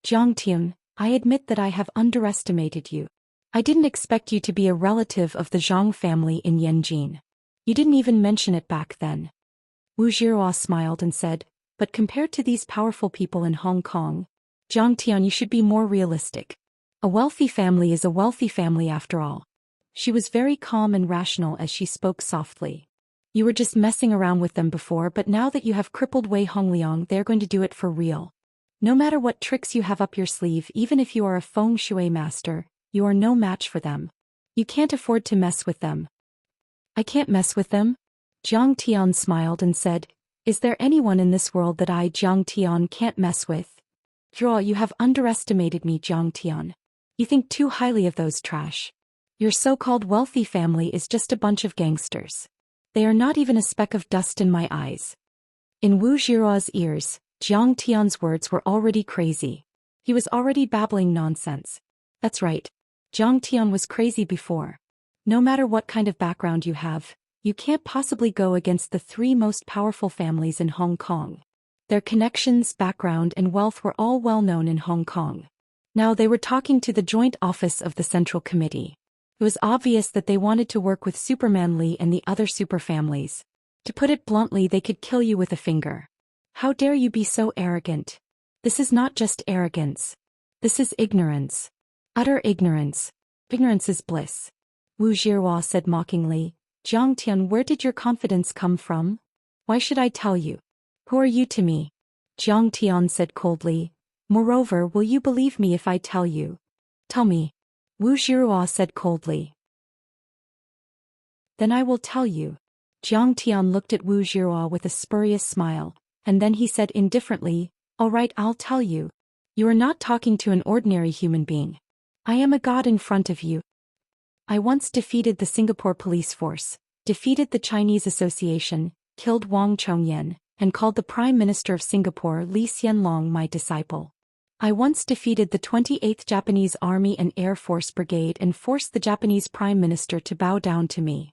Jiang Tian, I admit that I have underestimated you. I didn't expect you to be a relative of the Zhang family in Yanjin. You didn't even mention it back then. Wu Jiruo smiled and said, but compared to these powerful people in Hong Kong, Jiang Tian, you should be more realistic. A wealthy family is a wealthy family after all. She was very calm and rational as she spoke softly. You were just messing around with them before, but now that you have crippled Wei Hongliang, they're going to do it for real. No matter what tricks you have up your sleeve, even if you are a feng shui master, you are no match for them. You can't afford to mess with them. I can't mess with them? Jiang Tian smiled and said, is there anyone in this world that I, Jiang Tian, can't mess with? Draw, you have underestimated me, Jiang Tian. You think too highly of those trash. Your so-called wealthy family is just a bunch of gangsters. They are not even a speck of dust in my eyes. In Wu Jiruo's ears, Jiang Tian's words were already crazy. He was already babbling nonsense. That's right. Jiang Tian was crazy before. No matter what kind of background you have, you can't possibly go against the three most powerful families in Hong Kong. Their connections, background, and wealth were all well known in Hong Kong. Now they were talking to the joint office of the Central Committee. It was obvious that they wanted to work with Superman Lee and the other super families. To put it bluntly, they could kill you with a finger. How dare you be so arrogant? This is not just arrogance. This is ignorance. Utter ignorance. Ignorance is bliss. Wu Jiruo said mockingly, Jiang Tian, where did your confidence come from? Why should I tell you? Who are you to me? Jiang Tian said coldly, moreover, will you believe me if I tell you? Tell me. Wu Jiruo said coldly. Then I will tell you. Jiang Tian looked at Wu Jiruo with a spurious smile, and then he said indifferently, all right, I'll tell you. You are not talking to an ordinary human being. I am a god in front of you. I once defeated the Singapore police force, defeated the Chinese Association, killed Wang Chongyan, and called the Prime Minister of Singapore Li Hsien-long my disciple. I once defeated the 28th Japanese Army and Air Force Brigade and forced the Japanese Prime Minister to bow down to me.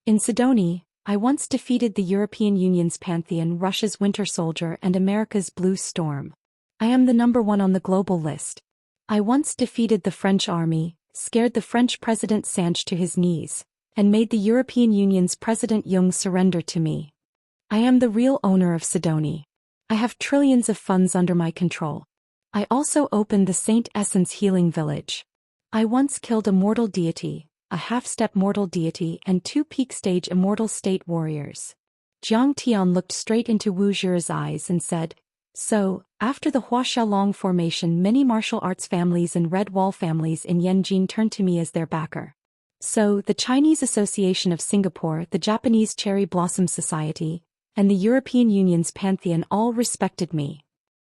In Sidonie, I once defeated the European Union's Pantheon, Russia's Winter Soldier, and America's Blue Storm. I am the #1 on the global list. I once defeated the French army, scared the French President Sanche to his knees, and made the European Union's President Jung surrender to me. I am the real owner of Sidonie. I have trillions of funds under my control. I also opened the Saint Essence Healing Village. I once killed a mortal deity, a half-step mortal deity, and 2 peak-stage immortal state warriors. Jiang Tian looked straight into Wu Jiruo's eyes and said, so, after the Huaxiaolong formation, many martial arts families and Red Wall families in Yanjin turned to me as their backer. So, the Chinese Association of Singapore, the Japanese Cherry Blossom Society, and the European Union's Pantheon all respected me.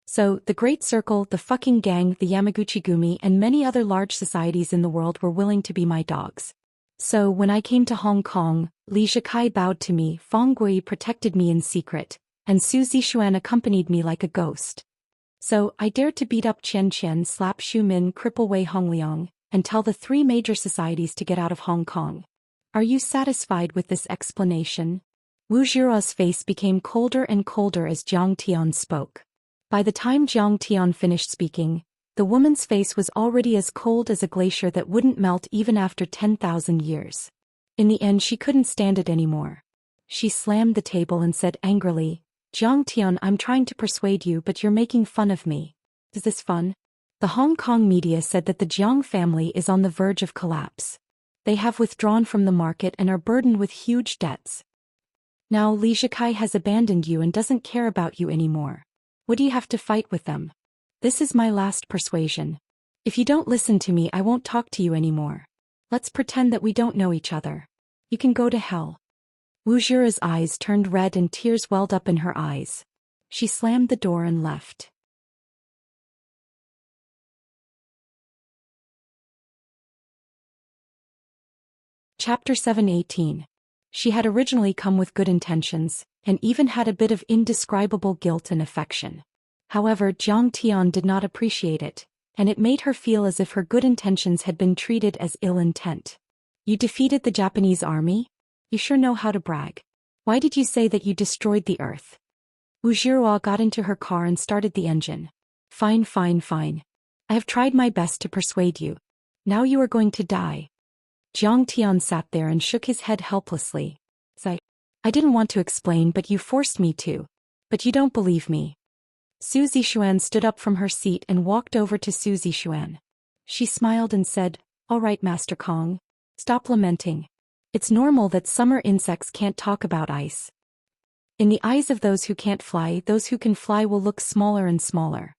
So, the Great Circle, the fucking gang, the Yamaguchi-gumi, and many other large societies in the world were willing to be my dogs. So, when I came to Hong Kong, Li Zhikai bowed to me, Feng Gui protected me in secret, and Su Zixuan accompanied me like a ghost. So, I dared to beat up Qianqian, slap Xu Min, cripple Wei Hongliang, and tell the 3 major societies to get out of Hong Kong. Are you satisfied with this explanation? Wu Jiruo's face became colder and colder as Jiang Tian spoke. By the time Jiang Tian finished speaking, the woman's face was already as cold as a glacier that wouldn't melt even after 10,000 years. In the end, she couldn't stand it anymore. She slammed the table and said angrily, Jiang Tian, I'm trying to persuade you, but you're making fun of me. Is this fun? The Hong Kong media said that the Jiang family is on the verge of collapse. They have withdrawn from the market and are burdened with huge debts. Now Li Zhikai has abandoned you and doesn't care about you anymore. What do you have to fight with them? This is my last persuasion. If you don't listen to me, I won't talk to you anymore. Let's pretend that we don't know each other. You can go to hell. Wu Jiruo's eyes turned red and tears welled up in her eyes. She slammed the door and left. Chapter 7:18. She had originally come with good intentions, and even had a bit of indescribable guilt and affection. However, Jiang Tian did not appreciate it, and it made her feel as if her good intentions had been treated as ill intent. You defeated the Japanese army? You sure know how to brag. Why did you say that you destroyed the earth? Wu Zhihua got into her car and started the engine. Fine. I have tried my best to persuade you. Now you are going to die. Jiang Tian sat there and shook his head helplessly. I didn't want to explain, but you forced me to. But you don't believe me. Zhou Xian stood up from her seat and walked over to Zhou Xian. She smiled and said, "All right, Master Kong. Stop lamenting. It's normal that summer insects can't talk about ice. In the eyes of those who can't fly, those who can fly will look smaller and smaller."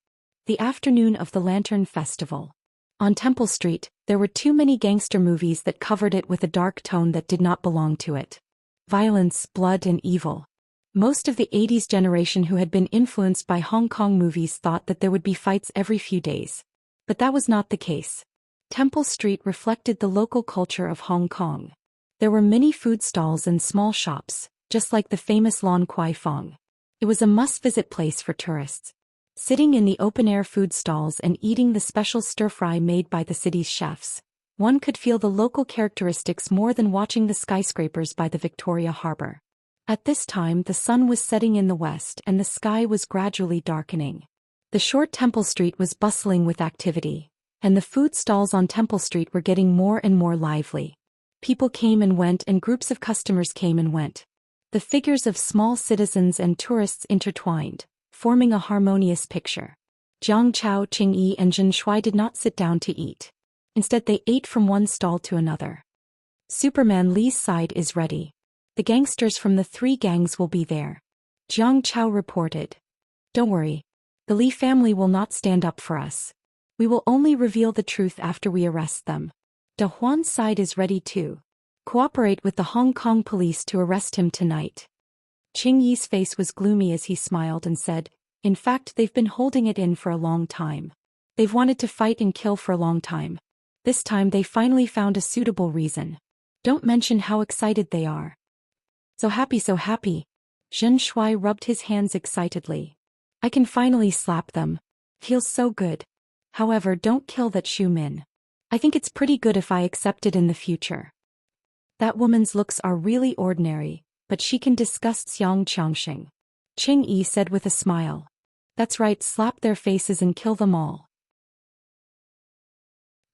The afternoon of the Lantern Festival. On Temple Street, there were too many gangster movies that covered it with a dark tone that did not belong to it. Violence, blood and evil. Most of the 80s generation who had been influenced by Hong Kong movies thought that there would be fights every few days. But that was not the case. Temple Street reflected the local culture of Hong Kong. There were many food stalls and small shops, just like the famous Lan Kwai Fong. It was a must-visit place for tourists. Sitting in the open-air food stalls and eating the special stir-fry made by the city's chefs, one could feel the local characteristics more than watching the skyscrapers by the Victoria Harbour. At this time the sun was setting in the west and the sky was gradually darkening. The short Temple Street was bustling with activity, and the food stalls on Temple Street were getting more and more lively. People came and went and groups of customers came and went. The figures of small citizens and tourists intertwined, forming a harmonious picture. Jiang Chao, Qing Yi and Zhen Shuai did not sit down to eat. Instead they ate from one stall to another. Superman Li's side is ready. The gangsters from the 3 gangs will be there. Jiang Chao reported. Don't worry. The Li family will not stand up for us. We will only reveal the truth after we arrest them. De Huan's side is ready too. Cooperate with the Hong Kong police to arrest him tonight. Qing Yi's face was gloomy as he smiled and said, "In fact, they've been holding it in for a long time. They've wanted to fight and kill for a long time. This time they finally found a suitable reason. Don't mention how excited they are." So happy. Zhen Shuai rubbed his hands excitedly. "I can finally slap them. Feels so good. However, don't kill that Xu Min. I think it's pretty good if I accept it in the future. That woman's looks are really ordinary, but she can disgust Xianxia," Qing Yi said with a smile. "That's right, slap their faces and kill them all."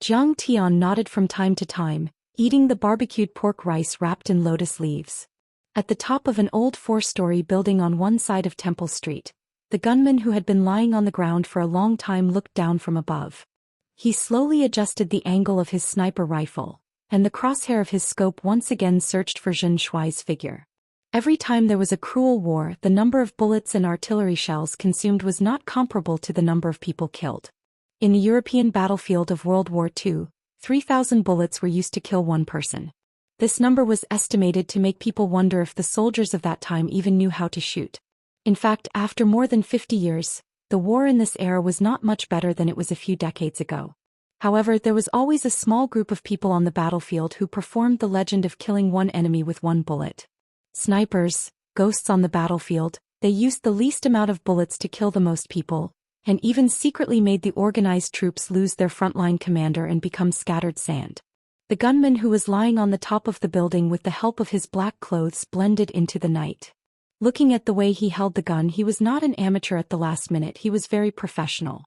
Jiang Tian nodded from time to time, eating the barbecued pork rice wrapped in lotus leaves. At the top of an old 4-story building on one side of Temple Street, the gunman who had been lying on the ground for a long time looked down from above. He slowly adjusted the angle of his sniper rifle, and the crosshair of his scope once again searched for Zhen Shuai's figure. Every time there was a cruel war, the number of bullets and artillery shells consumed was not comparable to the number of people killed. In the European battlefield of World War II, 3,000 bullets were used to kill one person. This number was estimated to make people wonder if the soldiers of that time even knew how to shoot. In fact, after more than 50 years, the war in this era was not much better than it was a few decades ago. However, there was always a small group of people on the battlefield who performed the legend of killing one enemy with one bullet. Snipers, ghosts on the battlefield, they used the least amount of bullets to kill the most people, and even secretly made the organized troops lose their frontline commander and become scattered sand. The gunman who was lying on the top of the building with the help of his black clothes blended into the night. Looking at the way he held the gun, he was not an amateur at the last minute, he was very professional.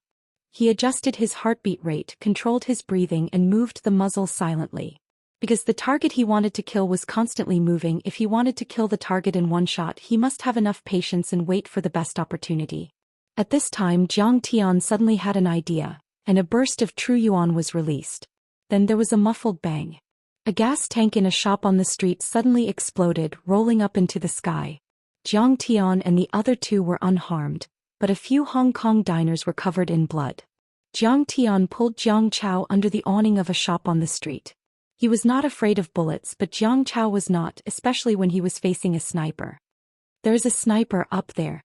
He adjusted his heartbeat rate, controlled his breathing and moved the muzzle silently. Because the target he wanted to kill was constantly moving, if he wanted to kill the target in one shot, he must have enough patience and wait for the best opportunity. At this time Jiang Tian suddenly had an idea, and a burst of true yuan was released. Then there was a muffled bang. A gas tank in a shop on the street suddenly exploded, rolling up into the sky. Jiang Tian and the other 2 were unharmed, but a few Hong Kong diners were covered in blood. Jiang Tian pulled Jiang Chao under the awning of a shop on the street. He was not afraid of bullets, but Jiang Chao was not, especially when he was facing a sniper. "There is a sniper up there."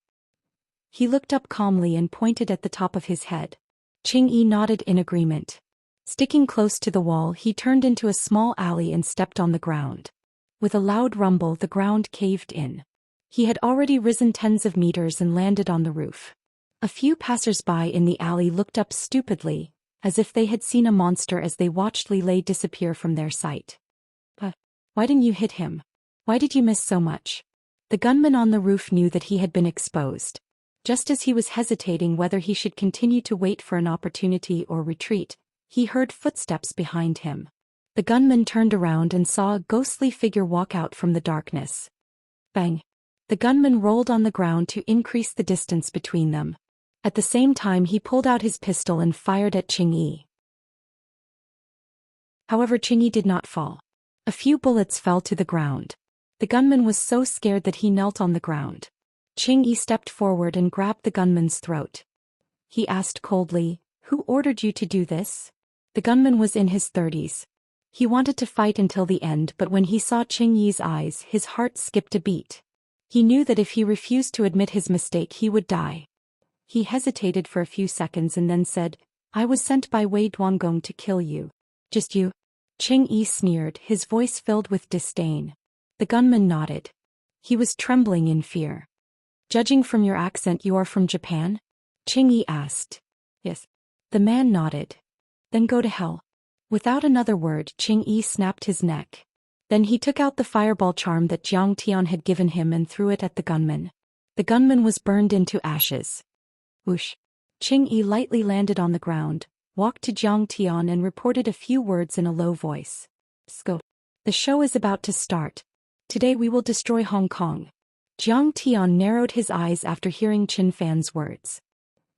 He looked up calmly and pointed at the top of his head. Qing Yi nodded in agreement. Sticking close to the wall, he turned into a small alley and stepped on the ground. With a loud rumble, the ground caved in. He had already risen tens of meters and landed on the roof. A few passers-by in the alley looked up stupidly, as if they had seen a monster as they watched Li Lei disappear from their sight. But why didn't you hit him? Why did you miss so much? The gunman on the roof knew that he had been exposed. Just as he was hesitating whether he should continue to wait for an opportunity or retreat, he heard footsteps behind him. The gunman turned around and saw a ghostly figure walk out from the darkness. Bang! The gunman rolled on the ground to increase the distance between them. At the same time he pulled out his pistol and fired at Qing Yi. However, Qing Yi did not fall. A few bullets fell to the ground. The gunman was so scared that he knelt on the ground. Qing Yi stepped forward and grabbed the gunman's throat. He asked coldly, "Who ordered you to do this?" The gunman was in his 30s. He wanted to fight until the end, but when he saw Qing Yi's eyes, his heart skipped a beat. He knew that if he refused to admit his mistake he would die. He hesitated for a few seconds and then said, "I was sent by Wei Duangong to kill you." "Just you?" Qing Yi sneered, his voice filled with disdain. The gunman nodded. He was trembling in fear. "Judging from your accent, you are from Japan?" Qing Yi asked. "Yes." The man nodded. "Then go to hell." Without another word, Qing Yi snapped his neck. Then he took out the fireball charm that Jiang Tian had given him and threw it at the gunman. The gunman was burned into ashes. Whoosh! Qing Yi lightly landed on the ground, walked to Jiang Tian and reported a few words in a low voice. "Scope. The show is about to start. Today we will destroy Hong Kong." Jiang Tian narrowed his eyes after hearing Qin Fan's words.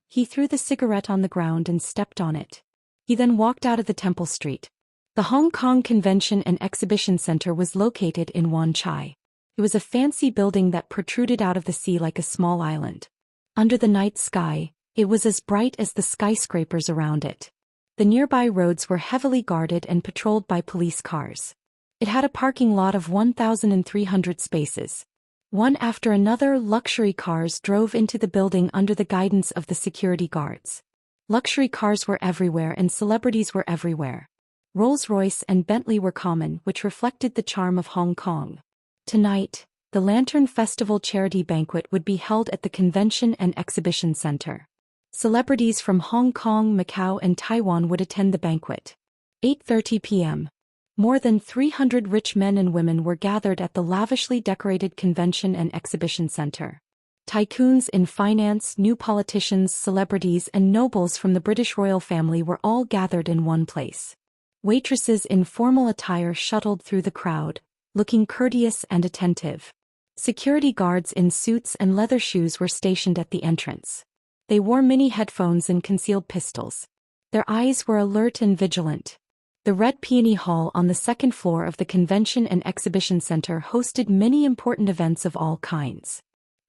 He threw the cigarette on the ground and stepped on it. He then walked out of the Temple Street. The Hong Kong Convention and Exhibition Center was located in Wan Chai. It was a fancy building that protruded out of the sea like a small island. Under the night sky, it was as bright as the skyscrapers around it. The nearby roads were heavily guarded and patrolled by police cars. It had a parking lot of 1,300 spaces. One after another, luxury cars drove into the building under the guidance of the security guards. Luxury cars were everywhere and celebrities were everywhere. Rolls-Royce and Bentley were common, which reflected the charm of Hong Kong. Tonight, the Lantern Festival charity banquet would be held at the Convention and Exhibition Center. Celebrities from Hong Kong, Macau and Taiwan would attend the banquet. 8:30 p.m. More than 300 rich men and women were gathered at the lavishly decorated Convention and Exhibition Center. Tycoons in finance, new politicians, celebrities and nobles from the British royal family were all gathered in one place. Waitresses in formal attire shuttled through the crowd, looking courteous and attentive. Security guards in suits and leather shoes were stationed at the entrance. They wore mini headphones and concealed pistols. Their eyes were alert and vigilant. The Red Peony Hall on the second floor of the Convention and Exhibition Center hosted many important events of all kinds.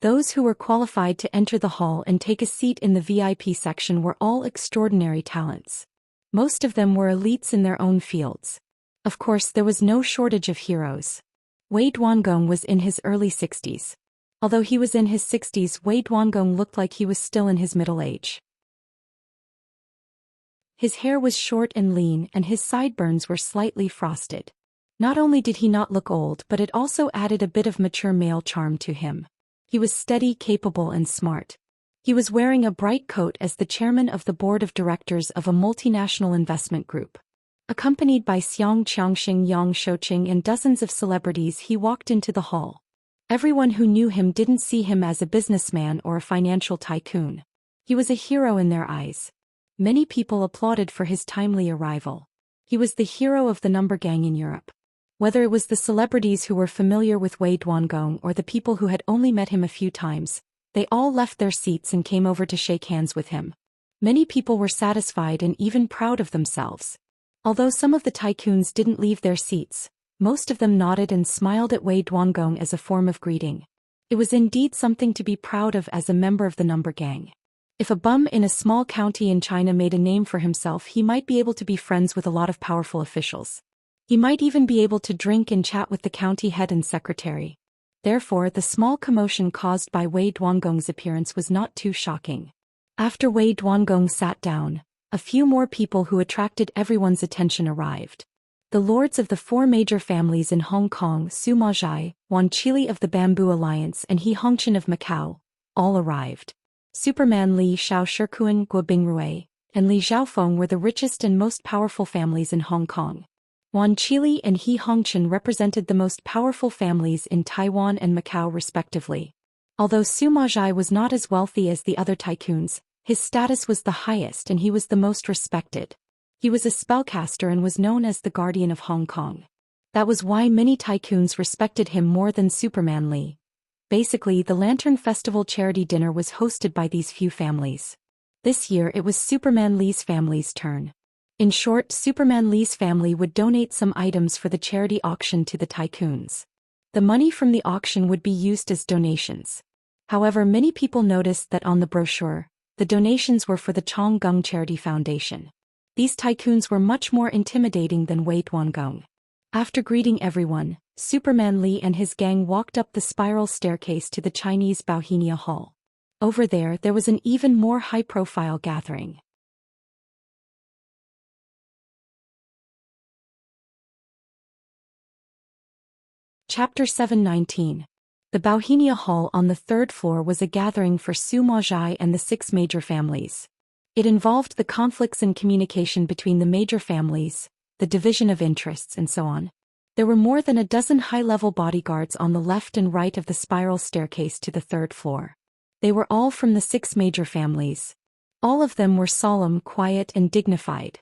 Those who were qualified to enter the hall and take a seat in the VIP section were all extraordinary talents. Most of them were elites in their own fields. Of course, there was no shortage of heroes. Wei Duangong was in his early 60s. Although he was in his 60s, Wei Duangong looked like he was still in his middle age. His hair was short and lean and his sideburns were slightly frosted. Not only did he not look old, but it also added a bit of mature male charm to him. He was steady, capable and smart. He was wearing a bright coat as the chairman of the board of directors of a multinational investment group. Accompanied by Xiang Qiangxing, Yang Shouqing and dozens of celebrities, he walked into the hall. Everyone who knew him didn't see him as a businessman or a financial tycoon. He was a hero in their eyes. Many people applauded for his timely arrival. He was the hero of the number gang in Europe. Whether it was the celebrities who were familiar with Wei Duangong or the people who had only met him a few times, they all left their seats and came over to shake hands with him. Many people were satisfied and even proud of themselves. Although some of the tycoons didn't leave their seats, most of them nodded and smiled at Wei Duangong as a form of greeting. It was indeed something to be proud of as a member of the number gang. If a bum in a small county in China made a name for himself, he might be able to be friends with a lot of powerful officials. He might even be able to drink and chat with the county head and secretary. Therefore, the small commotion caused by Wei Duangong's appearance was not too shocking. After Wei Duangong sat down, a few more people who attracted everyone's attention arrived. The lords of the four major families in Hong Kong, Su Maozhai, Wan Chili of the Bamboo Alliance and He Hongqian of Macau, all arrived. Superman Li Shao Shikuan Guo Bingrui and Li Xiaofeng were the richest and most powerful families in Hong Kong. Wan Chili and He Hongqian represented the most powerful families in Taiwan and Macau respectively. Although Su Maozhai was not as wealthy as the other tycoons, his status was the highest and he was the most respected. He was a spellcaster and was known as the Guardian of Hong Kong. That was why many tycoons respected him more than Superman Li. Basically, the Lantern Festival charity dinner was hosted by these few families. This year it was Superman Li's family's turn. In short, Superman Li's family would donate some items for the charity auction to the tycoons. The money from the auction would be used as donations. However, many people noticed that on the brochure, the donations were for the Chong Gung Charity Foundation. These tycoons were much more intimidating than Wei Duangong. After greeting everyone, Superman Li and his gang walked up the spiral staircase to the Chinese Bauhinia Hall. Over there was an even more high-profile gathering. Chapter 719. The Bauhinia Hall on the third floor was a gathering for Su Maozhai and the 6 major families. It involved the conflicts and communication between the major families, the division of interests and so on. There were more than a dozen high-level bodyguards on the left and right of the spiral staircase to the third floor. They were all from the 6 major families. All of them were solemn, quiet and dignified.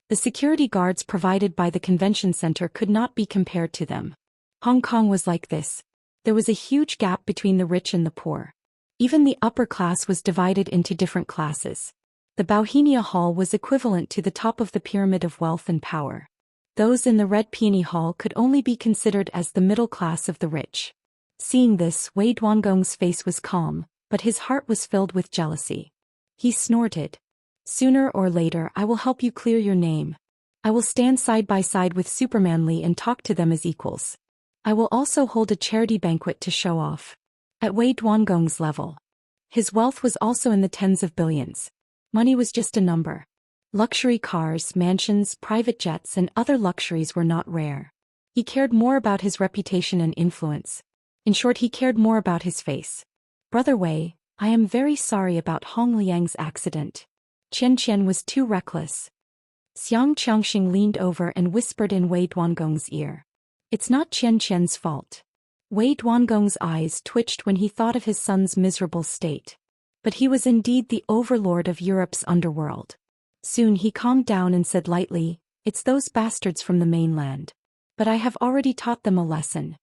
The security guards provided by the convention center could not be compared to them. Hong Kong was like this. There was a huge gap between the rich and the poor. Even the upper class was divided into different classes. The Bauhinia Hall was equivalent to the top of the pyramid of wealth and power. Those in the Red Peony Hall could only be considered as the middle class of the rich. Seeing this, Wei Duangong's face was calm, but his heart was filled with jealousy. He snorted. Sooner or later I will help you clear your name. I will stand side by side with Superman Li and talk to them as equals. I will also hold a charity banquet to show off. At Wei Duangong's level. His wealth was also in the tens of billions. Money was just a number. Luxury cars, mansions, private jets and other luxuries were not rare. He cared more about his reputation and influence. In short, he cared more about his face. Brother Wei, I am very sorry about Hong Liang's accident. Xianxia was too reckless. Xianxia leaned over and whispered in Wei Duangong's ear. It's not Xianxia's fault. Wei Duangong's eyes twitched when he thought of his son's miserable state. But he was indeed the overlord of Europe's underworld. Soon he calmed down and said lightly, "It's those bastards from the mainland. But I have already taught them a lesson."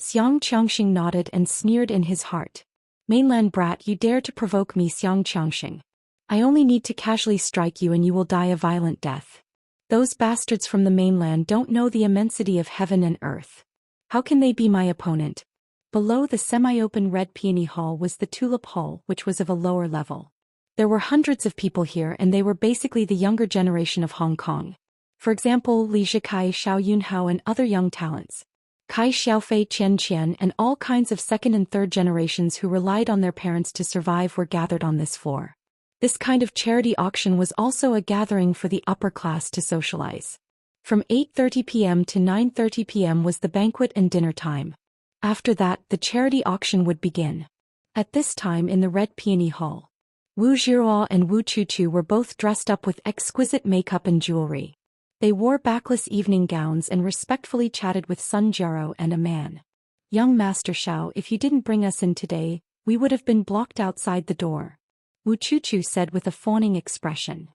Xianxia nodded and sneered in his heart. "Mainland brat, you dare to provoke me, Xianxia. I only need to casually strike you and you will die a violent death. Those bastards from the mainland don't know the immensity of heaven and earth. How can they be my opponent?" Below the semi-open Red Peony Hall was the Tulip Hall, which was of a lower level. There were hundreds of people here and they were basically the younger generation of Hong Kong. For example, Li Zhikai, Xiao Yunhao and other young talents. Kai Xiaofei, Qian Qian and all kinds of second and third generations who relied on their parents to survive were gathered on this floor. This kind of charity auction was also a gathering for the upper class to socialize. From 8:30 p.m. to 9:30 p.m. was the banquet and dinner time. After that, the charity auction would begin. At this time in the Red Peony Hall, Wu Zhiruo and Wu Chuchu were both dressed up with exquisite makeup and jewelry. They wore backless evening gowns and respectfully chatted with Sun Jiaro and a man. "Young Master Xiao, if you didn't bring us in today, we would have been blocked outside the door," Wu Chuchu said with a fawning expression.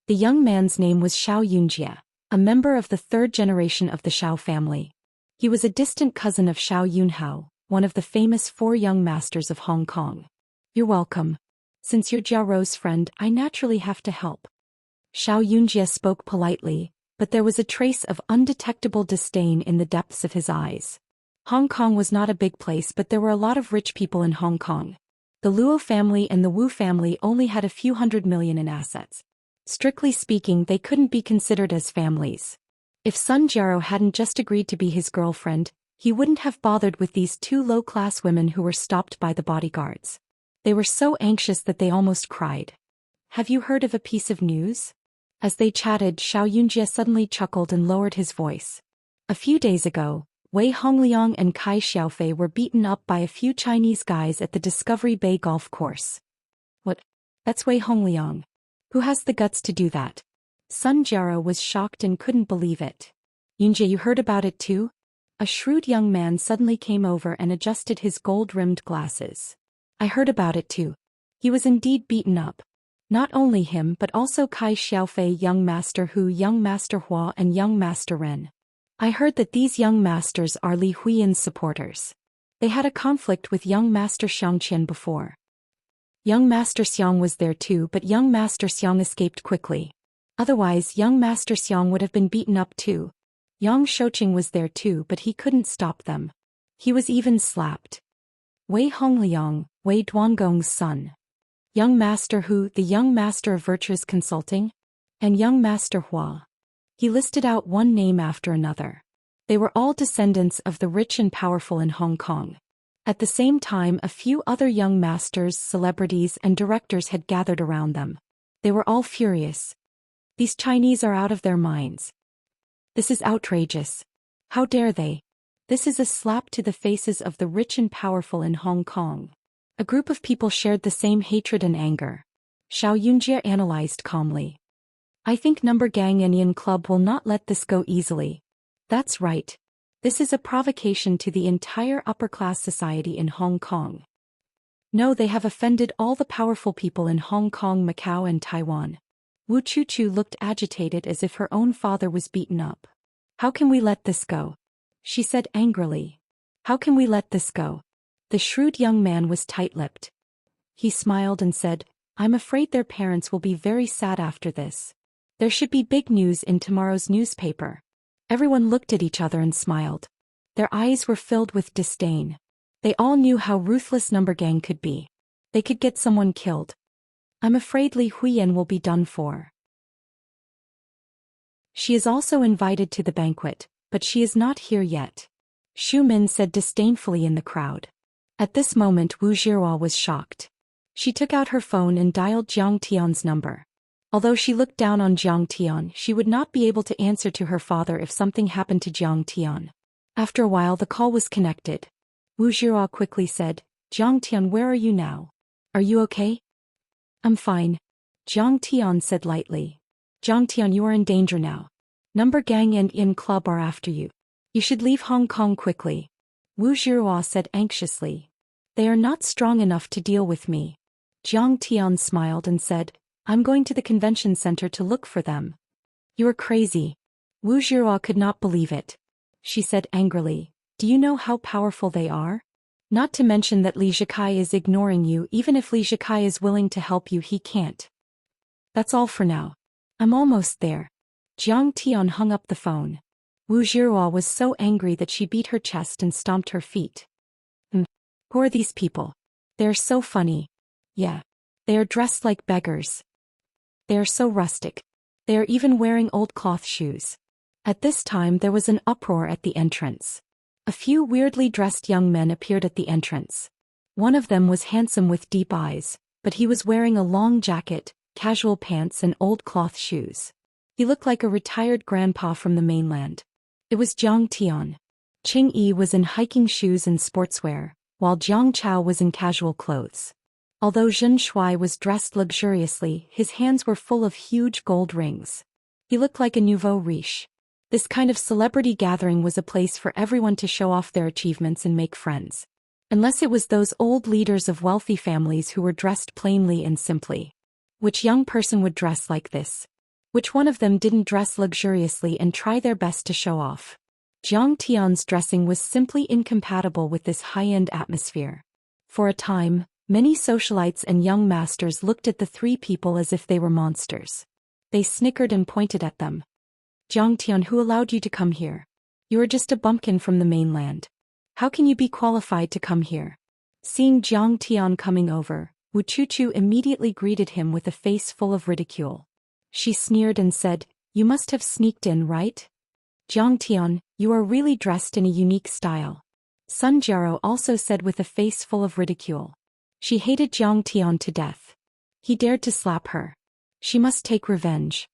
The young man's name was Xiao Yunjie, a member of the third generation of the Xiao family. He was a distant cousin of Xiao Yunhao, one of the famous 4 young masters of Hong Kong. "You're welcome. Since you're Jiaorou's friend, I naturally have to help." Xiao Yunjie spoke politely, but there was a trace of undetectable disdain in the depths of his eyes. Hong Kong was not a big place, but there were a lot of rich people in Hong Kong. The Luo family and the Wu family only had a few $100 million in assets. Strictly speaking, they couldn't be considered as families. If Sun Jiaro hadn't just agreed to be his girlfriend, he wouldn't have bothered with these 2 low-class women who were stopped by the bodyguards. They were so anxious that they almost cried. "Have you heard of a piece of news?" As they chatted, Xianxia suddenly chuckled and lowered his voice. A few days ago, Wei Hongliang and Kai Xiaofei were beaten up by a few Chinese guys at the Discovery Bay golf course. What? That's Wei Hongliang. Who has the guts to do that? Sun Jiaro was shocked and couldn't believe it. Yunjie, you heard about it too? A shrewd young man suddenly came over and adjusted his gold-rimmed glasses. I heard about it too. He was indeed beaten up. Not only him but also Kai Xiaofei, young master Hu, young master Hua and young master Ren. I heard that these young masters are Li Huiyan's supporters. They had a conflict with young master Xianxian before. Young master Xiang was there too, but young master Xiang escaped quickly. Otherwise young master Xiang would have been beaten up too. Yang Shouqing was there too, but he couldn't stop them. He was even slapped. Wei Hongliang, Wei Duangong's son. Young master Hu, the young master of virtuous consulting, and young master Hua. He listed out one name after another. They were all descendants of the rich and powerful in Hong Kong. At the same time, a few other young masters, celebrities and directors had gathered around them. They were all furious. These Chinese are out of their minds. This is outrageous. How dare they? This is a slap to the faces of the rich and powerful in Hong Kong. A group of people shared the same hatred and anger. Xianxia analyzed calmly. I think Number Gang Indian Club will not let this go easily. That's right. This is a provocation to the entire upper-class society in Hong Kong. No, they have offended all the powerful people in Hong Kong, Macau and Taiwan. Wu Chuchu looked agitated as if her own father was beaten up. How can we let this go? She said angrily. How can we let this go? The shrewd young man was tight-lipped. He smiled and said, I'm afraid their parents will be very sad after this. There should be big news in tomorrow's newspaper. Everyone looked at each other and smiled. Their eyes were filled with disdain. They all knew how ruthless Number Gang could be. They could get someone killed. I'm afraid Li Huiyan will be done for. She is also invited to the banquet, but she is not here yet. Xu Min said disdainfully in the crowd. At this moment Wu Zhihua was shocked. She took out her phone and dialed Jiang Tian's number. Although she looked down on Jiang Tian, she would not be able to answer to her father if something happened to Jiang Tian. After a while the call was connected. Wu Zhihua quickly said, Jiang Tian, where are you now? Are you okay? I'm fine. Jiang Tian said lightly. Jiang Tian, you are in danger now. Number Gang and Yin Club are after you. You should leave Hong Kong quickly. Wu Zhihua said anxiously. They are not strong enough to deal with me. Jiang Tian smiled and said, I'm going to the convention center to look for them. You are crazy. Wu Zhihua could not believe it. She said angrily, do you know how powerful they are? Not to mention that Li Zhikai is ignoring you. Even if Li Zhikai is willing to help you, he can't. That's all for now. I'm almost there. Jiang Tian hung up the phone. Wu Zhihua was so angry that she beat her chest and stomped her feet. Who are these people? They are so funny. Yeah. They are dressed like beggars. They are so rustic. They are even wearing old cloth shoes. At this time there was an uproar at the entrance. A few weirdly dressed young men appeared at the entrance. One of them was handsome with deep eyes, but he was wearing a long jacket, casual pants and old cloth shoes. He looked like a retired grandpa from the mainland. It was Jiang Tian. Qing Yi was in hiking shoes and sportswear, while Jiang Chao was in casual clothes. Although Zhen Shuai was dressed luxuriously, his hands were full of huge gold rings. He looked like a nouveau riche. This kind of celebrity gathering was a place for everyone to show off their achievements and make friends. Unless it was those old leaders of wealthy families who were dressed plainly and simply. Which young person would dress like this? Which one of them didn't dress luxuriously and try their best to show off? Jiang Tian's dressing was simply incompatible with this high-end atmosphere. For a time, many socialites and young masters looked at the three people as if they were monsters. They snickered and pointed at them. Jiang Tian, who allowed you to come here? You are just a bumpkin from the mainland. How can you be qualified to come here? Seeing Jiang Tian coming over, Wu Chuchu immediately greeted him with a face full of ridicule. She sneered and said, You must have sneaked in, right? Jiang Tian, you are really dressed in a unique style. Sun Jiaro also said with a face full of ridicule. She hated Jiang Tian to death. He dared to slap her. She must take revenge.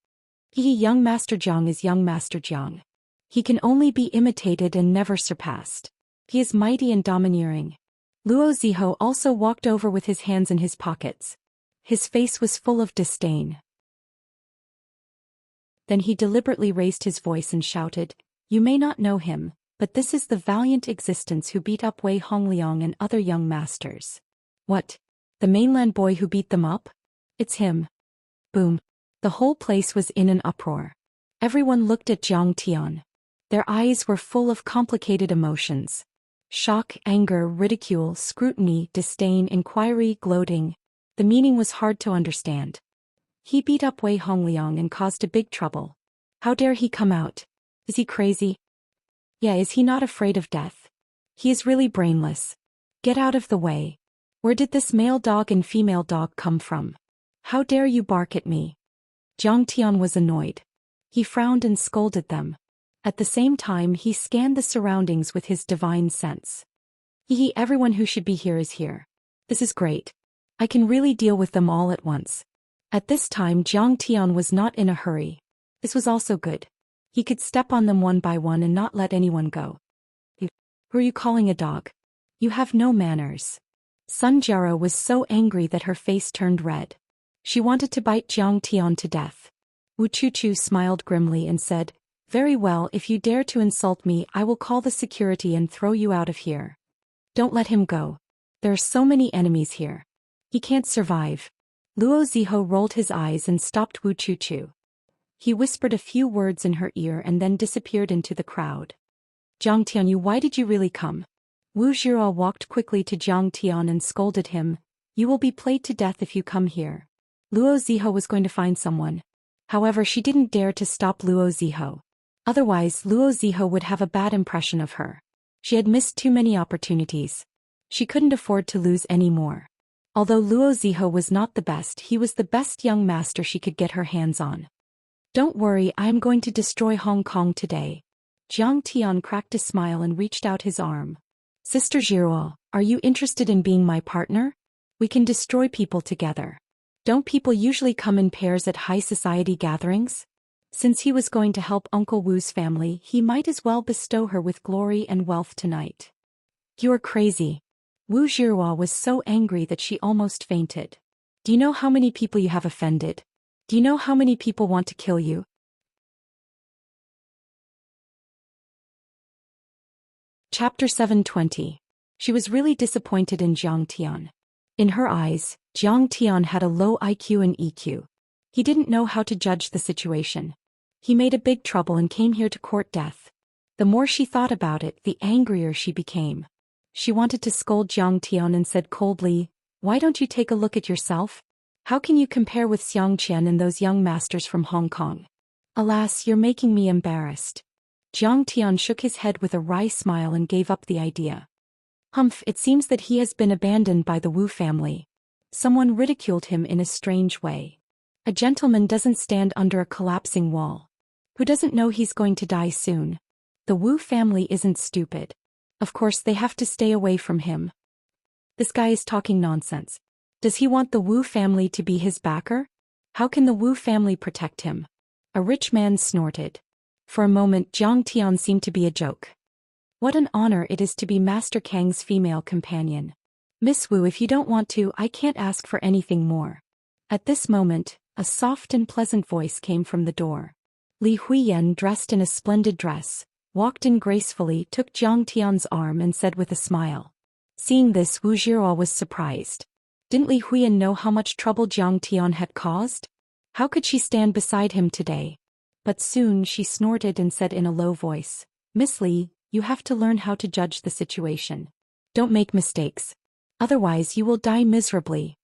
Young Master Jiang is young Master Jiang. He can only be imitated and never surpassed. He is mighty and domineering. Luo Ziho also walked over with his hands in his pockets. His face was full of disdain. Then he deliberately raised his voice and shouted, "You may not know him, but this is the valiant existence who beat up Wei Hongliang and other young masters." "What? The mainland boy who beat them up? It's him." Boom. The whole place was in an uproar. Everyone looked at Jiang Tian. Their eyes were full of complicated emotions. Shock, anger, ridicule, scrutiny, disdain, inquiry, gloating. The meaning was hard to understand. He beat up Wei Hongliang and caused a big trouble. How dare he come out? Is he crazy? Yeah, is he not afraid of death? He is really brainless. Get out of the way. Where did this male dog and female dog come from? How dare you bark at me? Jiang Tian was annoyed. He frowned and scolded them. At the same time he scanned the surroundings with his divine sense. Everyone who should be here is here. This is great. I can really deal with them all at once. At this time Jiang Tian was not in a hurry. This was also good. He could step on them one by one and not let anyone go. Who are you calling a dog? You have no manners. Sun Jiaro was so angry that her face turned red. She wanted to bite Jiang Tian to death. Wu Chuchu smiled grimly and said, "Very well, if you dare to insult me, I will call the security and throw you out of here. Don't let him go. There are so many enemies here. He can't survive." Luo Ziho rolled his eyes and stopped Wu Chuchu. He whispered a few words in her ear and then disappeared into the crowd. "Jiang Tian, why did you really come?" Wu Zhiro walked quickly to Jiang Tian and scolded him, "You will be played to death if you come here." Luo Ziho was going to find someone. However, she didn't dare to stop Luo Ziho. Otherwise, Luo Ziho would have a bad impression of her. She had missed too many opportunities. She couldn't afford to lose any more. Although Luo Ziho was not the best, he was the best young master she could get her hands on. "Don't worry, I am going to destroy Hong Kong today." Jiang Tian cracked a smile and reached out his arm. "Sister Zhiro, are you interested in being my partner? We can destroy people together. Don't people usually come in pairs at high society gatherings?" Since he was going to help Uncle Wu's family, he might as well bestow her with glory and wealth tonight. "You're crazy." Wu Zhiro was so angry that she almost fainted. "Do you know how many people you have offended? Do you know how many people want to kill you?" Chapter 720. She was really disappointed in Jiang Tian. In her eyes, Jiang Tian had a low IQ and EQ. He didn't know how to judge the situation. He made a big trouble and came here to court death. The more she thought about it, the angrier she became. She wanted to scold Jiang Tian and said coldly, "Why don't you take a look at yourself? How can you compare with Xianxia and those young masters from Hong Kong? Alas, you're making me embarrassed." Jiang Tian shook his head with a wry smile and gave up the idea. "Humph, it seems that he has been abandoned by the Wu family. Someone ridiculed him in a strange way. A gentleman doesn't stand under a collapsing wall. Who doesn't know he's going to die soon? The Wu family isn't stupid. Of course they have to stay away from him. This guy is talking nonsense. Does he want the Wu family to be his backer? How can the Wu family protect him?" A rich man snorted. For a moment Jiang Tian seemed to be a joke. "What an honor it is to be Master Kang's female companion. Miss Wu, if you don't want to, I can't ask for anything more." At this moment, a soft and pleasant voice came from the door. Li Huiyan, dressed in a splendid dress, walked in gracefully, took Jiang Tian's arm and said with a smile. Seeing this, Wu Zhiro was surprised. Didn't Li Huiyan know how much trouble Jiang Tian had caused? How could she stand beside him today? But soon she snorted and said in a low voice, "Miss Li, you have to learn how to judge the situation. Don't make mistakes. Otherwise you will die miserably."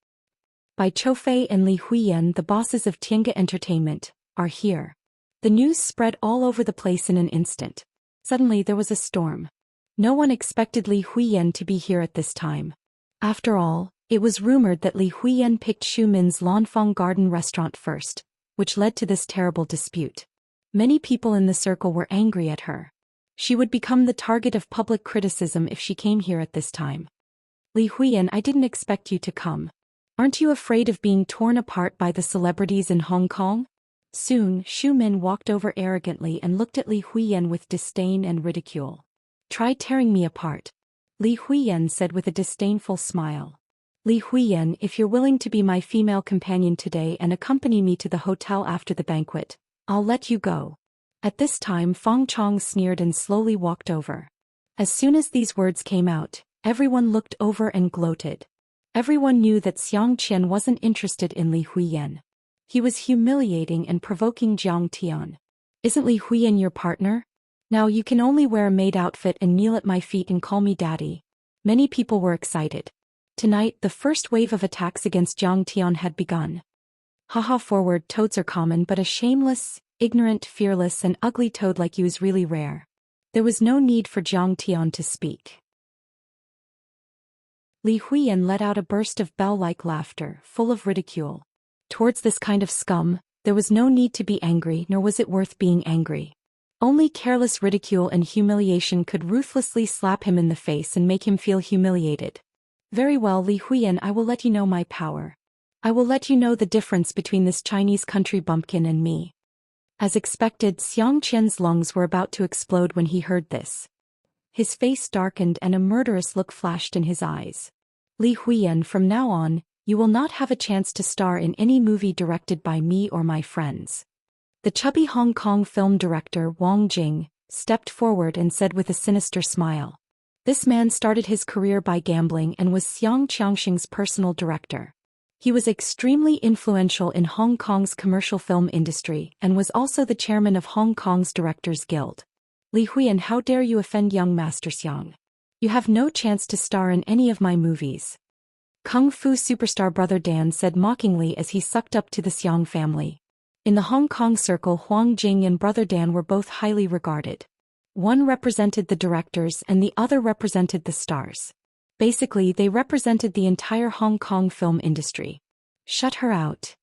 Bai Choufei and Li Huiyan, the bosses of Tiange Entertainment, are here. The news spread all over the place in an instant. Suddenly there was a storm. No one expected Li Huiyan to be here at this time. After all, it was rumored that Li Huiyan picked Xu Min's Lanfang Garden restaurant first, which led to this terrible dispute. Many people in the circle were angry at her. She would become the target of public criticism if she came here at this time. "Li Huiyan, I didn't expect you to come. Aren't you afraid of being torn apart by the celebrities in Hong Kong?" Soon, Xu Min walked over arrogantly and looked at Li Huiyan with disdain and ridicule. Try tearing me apart. Li Huiyan said with a disdainful smile. Li Huiyan, if you're willing to be my female companion today and accompany me to the hotel after the banquet, I'll let you go. At this time Feng Chong sneered and slowly walked over. As soon as these words came out, everyone looked over and gloated. Everyone knew that Xianxia wasn't interested in Li Huiyan. He was humiliating and provoking Jiang Tian. Isn't Li Huiyan your partner? Now you can only wear a maid outfit and kneel at my feet and call me daddy. Many people were excited. Tonight, the first wave of attacks against Jiang Tian had begun. Haha, forward toads are common, but a shameless, ignorant, fearless and ugly toad like you is really rare. There was no need for Jiang Tian to speak. Li Huiyan let out a burst of bell-like laughter, full of ridicule. Towards this kind of scum, there was no need to be angry, nor was it worth being angry. Only careless ridicule and humiliation could ruthlessly slap him in the face and make him feel humiliated. Very well, Li Huiyan, I will let you know my power. I will let you know the difference between this Chinese country bumpkin and me. As expected, Xianxia's lungs were about to explode when he heard this. His face darkened and a murderous look flashed in his eyes. Li Huiyan, from now on, you will not have a chance to star in any movie directed by me or my friends. The chubby Hong Kong film director Wang Jing stepped forward and said with a sinister smile. This man started his career by gambling and was Xianxia's personal director. He was extremely influential in Hong Kong's commercial film industry and was also the chairman of Hong Kong's Directors Guild. Li Huiyan, how dare you offend young Master Xiang? You have no chance to star in any of my movies. Kung Fu superstar Brother Dan said mockingly as he sucked up to the Xiang family. In the Hong Kong circle, Huang Jing and Brother Dan were both highly regarded. One represented the directors and the other represented the stars. Basically, they represented the entire Hong Kong film industry. Shut her out.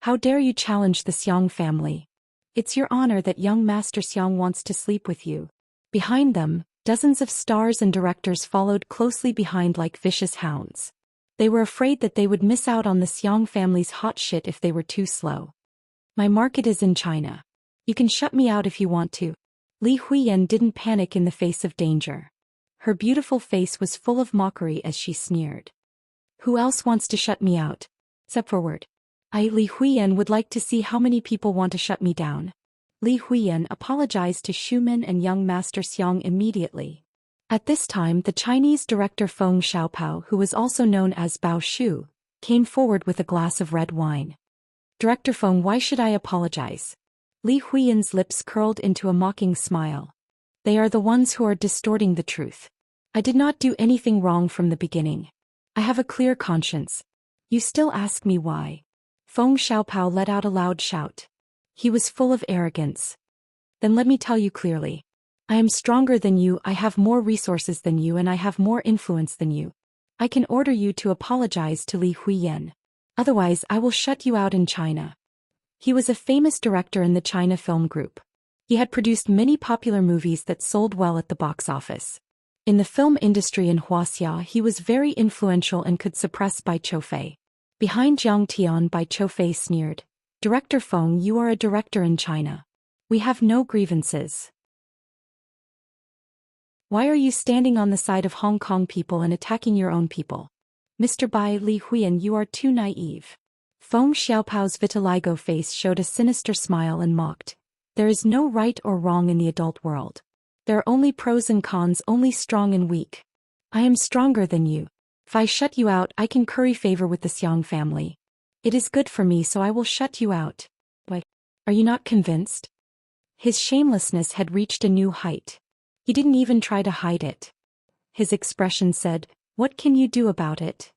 How dare you challenge the Xiang family? It's your honor that young Master Xiang wants to sleep with you. Behind them, dozens of stars and directors followed closely behind like vicious hounds. They were afraid that they would miss out on the Xiang family's hot shit if they were too slow. My market is in China. You can shut me out if you want to. Li Huiyan didn't panic in the face of danger. Her beautiful face was full of mockery as she sneered. Who else wants to shut me out? Step forward. Li Huiyan would like to see how many people want to shut me down. Li Huiyan apologized to Xu Min and young Master Xiang immediately. At this time, the Chinese director Feng Xiaopao, who was also known as Bao Shu, came forward with a glass of red wine. Director Feng, why should I apologize? Li Huiyan's lips curled into a mocking smile. They are the ones who are distorting the truth. I did not do anything wrong from the beginning. I have a clear conscience. You still ask me why? Feng Xiaopao let out a loud shout. He was full of arrogance. Then let me tell you clearly. I am stronger than you, I have more resources than you, and I have more influence than you. I can order you to apologize to Li Huiyan. Otherwise, I will shut you out in China. He was a famous director in the China film group. He had produced many popular movies that sold well at the box office. In the film industry in Wuxia, he was very influential and could suppress Bai Choufei. Behind Jiang Tian, Bai Choufei sneered. Director Feng, you are a director in China. We have no grievances. Why are you standing on the side of Hong Kong people and attacking your own people? Mr. Bai, Li Huiyan, you are too naive. Feng Xiaopao's vitiligo face showed a sinister smile and mocked. There is no right or wrong in the adult world. There are only pros and cons, only strong and weak. I am stronger than you. If I shut you out, I can curry favor with the Xiang family. It is good for me, so I will shut you out. Why? Are you not convinced? His shamelessness had reached a new height. He didn't even try to hide it. His expression said, "What can you do about it?"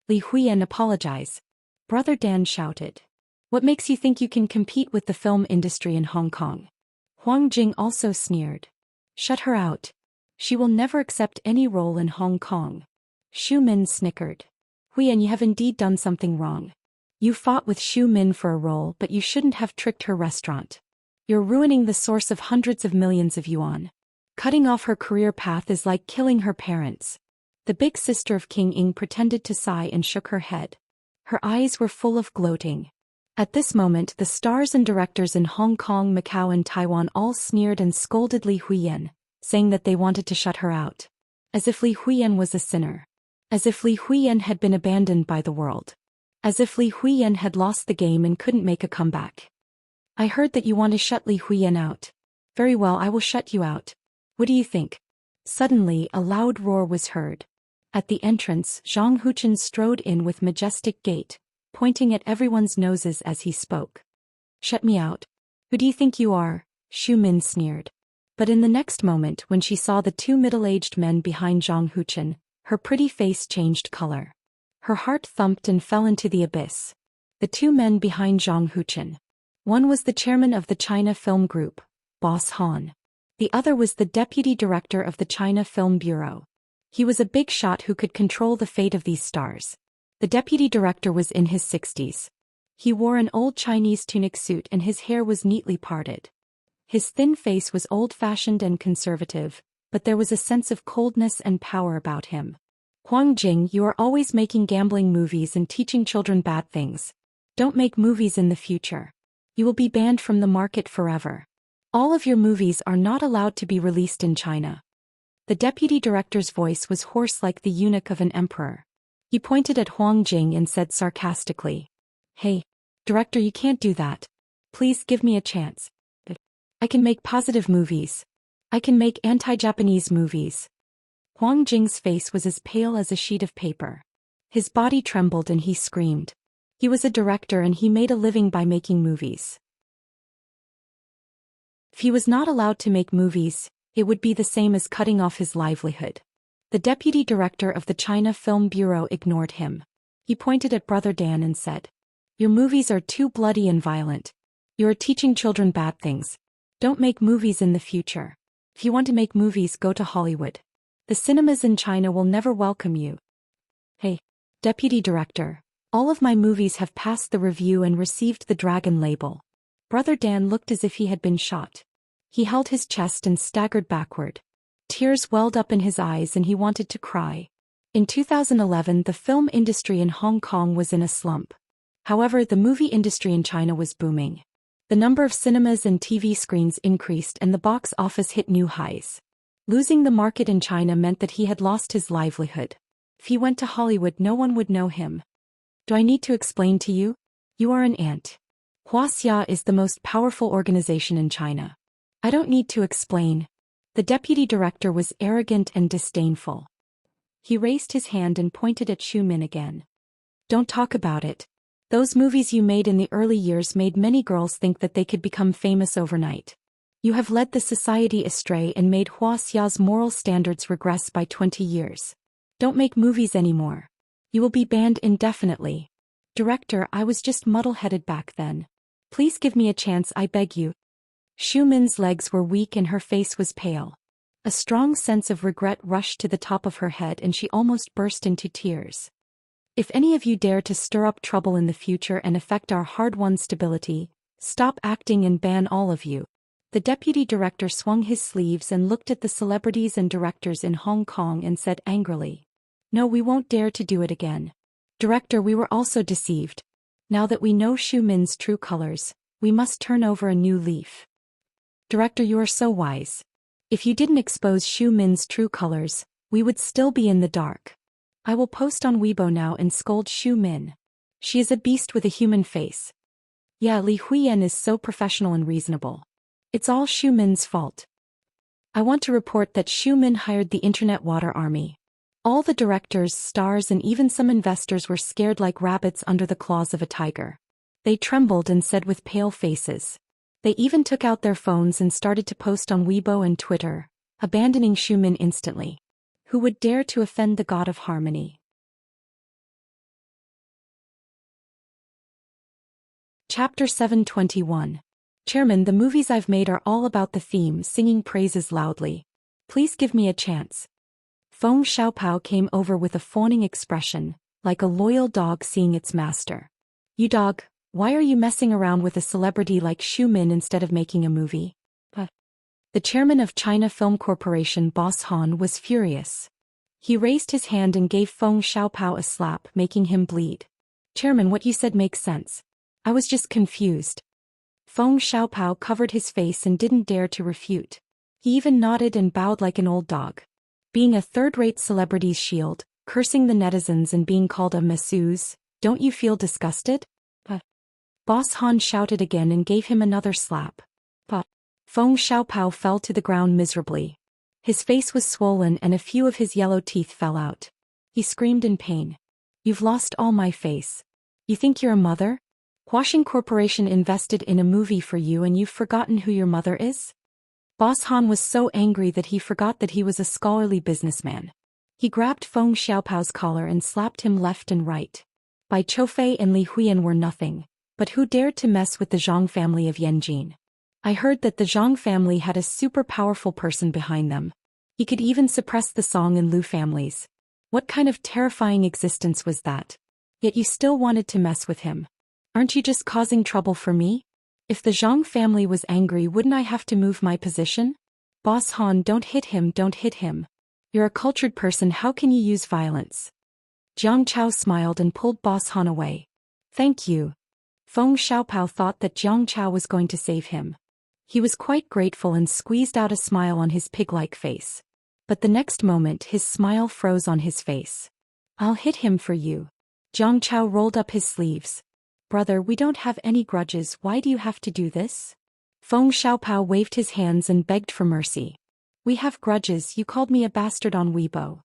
Li Huiyan apologized. Brother Dan shouted. What makes you think you can compete with the film industry in Hong Kong? Huang Jing also sneered. Shut her out. She will never accept any role in Hong Kong. Xu Min snickered. Huiyan, you have indeed done something wrong. You fought with Xu Min for a role, but you shouldn't have tricked her restaurant. You're ruining the source of hundreds of millions of yuan. Cutting off her career path is like killing her parents. The big sister of King Ying pretended to sigh and shook her head. Her eyes were full of gloating. At this moment the stars and directors in Hong Kong, Macau and Taiwan all sneered and scolded Li Huiyan, saying that they wanted to shut her out. As if Li Huiyan was a sinner. As if Li Huiyan had been abandoned by the world. As if Li Huiyan had lost the game and couldn't make a comeback. I heard that you want to shut Li Huiyan out. Very well, I will shut you out. What do you think? Suddenly a loud roar was heard. At the entrance, Zhang Huchen strode in with majestic gait, pointing at everyone's noses as he spoke. Shut me out. Who do you think you are? Xu Min sneered. But in the next moment when she saw the two middle-aged men behind Zhang Huchen, her pretty face changed color. Her heart thumped and fell into the abyss. The two men behind Zhang Huchen. One was the chairman of the China Film Group, Boss Han. The other was the deputy director of the China Film Bureau. He was a big shot who could control the fate of these stars. The deputy director was in his 60s. He wore an old Chinese tunic suit and his hair was neatly parted. His thin face was old-fashioned and conservative, but there was a sense of coldness and power about him. Huang Jing, you are always making gambling movies and teaching children bad things. Don't make movies in the future. You will be banned from the market forever. All of your movies are not allowed to be released in China. The deputy director's voice was hoarse like the eunuch of an emperor. He pointed at Huang Jing and said sarcastically, "Hey, director, you can't do that. Please give me a chance. I can make positive movies. I can make anti-Japanese movies." Huang Jing's face was as pale as a sheet of paper. His body trembled and he screamed. He was a director and he made a living by making movies. If he was not allowed to make movies, it would be the same as cutting off his livelihood. The deputy director of the China Film Bureau ignored him. He pointed at Brother Dan and said, "Your movies are too bloody and violent. You are teaching children bad things. Don't make movies in the future. If you want to make movies, go to Hollywood. The cinemas in China will never welcome you." Hey, deputy director, all of my movies have passed the review and received the Dragon label. Brother Dan looked as if he had been shot. He held his chest and staggered backward. Tears welled up in his eyes and he wanted to cry. In 2011, the film industry in Hong Kong was in a slump. However, the movie industry in China was booming. The number of cinemas and TV screens increased and the box office hit new highs. Losing the market in China meant that he had lost his livelihood. If he went to Hollywood, no one would know him. Do I need to explain to you? You are an ant. Wuxia is the most powerful organization in China. I don't need to explain. The deputy director was arrogant and disdainful. He raised his hand and pointed at Xu Min again. Don't talk about it. Those movies you made in the early years made many girls think that they could become famous overnight. You have led the society astray and made Wuxia's moral standards regress by 20 years. Don't make movies anymore. You will be banned indefinitely. Director, I was just muddle-headed back then. Please give me a chance, I beg you. Xu Min's legs were weak and her face was pale. A strong sense of regret rushed to the top of her head and she almost burst into tears. If any of you dare to stir up trouble in the future and affect our hard-won stability, stop acting and ban all of you. The deputy director swung his sleeves and looked at the celebrities and directors in Hong Kong and said angrily, "No, we won't dare to do it again. Director, we were also deceived. Now that we know Xu Min's true colors, we must turn over a new leaf." Director, you are so wise. If you didn't expose Xu Min's true colors, we would still be in the dark. I will post on Weibo now and scold Xu Min. She is a beast with a human face. Yeah, Li Huiyan is so professional and reasonable. It's all Xu Min's fault. I want to report that Xu Min hired the Internet Water Army. All the directors, stars and even some investors were scared like rabbits under the claws of a tiger. They trembled and said with pale faces. They even took out their phones and started to post on Weibo and Twitter, abandoning Xu Min instantly. Who would dare to offend the god of harmony? Chapter 721. Chairman, the movies I've made are all about the theme, singing praises loudly. Please give me a chance. Feng Xiaopao came over with a fawning expression, like a loyal dog seeing its master. You dog, why are you messing around with a celebrity like Xu Min instead of making a movie? The chairman of China Film Corporation, Boss Han, was furious. He raised his hand and gave Feng Xiaopao a slap, making him bleed. Chairman, what you said makes sense. I was just confused. Feng Xiaopao covered his face and didn't dare to refute. He even nodded and bowed like an old dog. Being a third-rate celebrity's shield, cursing the netizens and being called a masseuse, don't you feel disgusted? Boss Han shouted again and gave him another slap. Feng Xiaopao fell to the ground miserably. His face was swollen and a few of his yellow teeth fell out. He screamed in pain. You've lost all my face. You think you're a mother? Huaxing Corporation invested in a movie for you and you've forgotten who your mother is? Boss Han was so angry that he forgot that he was a scholarly businessman. He grabbed Feng Xiaopao's collar and slapped him left and right. Bai Choufei and Li Huiyan were nothing, but who dared to mess with the Zhang family of Yanjin? I heard that the Zhang family had a super powerful person behind them. He could even suppress the Song and Lu families. What kind of terrifying existence was that? Yet you still wanted to mess with him. Aren't you just causing trouble for me? If the Zhang family was angry, wouldn't I have to move my position? Boss Han, don't hit him, don't hit him. You're a cultured person, how can you use violence? Jiang Chao smiled and pulled Boss Han away. Thank you. Feng Xiaopao thought that Jiang Chao was going to save him. He was quite grateful and squeezed out a smile on his pig-like face. But the next moment his smile froze on his face. I'll hit him for you. Jiang Chao rolled up his sleeves. Brother, we don't have any grudges, why do you have to do this? Feng Xiaopao waved his hands and begged for mercy. We have grudges, you called me a bastard on Weibo.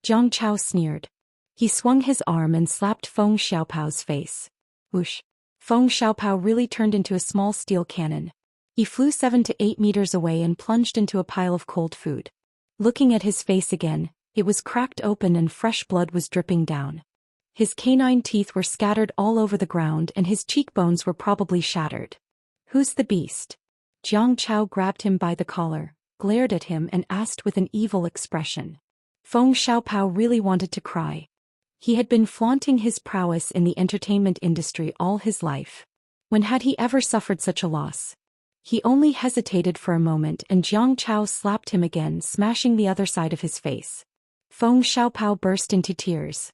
Jiang Chao sneered. He swung his arm and slapped Feng Xiaopao's face. Whoosh. Feng Xiaopao really turned into a small steel cannon. He flew 7 to 8 meters away and plunged into a pile of cold food. Looking at his face again, it was cracked open and fresh blood was dripping down. His canine teeth were scattered all over the ground and his cheekbones were probably shattered. Who's the beast? Jiang Chao grabbed him by the collar, glared at him and asked with an evil expression. Feng Xiaopao really wanted to cry. He had been flaunting his prowess in the entertainment industry all his life. When had he ever suffered such a loss? He only hesitated for a moment and Jiang Chao slapped him again, smashing the other side of his face. Feng Xiaopao burst into tears.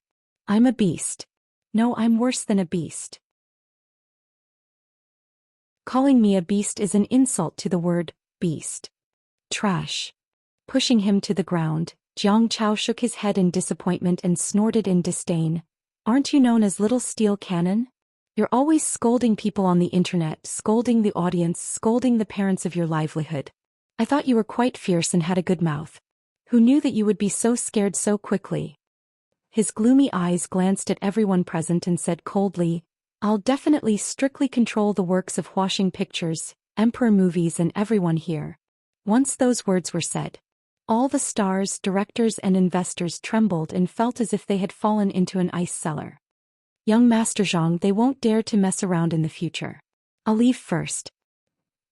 I'm a beast. No, I'm worse than a beast. Calling me a beast is an insult to the word beast. Trash. Pushing him to the ground, Jiang Chao shook his head in disappointment and snorted in disdain. Aren't you known as Little Steel Cannon? You're always scolding people on the internet, scolding the audience, scolding the parents of your livelihood. I thought you were quite fierce and had a good mouth. Who knew that you would be so scared so quickly? His gloomy eyes glanced at everyone present and said coldly, I'll definitely strictly control the works of Huaxing Pictures, Emperor Movies and everyone here. Once those words were said, all the stars, directors and investors trembled and felt as if they had fallen into an ice cellar. Young Master Zhang, they won't dare to mess around in the future. I'll leave first.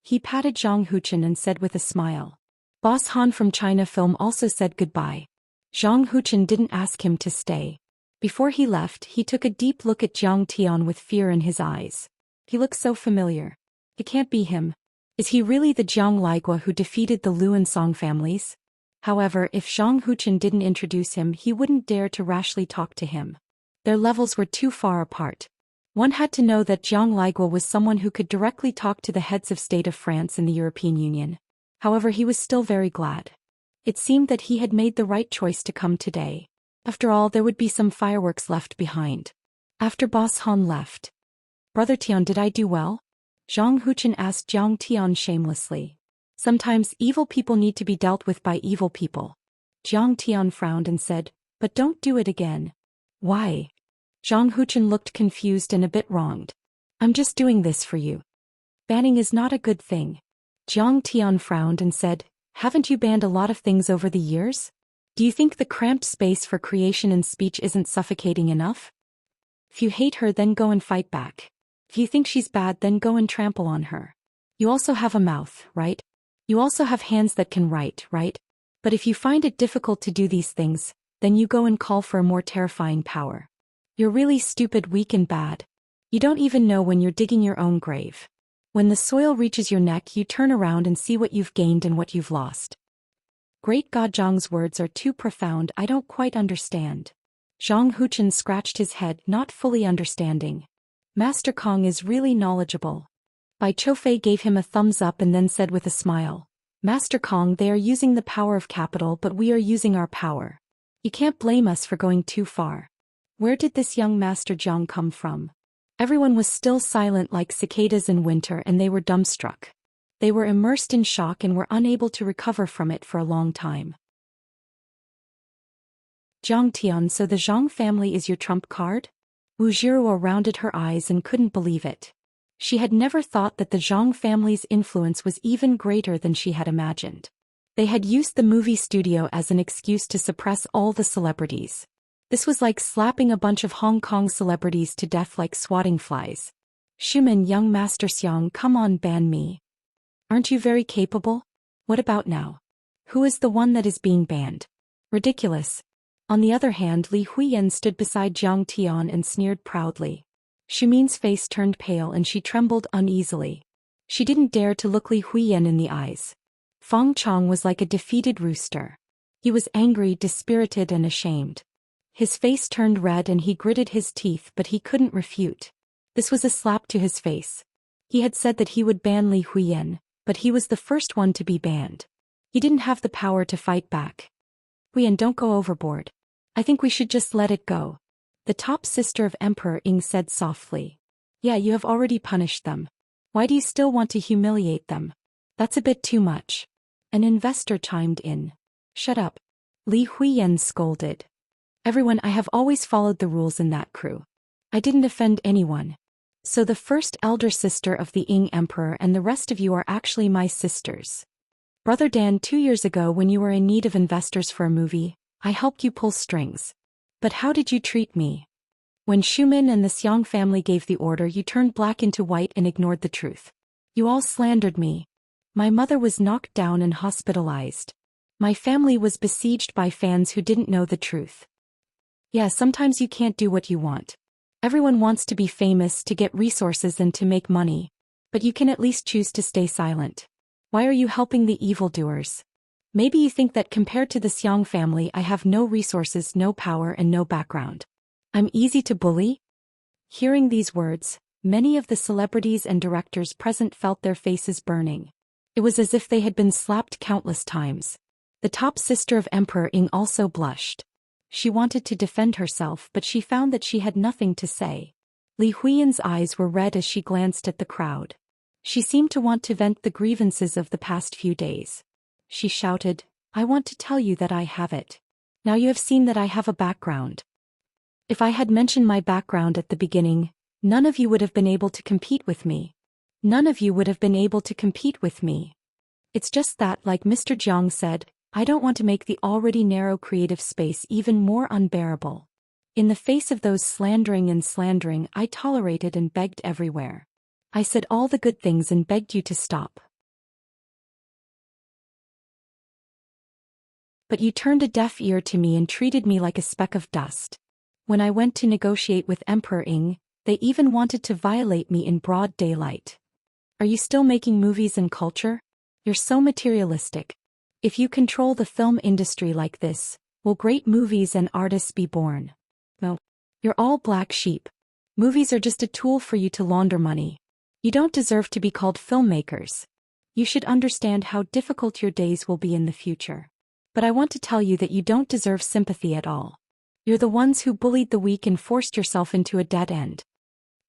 He patted Zhang Huchen and said with a smile. Boss Han from China Film also said goodbye. Zhang Huchen didn't ask him to stay. Before he left, he took a deep look at Jiang Tian with fear in his eyes. He looks so familiar. It can't be him. Is he really the Jiang Laigua who defeated the Lu and Song families? However, if Zhang Huchen didn't introduce him, he wouldn't dare to rashly talk to him. Their levels were too far apart. One had to know that Jiang Laigua was someone who could directly talk to the heads of state of France and the European Union. However, he was still very glad. It seemed that he had made the right choice to come today. After all, there would be some fireworks left behind. After Boss Han left. Brother Tian, did I do well? Zhang Huchen asked Jiang Tian shamelessly. Sometimes evil people need to be dealt with by evil people. Jiang Tian frowned and said, but don't do it again. Why? Zhang Huchen looked confused and a bit wronged. I'm just doing this for you. Banning is not a good thing. Jiang Tian frowned and said, haven't you banned a lot of things over the years? Do you think the cramped space for creation and speech isn't suffocating enough? If you hate her, then go and fight back. If you think she's bad, then go and trample on her. You also have a mouth, right? You also have hands that can write, right? But if you find it difficult to do these things, then you go and call for a more terrifying power. You're really stupid, weak and bad. You don't even know when you're digging your own grave. When the soil reaches your neck, you turn around and see what you've gained and what you've lost. Great God, Zhang's words are too profound, I don't quite understand. Zhang Huchen scratched his head, not fully understanding. Master Kong is really knowledgeable. Bai Choufei gave him a thumbs up and then said with a smile, Master Kong, they are using the power of capital, but we are using our power. You can't blame us for going too far. Where did this young Master Zhang come from? Everyone was still silent like cicadas in winter, and they were dumbstruck. They were immersed in shock and were unable to recover from it for a long time. Zhang Tian, so the Zhang family is your trump card? Wu Jiruo rounded her eyes and couldn't believe it. She had never thought that the Zhang family's influence was even greater than she had imagined. They had used the movie studio as an excuse to suppress all the celebrities. This was like slapping a bunch of Hong Kong celebrities to death like swatting flies. Xiumin, young Master Xiang, come on, ban me. Aren't you very capable? What about now? Who is the one that is being banned? Ridiculous. On the other hand, Li Huiyan stood beside Zhang Tian and sneered proudly. Xiumin's face turned pale and she trembled uneasily. She didn't dare to look Li Huiyan in the eyes. Feng Chong was like a defeated rooster. He was angry, dispirited and ashamed. His face turned red and he gritted his teeth, but he couldn't refute. This was a slap to his face. He had said that he would ban Li Huiyan, but he was the first one to be banned. He didn't have the power to fight back. Huiyan, don't go overboard. I think we should just let it go. The top sister of Emperor Ying said softly. Yeah, you have already punished them. Why do you still want to humiliate them? That's a bit too much. An investor chimed in. Shut up. Li Huiyan scolded. Everyone, I have always followed the rules in that crew. I didn't offend anyone. So the first elder sister of the Ying Emperor and the rest of you are actually my sisters. Brother Dan, 2 years ago when you were in need of investors for a movie, I helped you pull strings. But how did you treat me? When Xiumin and the Xiang family gave the order, you turned black into white and ignored the truth. You all slandered me. My mother was knocked down and hospitalized. My family was besieged by fans who didn't know the truth. Yeah, sometimes you can't do what you want. Everyone wants to be famous, to get resources and to make money. But you can at least choose to stay silent. Why are you helping the evildoers? Maybe you think that compared to the Xiang family I have no resources, no power and no background. I'm easy to bully? Hearing these words, many of the celebrities and directors present felt their faces burning. It was as if they had been slapped countless times. The top sister of Emperor Ying also blushed. She wanted to defend herself, but she found that she had nothing to say. Li Huiyan's eyes were red as she glanced at the crowd. She seemed to want to vent the grievances of the past few days. She shouted, I want to tell you that I have it. Now you have seen that I have a background. If I had mentioned my background at the beginning, none of you would have been able to compete with me. None of you would have been able to compete with me. It's just that, like Mr. Jiang said, I don't want to make the already narrow creative space even more unbearable. In the face of those slandering, I tolerated and begged everywhere. I said all the good things and begged you to stop. But you turned a deaf ear to me and treated me like a speck of dust. When I went to negotiate with Emperor Ying, they even wanted to violate me in broad daylight. Are you still making movies and culture? You're so materialistic. If you control the film industry like this, will great movies and artists be born? No. You're all black sheep. Movies are just a tool for you to launder money. You don't deserve to be called filmmakers. You should understand how difficult your days will be in the future. But I want to tell you that you don't deserve sympathy at all. You're the ones who bullied the weak and forced yourself into a dead end.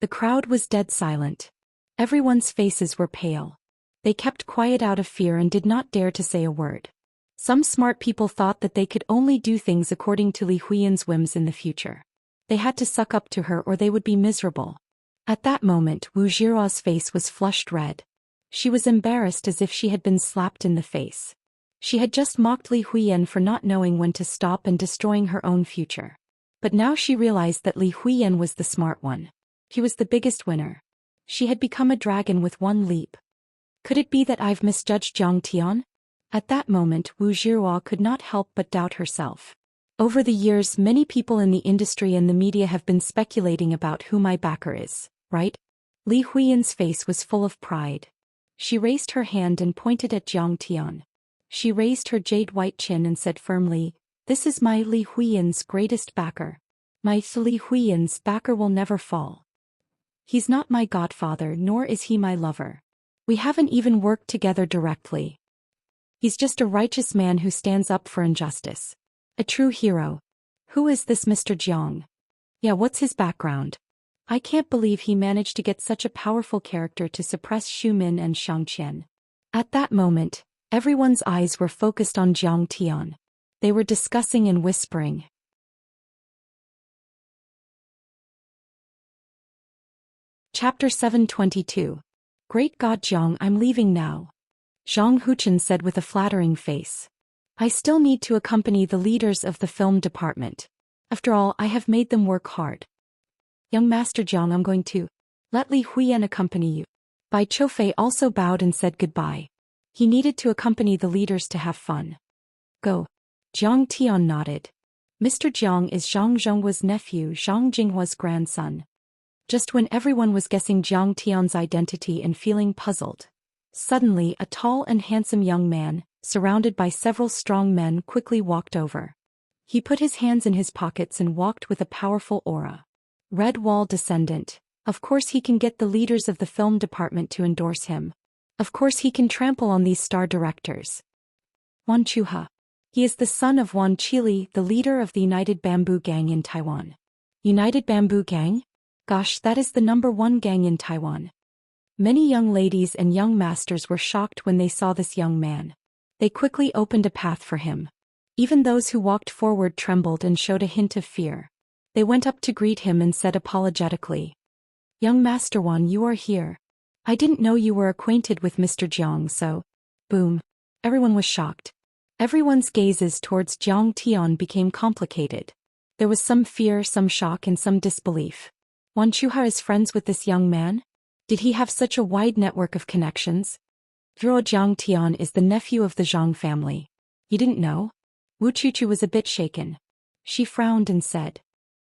The crowd was dead silent. Everyone's faces were pale. They kept quiet out of fear and did not dare to say a word. Some smart people thought that they could only do things according to Li Huiyan's whims in the future. They had to suck up to her or they would be miserable. At that moment, Wu Jiruo's face was flushed red. She was embarrassed as if she had been slapped in the face. She had just mocked Li Huiyan for not knowing when to stop and destroying her own future. But now she realized that Li Huiyan was the smart one. He was the biggest winner. She had become a dragon with one leap. Could it be that I've misjudged Zhang Tian? At that moment, Wu Jiruo could not help but doubt herself. Over the years, many people in the industry and the media have been speculating about who my backer is, right? Li Huiyan's face was full of pride. She raised her hand and pointed at Zhang Tian. She raised her jade-white chin and said firmly, This is my Li Huiyan's greatest backer. My Li Huiyan's backer will never fall. He's not my godfather, nor is he my lover. We haven't even worked together directly. He's just a righteous man who stands up for injustice. A true hero. Who is this Mr. Jiang? Yeah, what's his background? I can't believe he managed to get such a powerful character to suppress Xu Min and Xianxia. At that moment, everyone's eyes were focused on Jiang Tian. They were discussing and whispering. Chapter 722. Great God Jiang, I'm leaving now. Zhang Huchen said with a flattering face. I still need to accompany the leaders of the film department. After all, I have made them work hard. Young Master Jiang, I'm going to let Li Huiyan accompany you. Bai Choufei also bowed and said goodbye. He needed to accompany the leaders to have fun. Go. Jiang Tian nodded. Mr. Jiang is Zhang Zhenghua's nephew, Zhang Jinghua's grandson. Just when everyone was guessing Jiang Tian's identity and feeling puzzled, suddenly a tall and handsome young man, surrounded by several strong men, quickly walked over. He put his hands in his pockets and walked with a powerful aura. Red Wall descendant. Of course he can get the leaders of the film department to endorse him. Of course he can trample on these star directors. Wan Chuha. He is the son of Wan Qili, the leader of the United Bamboo Gang in Taiwan. United Bamboo Gang? Gosh, that is the #1 gang in Taiwan. Many young ladies and young masters were shocked when they saw this young man. They quickly opened a path for him. Even those who walked forward trembled and showed a hint of fear. They went up to greet him and said apologetically, Young Master Wan, you are here. I didn't know you were acquainted with Mr. Jiang, so... Boom. Everyone was shocked. Everyone's gazes towards Jiang Tian became complicated. There was some fear, some shock, and some disbelief. Wan Chuha is friends with this young man? Did he have such a wide network of connections? Jiang Tian is the nephew of the Zhang family. You didn't know? Wu Chuchu was a bit shaken. She frowned and said,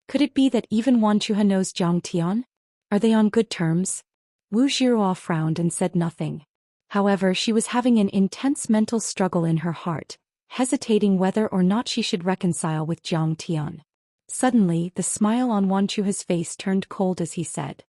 Could it be that even Wan Chuha knows Jiang Tian? Are they on good terms? Wu Zhiruo frowned and said nothing. However, she was having an intense mental struggle in her heart, hesitating whether or not she should reconcile with Jiang Tian. Suddenly, the smile on Wan Chuha's face turned cold as he said,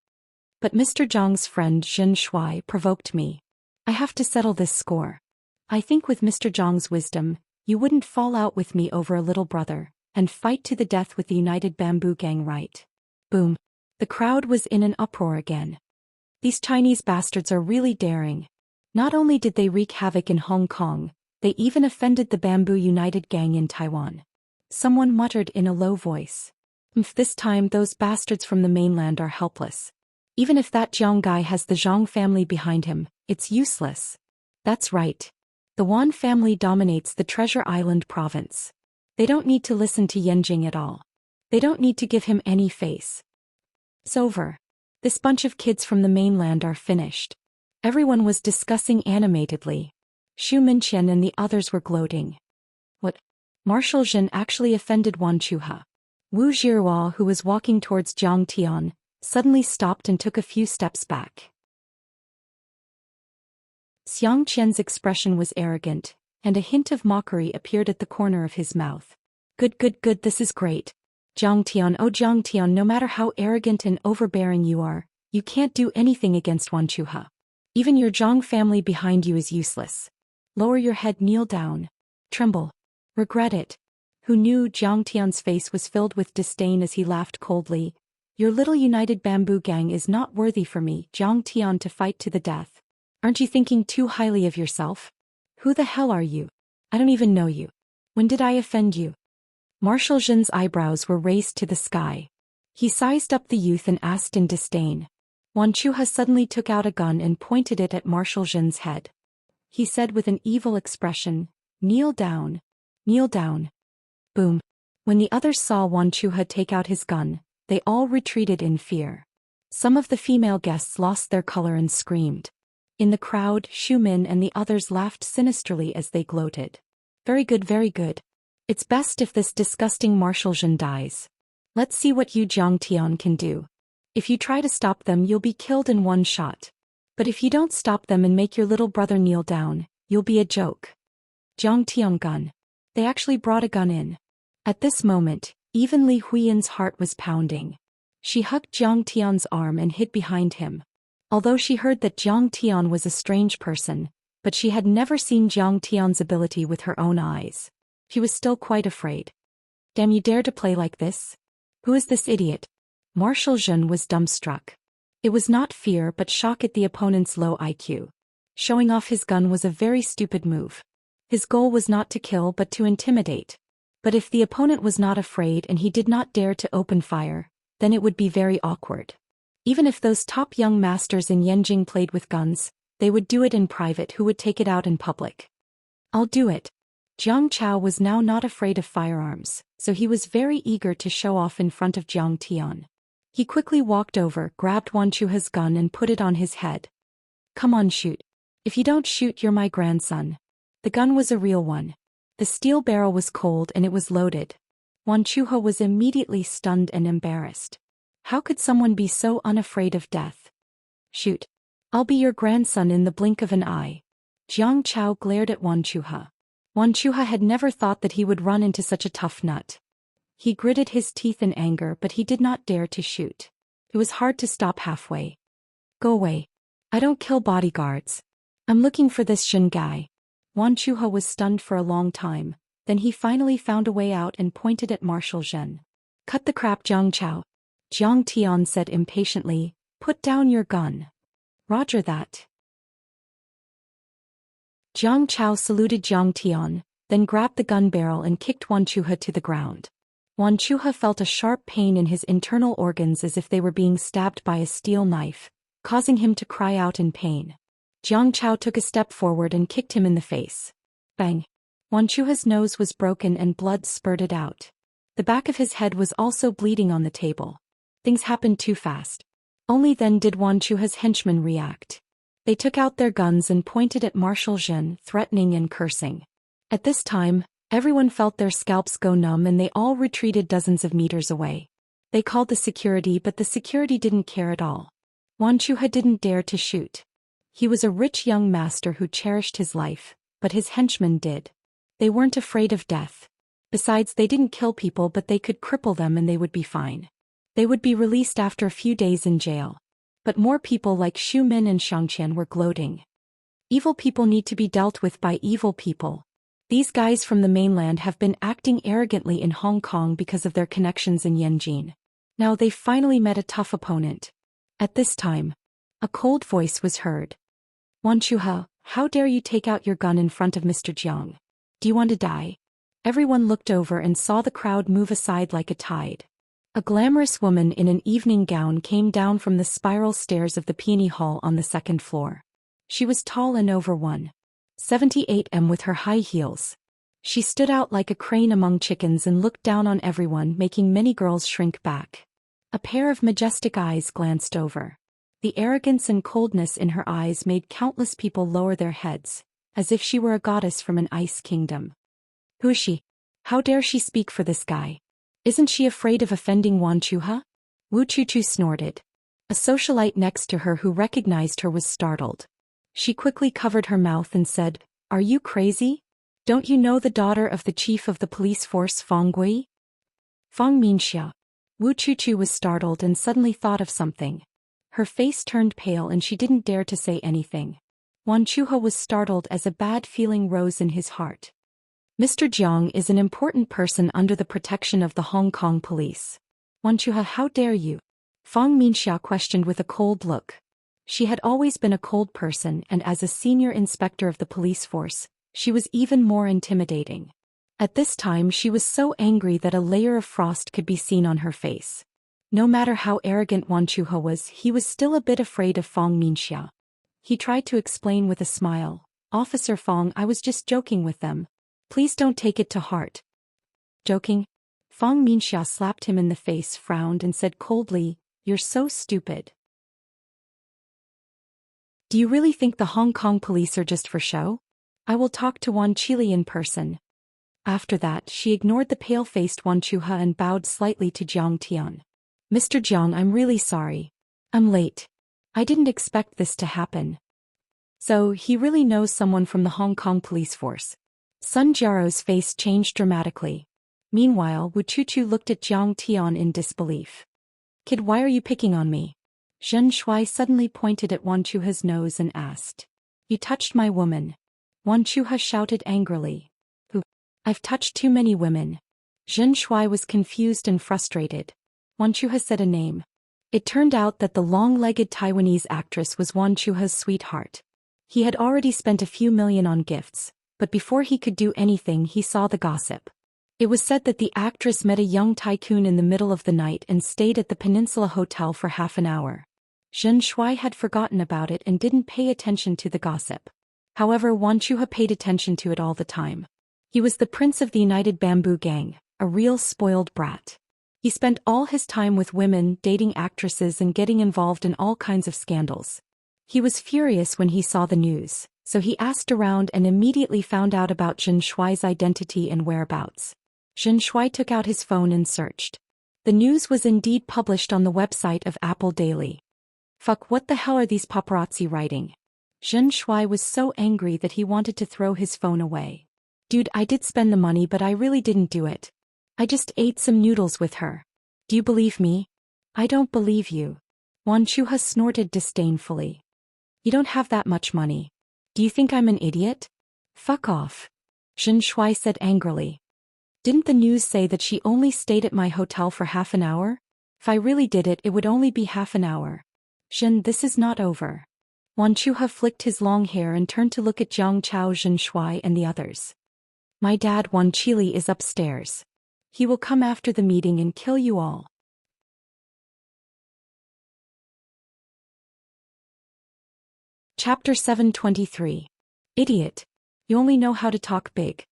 But Mr. Zhang's friend Zhen Shuai provoked me. I have to settle this score. I think with Mr. Zhang's wisdom, you wouldn't fall out with me over a little brother, and fight to the death with the United Bamboo Gang, right? Boom. The crowd was in an uproar again. These Chinese bastards are really daring. Not only did they wreak havoc in Hong Kong, they even offended the Bamboo United Gang in Taiwan. Someone muttered in a low voice. This time those bastards from the mainland are helpless. Even if that Jiang guy has the Zhang family behind him, it's useless. That's right. The Wan family dominates the Treasure Island province. They don't need to listen to Yanjing at all. They don't need to give him any face. It's over. This bunch of kids from the mainland are finished. Everyone was discussing animatedly. Xu Minqian and the others were gloating. What? Marshal Zhen actually offended Wan Chuha. Wu Zhiruo, who was walking towards Jiang Tian, suddenly stopped and took a few steps back. Xianxian's expression was arrogant, and a hint of mockery appeared at the corner of his mouth. Good, this is great. Jiang Tian, oh Jiang Tian, no matter how arrogant and overbearing you are, you can't do anything against Wan Chuha. Even your Zhang family behind you is useless. Lower your head, kneel down. Tremble. Regret it. Who knew? Jiang Tian's face was filled with disdain as he laughed coldly. Your little United Bamboo Gang is not worthy for me, Jiang Tian, to fight to the death. Aren't you thinking too highly of yourself? Who the hell are you? I don't even know you. When did I offend you? Marshal Zhen's eyebrows were raised to the sky. He sized up the youth and asked in disdain. Wan Chuha suddenly took out a gun and pointed it at Marshal Zhen's head. He said with an evil expression, Kneel down. Kneel down. Boom. When the others saw Wan Chuha take out his gun, they all retreated in fear. Some of the female guests lost their color and screamed. In the crowd, Xu Min and the others laughed sinisterly as they gloated. Very good. It's best if this disgusting Marshal Zhen dies. Let's see what you Jiang Tian can do. If you try to stop them, you'll be killed in one shot. But if you don't stop them and make your little brother kneel down, you'll be a joke. Jiang Tian gun. They actually brought a gun in. At this moment, even Li Huiyan's heart was pounding. She hugged Jiang Tian's arm and hid behind him. Although she heard that Jiang Tian was a strange person, but she had never seen Jiang Tian's ability with her own eyes. She was still quite afraid. Damn, you dare to play like this? Who is this idiot? Marshal Zhen was dumbstruck. It was not fear but shock at the opponent's low IQ. Showing off his gun was a very stupid move. His goal was not to kill but to intimidate. But if the opponent was not afraid and he did not dare to open fire, then it would be very awkward. Even if those top young masters in Yanjing played with guns, they would do it in private. Who would take it out in public? I'll do it. Jiang Chao was now not afraid of firearms, so he was very eager to show off in front of Jiang Tian. He quickly walked over, grabbed Wan Chuha's gun and put it on his head. Come on, shoot. If you don't shoot, you're my grandson. The gun was a real one. The steel barrel was cold and it was loaded. Wan Chuha was immediately stunned and embarrassed. How could someone be so unafraid of death? Shoot. I'll be your grandson in the blink of an eye. Jiang Chao glared at Wan Chuha. Wan Chuha had never thought that he would run into such a tough nut. He gritted his teeth in anger but he did not dare to shoot. It was hard to stop halfway. Go away. I don't kill bodyguards. I'm looking for this Shen guy. Wan Chuha was stunned for a long time, then he finally found a way out and pointed at Marshal Zhen. Cut the crap, Jiang Chao. Jiang Tian said impatiently, put down your gun. Roger that. Jiang Chao saluted Jiang Tian, then grabbed the gun barrel and kicked Wan Chuha to the ground. Wan Chuha felt a sharp pain in his internal organs as if they were being stabbed by a steel knife, causing him to cry out in pain. Jiang Chao took a step forward and kicked him in the face. Bang! Wan Chuha's nose was broken and blood spurted out. The back of his head was also bleeding on the table. Things happened too fast. Only then did Wan Chuha's henchmen react. They took out their guns and pointed at Marshal Zhen, threatening and cursing. At this time, everyone felt their scalps go numb and they all retreated dozens of meters away. They called the security but the security didn't care at all. Wan Chuha didn't dare to shoot. He was a rich young master who cherished his life, but his henchmen did. They weren't afraid of death. Besides, they didn't kill people but they could cripple them and they would be fine. They would be released after a few days in jail. But more people like Xu Min and Xianxia were gloating. Evil people need to be dealt with by evil people. These guys from the mainland have been acting arrogantly in Hong Kong because of their connections in Yanjing. Now they've finally met a tough opponent. At this time, a cold voice was heard. Wan Chuha, how dare you take out your gun in front of Mr. Jiang? Do you want to die? Everyone looked over and saw the crowd move aside like a tide. A glamorous woman in an evening gown came down from the spiral stairs of the Peony Hall on the second floor. She was tall and over 1.78 m with her high heels. She stood out like a crane among chickens and looked down on everyone, making many girls shrink back. A pair of majestic eyes glanced over. The arrogance and coldness in her eyes made countless people lower their heads, as if she were a goddess from an ice kingdom. Who is she? How dare she speak for this guy? Isn't she afraid of offending Wan Chuha? Wu Chuchu snorted. A socialite next to her who recognized her was startled. She quickly covered her mouth and said, Are you crazy? Don't you know the daughter of the chief of the police force, Fang Gui? Fang Minxia. Wu Chuchu was startled and suddenly thought of something. Her face turned pale and she didn't dare to say anything. Wan Chuha was startled as a bad feeling rose in his heart. Mr. Jiang is an important person under the protection of the Hong Kong police. Wan Chuha, how dare you? Fang Minxia questioned with a cold look. She had always been a cold person and as a senior inspector of the police force, she was even more intimidating. At this time she was so angry that a layer of frost could be seen on her face. No matter how arrogant Wan Chuha was, he was still a bit afraid of Fang Minxia. He tried to explain with a smile, Officer Fang, I was just joking with them. Please don't take it to heart. Joking? Fang Minxia slapped him in the face, frowned and said coldly, You're so stupid. Do you really think the Hong Kong police are just for show? I will talk to Wan Chili in person. After that, she ignored the pale-faced Wan Chuha and bowed slightly to Jiang Tian. Mr. Jiang, I'm really sorry. I'm late. I didn't expect this to happen. So, he really knows someone from the Hong Kong police force. Sun Jiaro's face changed dramatically. Meanwhile, Wu Chuchu looked at Jiang Tian in disbelief. Kid, why are you picking on me? Xianxia suddenly pointed at Wanchuha's nose and asked. You touched my woman. Wanchuha shouted angrily. Who? I've touched too many women. Xianxia was confused and frustrated. Wanchuha said a name. It turned out that the long-legged Taiwanese actress was Wanchuha's sweetheart. He had already spent a few million on gifts, but before he could do anything he saw the gossip. It was said that the actress met a young tycoon in the middle of the night and stayed at the Peninsula Hotel for half an hour. Xianxia had forgotten about it and didn't pay attention to the gossip. However, Wanchuha paid attention to it all the time. He was the prince of the United Bamboo Gang, a real spoiled brat. He spent all his time with women, dating actresses and getting involved in all kinds of scandals. He was furious when he saw the news, so he asked around and immediately found out about Xianxia's identity and whereabouts. Xianxia took out his phone and searched. The news was indeed published on the website of Apple Daily. Fuck, what the hell are these paparazzi writing? Xianxia was so angry that he wanted to throw his phone away. Dude, I did spend the money but I really didn't do it. I just ate some noodles with her. Do you believe me? I don't believe you. Wanchuha snorted disdainfully. You don't have that much money. Do you think I'm an idiot? Fuck off. Xianxia said angrily. Didn't the news say that she only stayed at my hotel for half an hour? If I really did it, it would only be half an hour. Xian, this is not over. Wanchuha flicked his long hair and turned to look at Jiang Chao, Xianxia and the others. My dad, Wan Chili, is upstairs. He will come after the meeting and kill you all. Chapter 723. Idiot. You only know how to talk big.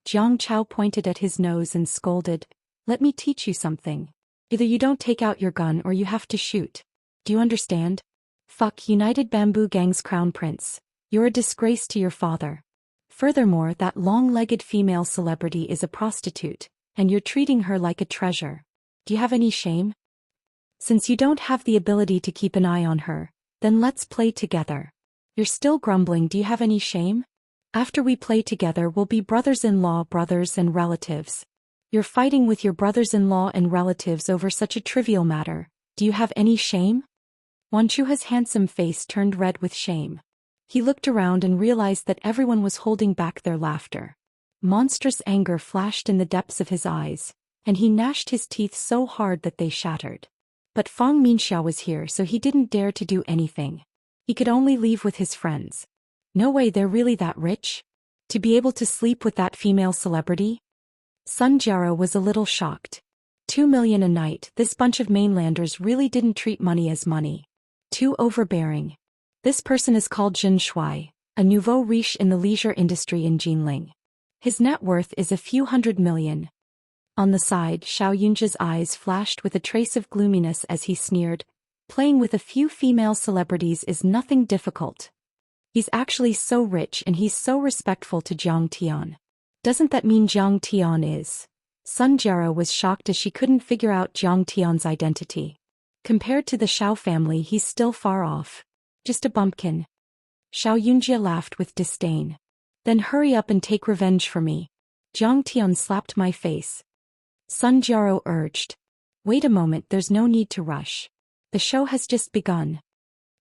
Jiang Chao pointed at his nose and scolded, Let me teach you something. Either you don't take out your gun or you have to shoot. Do you understand? Fuck United Bamboo Gang's crown prince. You're a disgrace to your father. Furthermore, that long-legged female celebrity is a prostitute, and you're treating her like a treasure. Do you have any shame? Since you don't have the ability to keep an eye on her, then let's play together. You're still grumbling, do you have any shame? After we play together we'll be brothers-in-law, brothers and relatives. You're fighting with your brothers-in-law and relatives over such a trivial matter. Do you have any shame? Wanchuha's handsome face turned red with shame. He looked around and realized that everyone was holding back their laughter. Monstrous anger flashed in the depths of his eyes, and he gnashed his teeth so hard that they shattered. But Fang Minxiao was here, so he didn't dare to do anything. He could only leave with his friends. No way, they're really that rich? To be able to sleep with that female celebrity? Sun Jiaro was a little shocked. 2 million a night, this bunch of mainlanders really didn't treat money as money. Too overbearing. This person is called Xianxia, a nouveau riche in the leisure industry in Jinling. His net worth is a few hundred million. On the side, Xiaoyunji's eyes flashed with a trace of gloominess as he sneered, Playing with a few female celebrities is nothing difficult. He's actually so rich and he's so respectful to Jiang Tian. Doesn't that mean Jiang Tian is? Sun Jiaro was shocked as she couldn't figure out Jiang Tian's identity. Compared to the Xiao family, he's still far off. Just a bumpkin. Xiaoyunjia laughed with disdain. Then hurry up and take revenge for me. Jiang Tian slapped my face. Sun Jiaro urged. Wait a moment, there's no need to rush. The show has just begun.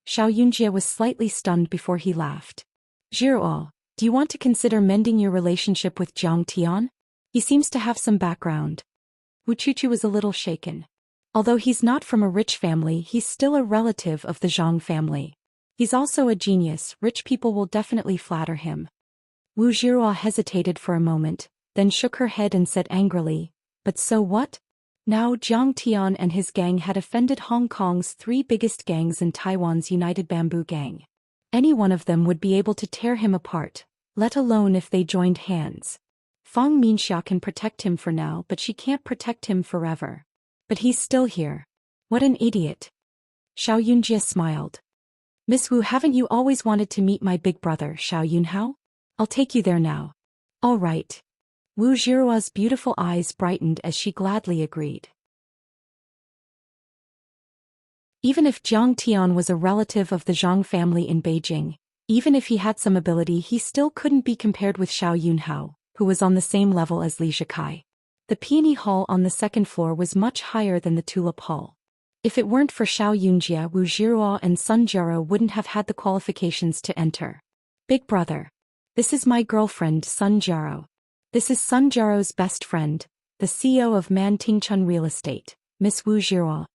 Xiaoyunjia was slightly stunned before he laughed. Jiao, do you want to consider mending your relationship with Jiang Tian? He seems to have some background. Wu Chuchu was a little shaken. Although he's not from a rich family, he's still a relative of the Zhang family. He's also a genius, rich people will definitely flatter him. Wu Zhirua hesitated for a moment, then shook her head and said angrily, But so what? Now Jiang Tian and his gang had offended Hong Kong's 3 biggest gangs and Taiwan's United Bamboo Gang. Any one of them would be able to tear him apart, let alone if they joined hands. Fang Minxia can protect him for now, but she can't protect him forever. But he's still here. What an idiot. Xiaoyunjia smiled. Miss Wu, haven't you always wanted to meet my big brother, Xiaoyunhao? I'll take you there now. All right. Wu Zhirua's beautiful eyes brightened as she gladly agreed. Even if Jiang Tian was a relative of the Zhang family in Beijing, even if he had some ability, he still couldn't be compared with Xiaoyunhao, who was on the same level as Li Zhikai. The Peony Hall on the second floor was much higher than the Tulip Hall. If it weren't for Xiao Yunjie, Wu Jiruo and Sun Jiao wouldn't have had the qualifications to enter. Big brother. This is my girlfriend Sun Jiao. This is Sun Jiao's best friend, the CEO of Man Tingchun Real Estate, Miss Wu Jiruo.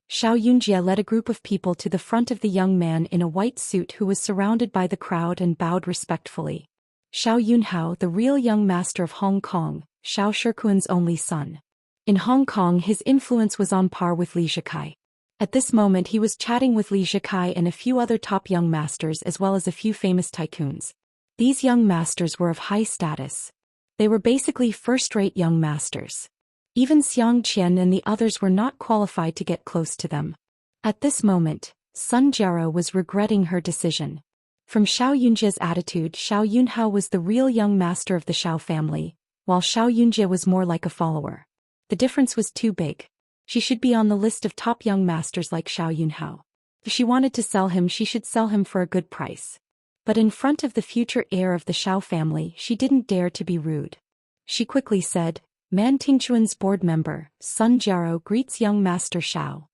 Xiao Yunjie led a group of people to the front of the young man in a white suit who was surrounded by the crowd and bowed respectfully. Xiao Yunhao, the real young master of Hong Kong, Xiao Shikuan's only son. In Hong Kong his influence was on par with Li Zhikai. At this moment he was chatting with Li Zhikai and a few other top young masters as well as a few famous tycoons. These young masters were of high status. They were basically first-rate young masters. Even Xianxia and the others were not qualified to get close to them. At this moment, Sun Jiao was regretting her decision. From Xiao Yunjie's attitude, Xiao Yunhao was the real young master of the Xiao family, while Xiao Yunjie was more like a follower. The difference was too big. She should be on the list of top young masters like Xiao Yunhao. If she wanted to sell him, she should sell him for a good price. But in front of the future heir of the Xiao family, she didn't dare to be rude. She quickly said, Man Tingchuan's board member, Sun Jiao greets young master Xiao.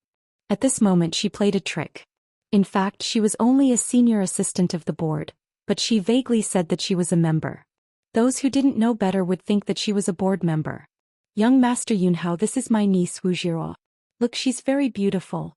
At this moment she played a trick. In fact, she was only a senior assistant of the board, but she vaguely said that she was a member. Those who didn't know better would think that she was a board member. Young Master Yunhao, this is my niece Wu Jiruo. Look, she's very beautiful.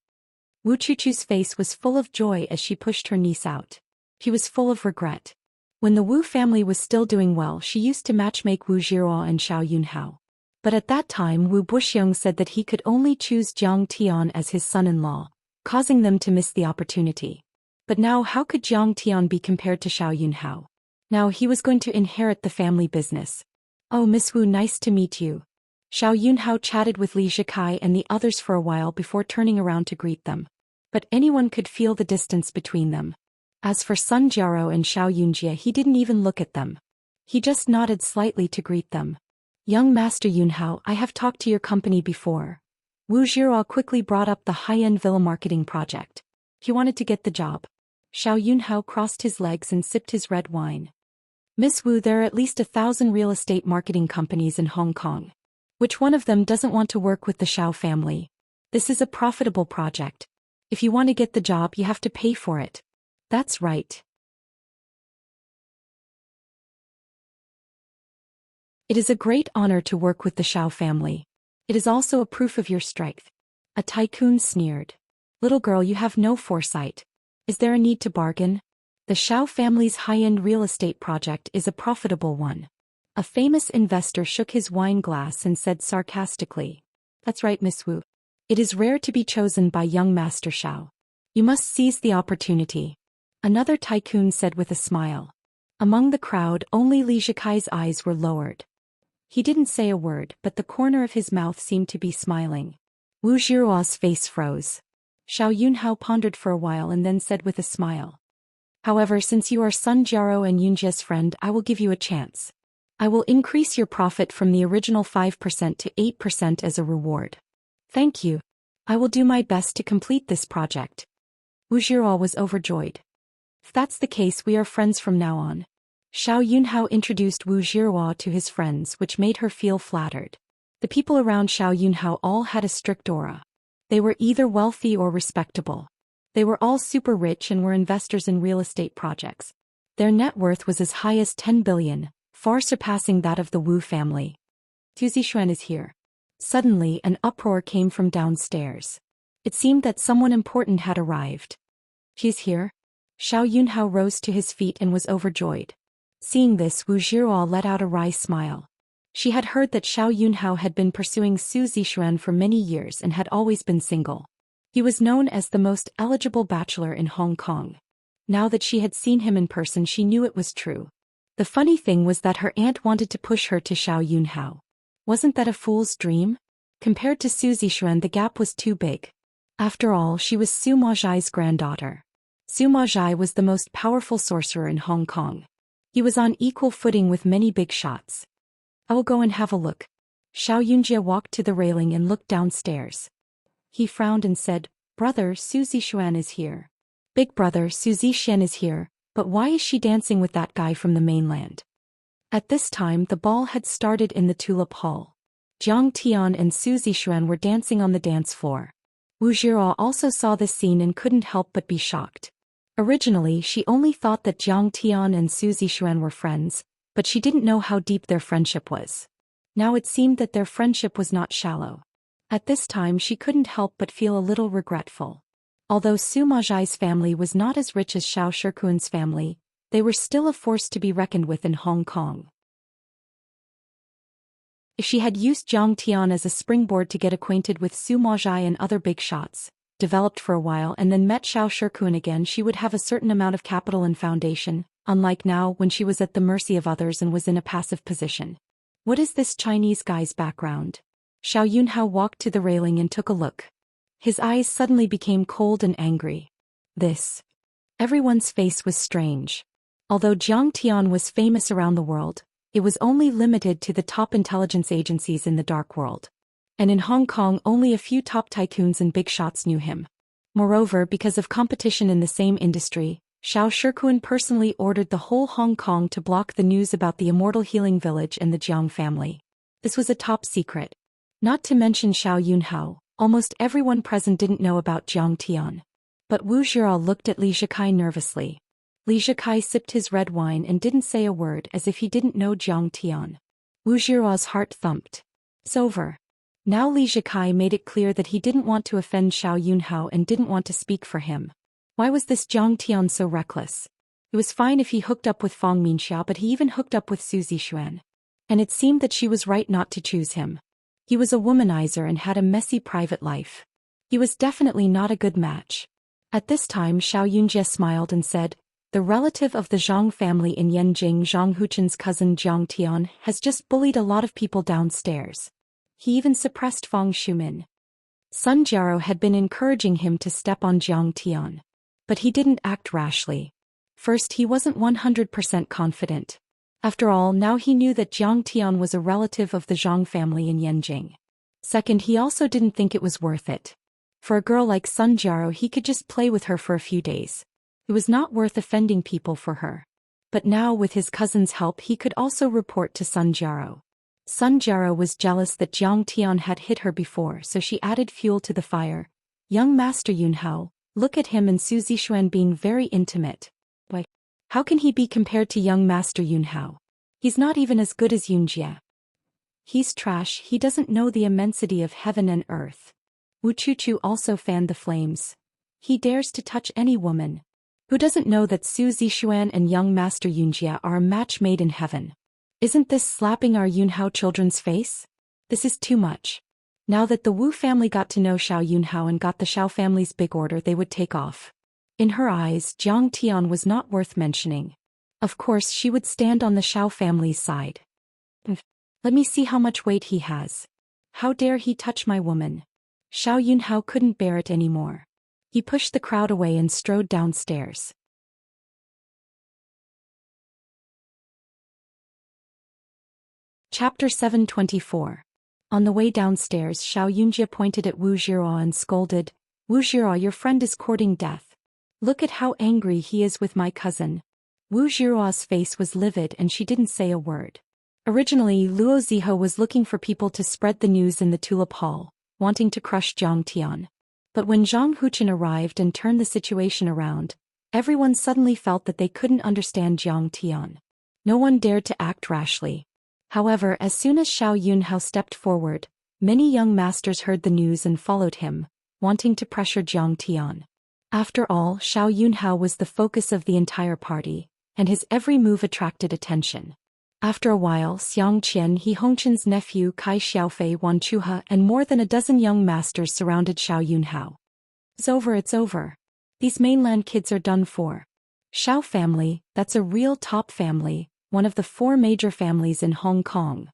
Wu Chuchu's face was full of joy as she pushed her niece out. She was full of regret. When the Wu family was still doing well, she used to matchmake Wu Jiruo and Xiao Yunhao. But at that time Wu Buxiong said that he could only choose Jiang Tian as his son-in-law, causing them to miss the opportunity. But now how could Jiang Tian be compared to Xiao Yunhao? Now he was going to inherit the family business. Oh, Miss Wu, nice to meet you. Xiao Yunhao chatted with Li Zhikai and the others for a while before turning around to greet them. But anyone could feel the distance between them. As for Sun Jiao and Xiao Yunjie, he didn't even look at them. He just nodded slightly to greet them. Young Master Yunhao, I have talked to your company before. Wu Jiruo quickly brought up the high-end villa marketing project. He wanted to get the job. Xiao Yunhao crossed his legs and sipped his red wine. Miss Wu, there are at least 1,000 real estate marketing companies in Hong Kong. Which one of them doesn't want to work with the Xiao family? This is a profitable project. If you want to get the job, you have to pay for it. That's right. It is a great honor to work with the Xiao family. It is also a proof of your strength. A tycoon sneered. Little girl, you have no foresight. Is there a need to bargain? The Xiao family's high-end real estate project is a profitable one. A famous investor shook his wine glass and said sarcastically, That's right, Miss Wu. It is rare to be chosen by young Master Xiao. You must seize the opportunity. Another tycoon said with a smile. Among the crowd, only Li Zhikai's eyes were lowered. He didn't say a word, but the corner of his mouth seemed to be smiling. Wu Jiruo's face froze. Xiao Yunhao pondered for a while and then said with a smile. However, since you are Sun Jiao and Yunjie's friend, I will give you a chance. I will increase your profit from the original 5% to 8% as a reward. Thank you. I will do my best to complete this project. Wu Jiruo was overjoyed. If that's the case, we are friends from now on. Xiao Yunhao introduced Wu Jiruo to his friends, which made her feel flattered. The people around Xiao Yunhao all had a strict aura. They were either wealthy or respectable. They were all super rich and were investors in real estate projects. Their net worth was as high as 10 billion. Far surpassing that of the Wu family. Zhou Xian is here. Suddenly, an uproar came from downstairs. It seemed that someone important had arrived. He's here? Xiao Yunhao rose to his feet and was overjoyed. Seeing this, Wu Jiruo let out a wry smile. She had heard that Xiao Yunhao had been pursuing Su Zixuan for many years and had always been single. He was known as the most eligible bachelor in Hong Kong. Now that she had seen him in person, she knew it was true. The funny thing was that her aunt wanted to push her to Xiao Yunhao. Wasn't that a fool's dream? Compared to Su Zixuan, the gap was too big. After all, she was Su Maozhai's granddaughter. Su Maozhai was the most powerful sorcerer in Hong Kong. He was on equal footing with many big shots. I will go and have a look. Xiao Yunjie walked to the railing and looked downstairs. He frowned and said, Brother, Su Zixuan is here. Big brother, Su Xian is here. But why is she dancing with that guy from the mainland? At this time the ball had started in the Tulip Hall. Jiang Tian and Su Zixuan were dancing on the dance floor. Wu Zhiro also saw this scene and couldn't help but be shocked. Originally, she only thought that Jiang Tian and Su Zixuan were friends, but she didn't know how deep their friendship was. Now it seemed that their friendship was not shallow. At this time she couldn't help but feel a little regretful. Although Su Majai's family was not as rich as Xiao Shikuan's family, they were still a force to be reckoned with in Hong Kong. If she had used Jiang Tian as a springboard to get acquainted with Su Majai and other big shots, developed for a while and then met Xiao Shikuan again, she would have a certain amount of capital and foundation, unlike now when she was at the mercy of others and was in a passive position. What is this Chinese guy's background? Xiao Yunhao walked to the railing and took a look. His eyes suddenly became cold and angry. This. Everyone's face was strange. Although Jiang Tian was famous around the world, it was only limited to the top intelligence agencies in the dark world. And in Hong Kong only a few top tycoons and big shots knew him. Moreover, because of competition in the same industry, Xiao Shikuan personally ordered the whole Hong Kong to block the news about the immortal healing village and the Jiang family. This was a top secret. Not to mention Xiao Yunhao, almost everyone present didn't know about Jiang Tian. But Wu Zhiro looked at Li Zhikai nervously. Li Zhikai sipped his red wine and didn't say a word as if he didn't know Jiang Tian. Wu Zhiro's heart thumped. It's over. Now Li Zhikai made it clear that he didn't want to offend Xiao Yunhao and didn't want to speak for him. Why was this Jiang Tian so reckless? It was fine if he hooked up with Fang Minxia, but he even hooked up with Su Zixuan. And it seemed that she was right not to choose him. He was a womanizer and had a messy private life. He was definitely not a good match. At this time Xiao Yunjie smiled and said, "The relative of the Zhang family in Yanjing, Zhang Huchen's cousin Jiang Tian, has just bullied a lot of people downstairs. He even suppressed Fang Shumin." Sun Jiaro had been encouraging him to step on Jiang Tian. But he didn't act rashly. First, he wasn't 100% confident. After all, now he knew that Jiang Tian was a relative of the Zhang family in Yanjing. Second, he also didn't think it was worth it. For a girl like Sun Jiaro, he could just play with her for a few days. It was not worth offending people for her. But now with his cousin's help he could also report to Sun Jiaro. Sun Jiaro was jealous that Jiang Tian had hit her before, so she added fuel to the fire. "Young Master Yunhao, look at him and Su Zixuan being very intimate. Why? How can he be compared to young Master Yunhao? He's not even as good as Yunjie. He's trash, he doesn't know the immensity of heaven and earth." Wu Chuchu also fanned the flames. "He dares to touch any woman. Who doesn't know that Su Zixuan and young Master Yunjie are a match made in heaven? Isn't this slapping our Yunhao children's face? This is too much." Now that the Wu family got to know Xiao Yunhao and got the Xiao family's big order, they would take off. In her eyes, Jiang Tian was not worth mentioning. Of course, she would stand on the Xiao family's side. "Let me see how much weight he has. How dare he touch my woman?" Xiao Yunhao couldn't bear it anymore. He pushed the crowd away and strode downstairs. Chapter 724. On the way downstairs, Xiao Yunjie pointed at Wu Zhiro and scolded, "Wu Zhiro, your friend is courting death. Look at how angry he is with my cousin." Wu Zhiro's face was livid and she didn't say a word. Originally, Luo Ziho was looking for people to spread the news in the Tulip Hall, wanting to crush Jiang Tian. But when Zhang Huchen arrived and turned the situation around, everyone suddenly felt that they couldn't understand Jiang Tian. No one dared to act rashly. However, as soon as Xiao Yunhao stepped forward, many young masters heard the news and followed him, wanting to pressure Jiang Tian. After all, Xiao Yunhao was the focus of the entire party, and his every move attracted attention. After a while, Xianxia, He Hongchen's nephew Kai Xiaofei, Wan Chuhe, and more than a dozen young masters surrounded Xiao Yunhao. It's over. These mainland kids are done for. Xiao family, that's a real top family, one of the 4 major families in Hong Kong.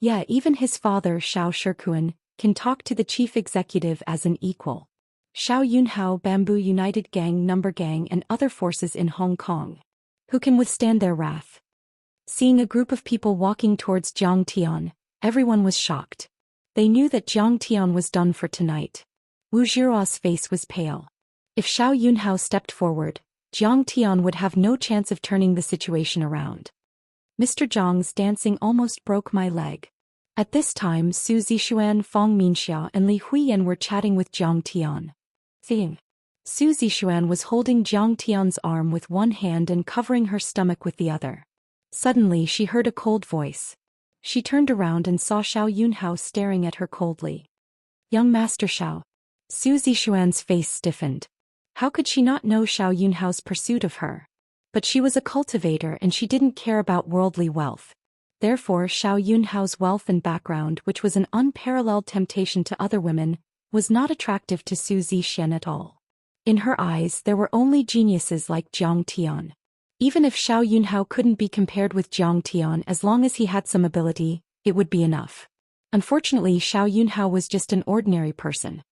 Yeah, even his father, Xiao Shikuan, can talk to the chief executive as an equal. Xiao Yunhao, Bamboo United Gang, Number Gang, and other forces in Hong Kong. Who can withstand their wrath? Seeing a group of people walking towards Jiang Tian, everyone was shocked. They knew that Jiang Tian was done for tonight. Wu Zhiro's face was pale. If Xiao Yunhao stepped forward, Jiang Tian would have no chance of turning the situation around. "Mr. Zhang's dancing almost broke my leg." At this time Su Zixuan, Fong Minxia and Li Huiyan were chatting with Zhang Tian. Seeing. Su Zixuan was holding Zhang Tian's arm with one hand and covering her stomach with the other. Suddenly she heard a cold voice. She turned around and saw Xiao Yunhao staring at her coldly. Young Master Xiao. Su Zixuan's face stiffened. How could she not know Xiao Yunhao's pursuit of her? But she was a cultivator and she didn't care about worldly wealth. Therefore Xiao Yunhao's wealth and background, which was an unparalleled temptation to other women, was not attractive to Su Xian at all. In her eyes there were only geniuses like Zhang Tian. Even if Xiao Yunhao couldn't be compared with Zhang Tian, as long as he had some ability, it would be enough. Unfortunately Xiao Yunhao was just an ordinary person.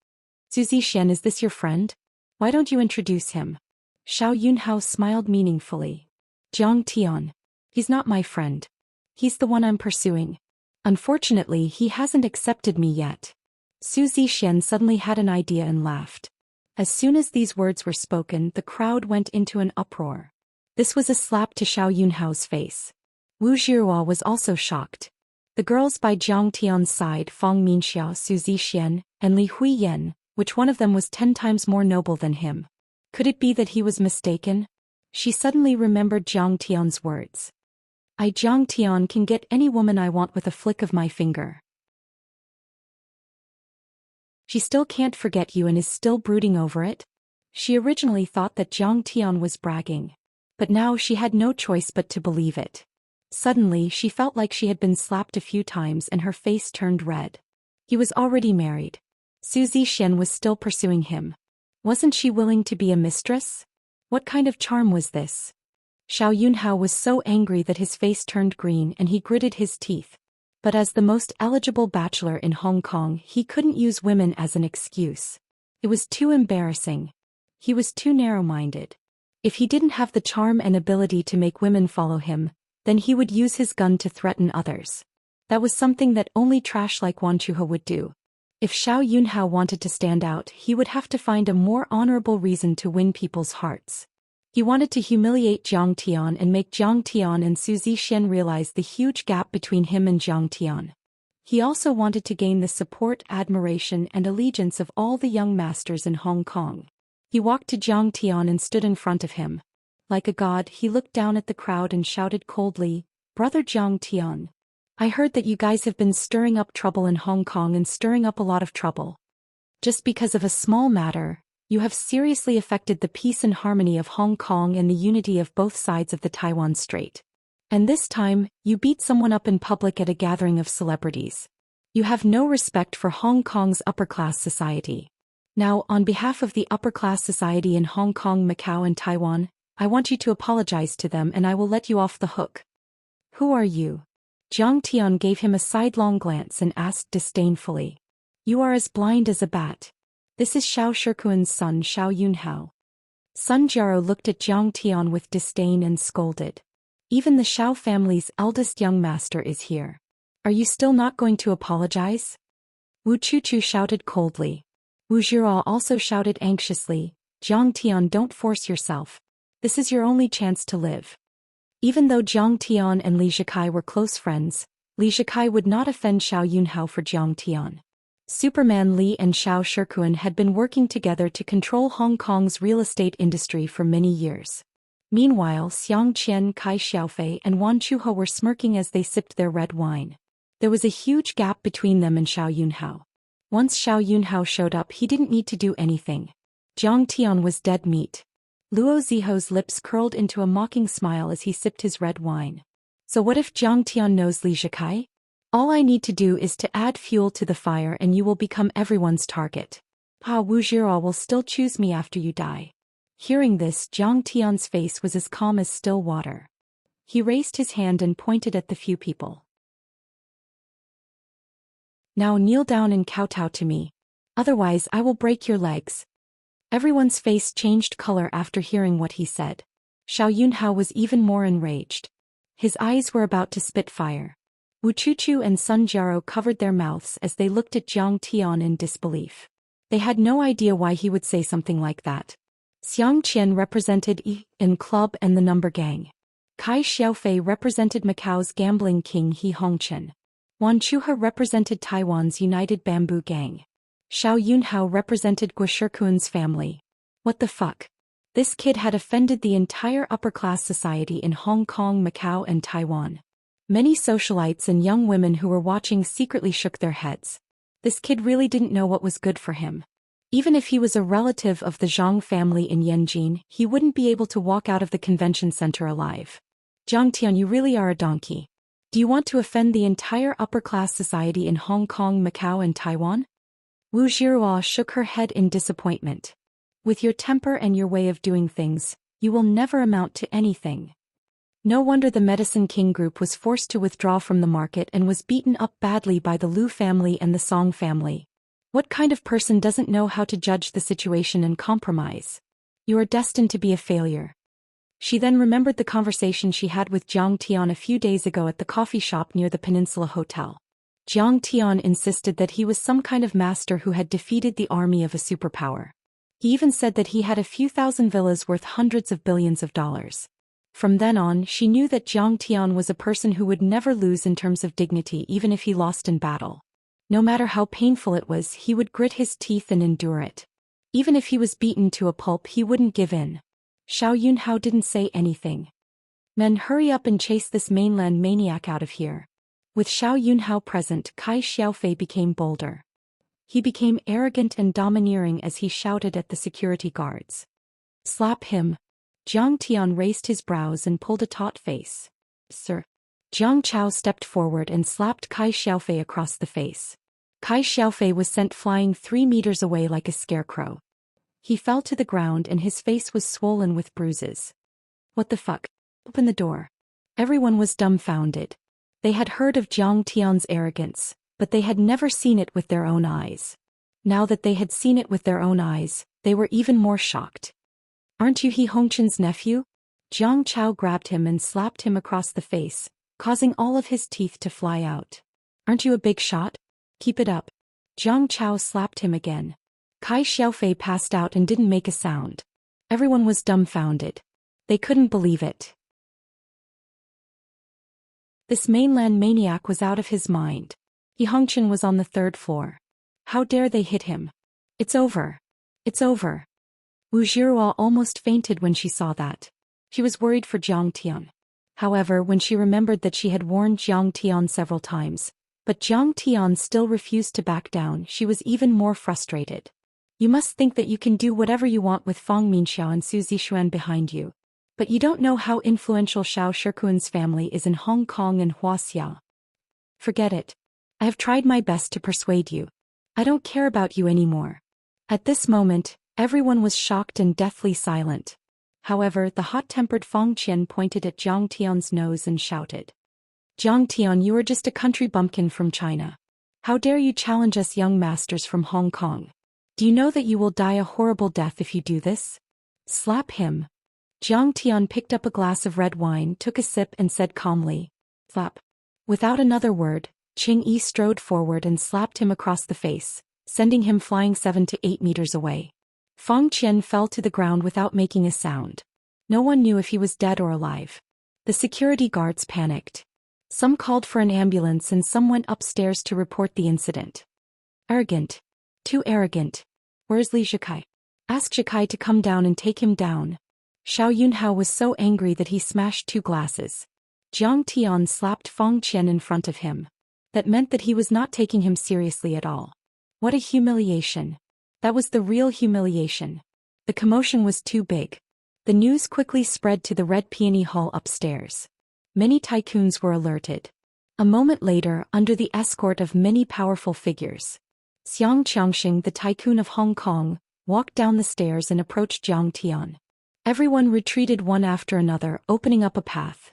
Su Xian, is this your friend? Why don't you introduce him? Xiao Yunhao smiled meaningfully. Zhang Tian. He's not my friend. He's the one I'm pursuing. Unfortunately he hasn't accepted me yet. Su Xian suddenly had an idea and laughed. As soon as these words were spoken, the crowd went into an uproar. This was a slap to Xiao Yunhao's face. Wu Zhihua was also shocked. The girls by Zhang Tian's side, Fong Minxia, Su Xian, and Li Huiyan, which one of them was 10 times more noble than him? Could it be that he was mistaken? She suddenly remembered Zhang Tian's words. I, Zhang Tian, can get any woman I want with a flick of my finger. She still can't forget you and is still brooding over it? She originally thought that Zhang Tian was bragging. But now she had no choice but to believe it. Suddenly she felt like she had been slapped a few times and her face turned red. He was already married. Su Xian was still pursuing him. Wasn't she willing to be a mistress? What kind of charm was this? Xiao Yunhao was so angry that his face turned green and he gritted his teeth. But as the most eligible bachelor in Hong Kong, he couldn't use women as an excuse. It was too embarrassing. He was too narrow-minded. If he didn't have the charm and ability to make women follow him, then he would use his gun to threaten others. That was something that only trash like Wan Chuha would do. If Xiao Yunhao wanted to stand out, he would have to find a more honorable reason to win people's hearts. He wanted to humiliate Zhang Tian and make Zhang Tian and Su Xian realize the huge gap between him and Zhang Tian. He also wanted to gain the support, admiration, and allegiance of all the young masters in Hong Kong. He walked to Zhang Tian and stood in front of him. Like a god, he looked down at the crowd and shouted coldly, "Brother Zhang Tian. I heard that you guys have been stirring up trouble in Hong Kong and stirring up a lot of trouble. Just because of a small matter, you have seriously affected the peace and harmony of Hong Kong and the unity of both sides of the Taiwan Strait. And this time, you beat someone up in public at a gathering of celebrities. You have no respect for Hong Kong's upper-class society. Now, on behalf of the upper-class society in Hong Kong, Macau and Taiwan, I want you to apologize to them and I will let you off the hook." "Who are you?" Zhang Tian gave him a sidelong glance and asked disdainfully. "You are as blind as a bat. This is Xiao Shikuan's son Xiao Yunhao." Sun Jiaro looked at Zhang Tian with disdain and scolded. "Even the Xiao family's eldest young master is here. Are you still not going to apologize?" Wu Chuchu shouted coldly. Wu Zhihua also shouted anxiously, "Zhang Tian, don't force yourself. This is your only chance to live." Even though Zhang Tian and Li Zhikai were close friends, Li Zhikai would not offend Xiao Yunhao for Zhang Tian. Superman Li and Xiao Shikuan had been working together to control Hong Kong's real estate industry for many years. Meanwhile, Xianxia, Kai Xiaofei and Wan Chuha were smirking as they sipped their red wine. There was a huge gap between them and Xiao Yunhao. Once Xiao Yunhao showed up, he didn't need to do anything. Zhang Tian was dead meat. Luo Ziho's lips curled into a mocking smile as he sipped his red wine. So what if Zhang Tian knows Li Zhikai? All I need to do is to add fuel to the fire and you will become everyone's target. Wu Zhihua will still choose me after you die. Hearing this, Zhang Tian's face was as calm as still water. He raised his hand and pointed at the few people. "Now kneel down and kowtow to me. Otherwise I will break your legs." Everyone's face changed color after hearing what he said. Xiao Yunhao was even more enraged. His eyes were about to spit fire. Wu Chuchu and Sun Jiaro covered their mouths as they looked at Zhang Tian in disbelief. They had no idea why he would say something like that. Xianxia represented in club and the number gang. Kai Xiaofei represented Macau's gambling king He Hongqian. Wan Chuha represented Taiwan's United Bamboo Gang. Xiao Yunhao represented Guoshirkuan's family. What the fuck? This kid had offended the entire upper-class society in Hong Kong, Macau and Taiwan. Many socialites and young women who were watching secretly shook their heads. This kid really didn't know what was good for him. Even if he was a relative of the Zhang family in Yanjin, he wouldn't be able to walk out of the convention center alive. Jiang Tian, you really are a donkey. Do you want to offend the entire upper-class society in Hong Kong, Macau and Taiwan? Wu Zhiruo shook her head in disappointment. With your temper and your way of doing things, you will never amount to anything. No wonder the Medicine King group was forced to withdraw from the market and was beaten up badly by the Liu family and the Song family. What kind of person doesn't know how to judge the situation and compromise? You are destined to be a failure. She then remembered the conversation she had with Jiang Tian a few days ago at the coffee shop near the Peninsula Hotel. Jiang Tian insisted that he was some kind of master who had defeated the army of a superpower. He even said that he had a few thousand villas worth hundreds of billions of dollars. From then on, she knew that Jiang Tian was a person who would never lose in terms of dignity even if he lost in battle. No matter how painful it was, he would grit his teeth and endure it. Even if he was beaten to a pulp, he wouldn't give in. Xiao Yunhao didn't say anything. Men, hurry up and chase this mainland maniac out of here. With Xiao Yunhao present, Kai Xiaofei became bolder. He became arrogant and domineering as he shouted at the security guards. Slap him. Jiang Tian raised his brows and pulled a taut face. Sir. Jiang Chao stepped forward and slapped Kai Xiaofei across the face. Kai Xiaofei was sent flying 3 meters away like a scarecrow. He fell to the ground and his face was swollen with bruises. What the fuck? Open the door. Everyone was dumbfounded. They had heard of Jiang Tian's arrogance, but they had never seen it with their own eyes. Now that they had seen it with their own eyes, they were even more shocked. Aren't you He Hongchen's nephew? Jiang Chao grabbed him and slapped him across the face, causing all of his teeth to fly out. Aren't you a big shot? Keep it up. Jiang Chao slapped him again. Kai Xiaofei passed out and didn't make a sound. Everyone was dumbfounded. They couldn't believe it. This mainland maniac was out of his mind. He Hongchen was on the 3rd floor. How dare they hit him? It's over. It's over. Wu Zhiruo almost fainted when she saw that. She was worried for Jiang Tian. However, when she remembered that she had warned Jiang Tian several times, but Jiang Tian still refused to back down, she was even more frustrated. You must think that you can do whatever you want with Fang Minxiao and Su Zixuan behind you. But you don't know how influential Xiao Shirkuan's family is in Hong Kong and Wuxia. Forget it. I have tried my best to persuade you. I don't care about you anymore. At this moment, everyone was shocked and deathly silent. However, the hot-tempered Fang Qian pointed at Jiang Tian's nose and shouted. Jiang Tian, you are just a country bumpkin from China. How dare you challenge us young masters from Hong Kong? Do you know that you will die a horrible death if you do this? Slap him. Jiang Tian picked up a glass of red wine, took a sip and said calmly, slap. Without another word, Qing Yi strode forward and slapped him across the face, sending him flying 7 to 8 meters away. Fang Qian fell to the ground without making a sound. No one knew if he was dead or alive. The security guards panicked. Some called for an ambulance and some went upstairs to report the incident. Arrogant. Too arrogant. Where's Li Zhikai? Ask Zhikai to come down and take him down. Xiao Yunhao was so angry that he smashed 2 glasses. Jiang Tian slapped Fang Qian in front of him. That meant that he was not taking him seriously at all. What a humiliation. That was the real humiliation. The commotion was too big. The news quickly spread to the Red Peony Hall upstairs. Many tycoons were alerted. A moment later, under the escort of many powerful figures, Xiang Qiangxing, the tycoon of Hong Kong, walked down the stairs and approached Jiang Tian. Everyone retreated one after another, opening up a path.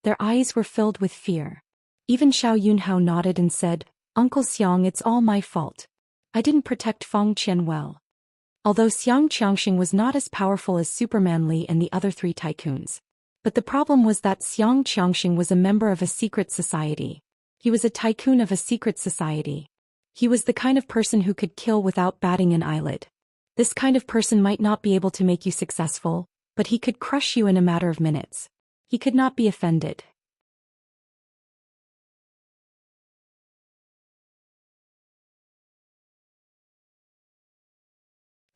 Their eyes were filled with fear. Even Xiao Yunhao nodded and said, Uncle Xiang, it's all my fault. I didn't protect Fang Qian well. Although Xiang Qiangxing was not as powerful as Superman Li and the other 3 tycoons. But the problem was that Xiang Qiangxing was a member of a secret society. He was a tycoon of a secret society. He was the kind of person who could kill without batting an eyelid. This kind of person might not be able to make you successful, but he could crush you in a matter of minutes. He could not be offended.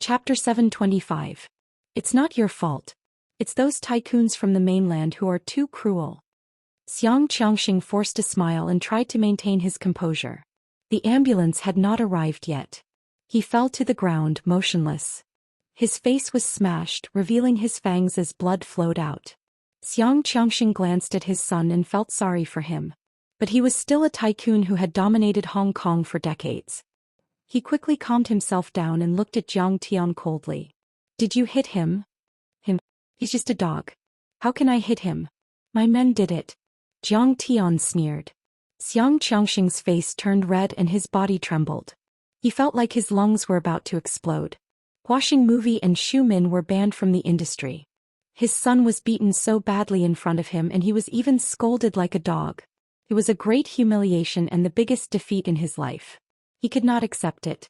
Chapter 725. It's not your fault. It's those tycoons from the mainland who are too cruel. Xianxia forced a smile and tried to maintain his composure. The ambulance had not arrived yet. He fell to the ground, motionless. His face was smashed, revealing his fangs as blood flowed out. Xianxia glanced at his son and felt sorry for him. But he was still a tycoon who had dominated Hong Kong for decades. He quickly calmed himself down and looked at Jiang Tian coldly. Did you hit him? He's just a dog. How can I hit him? My men did it. Jiang Tian sneered. Xianxia's face turned red and his body trembled. He felt like his lungs were about to explode. Huaxing Movie and Xu Min were banned from the industry. His son was beaten so badly in front of him and he was even scolded like a dog. It was a great humiliation and the biggest defeat in his life. He could not accept it.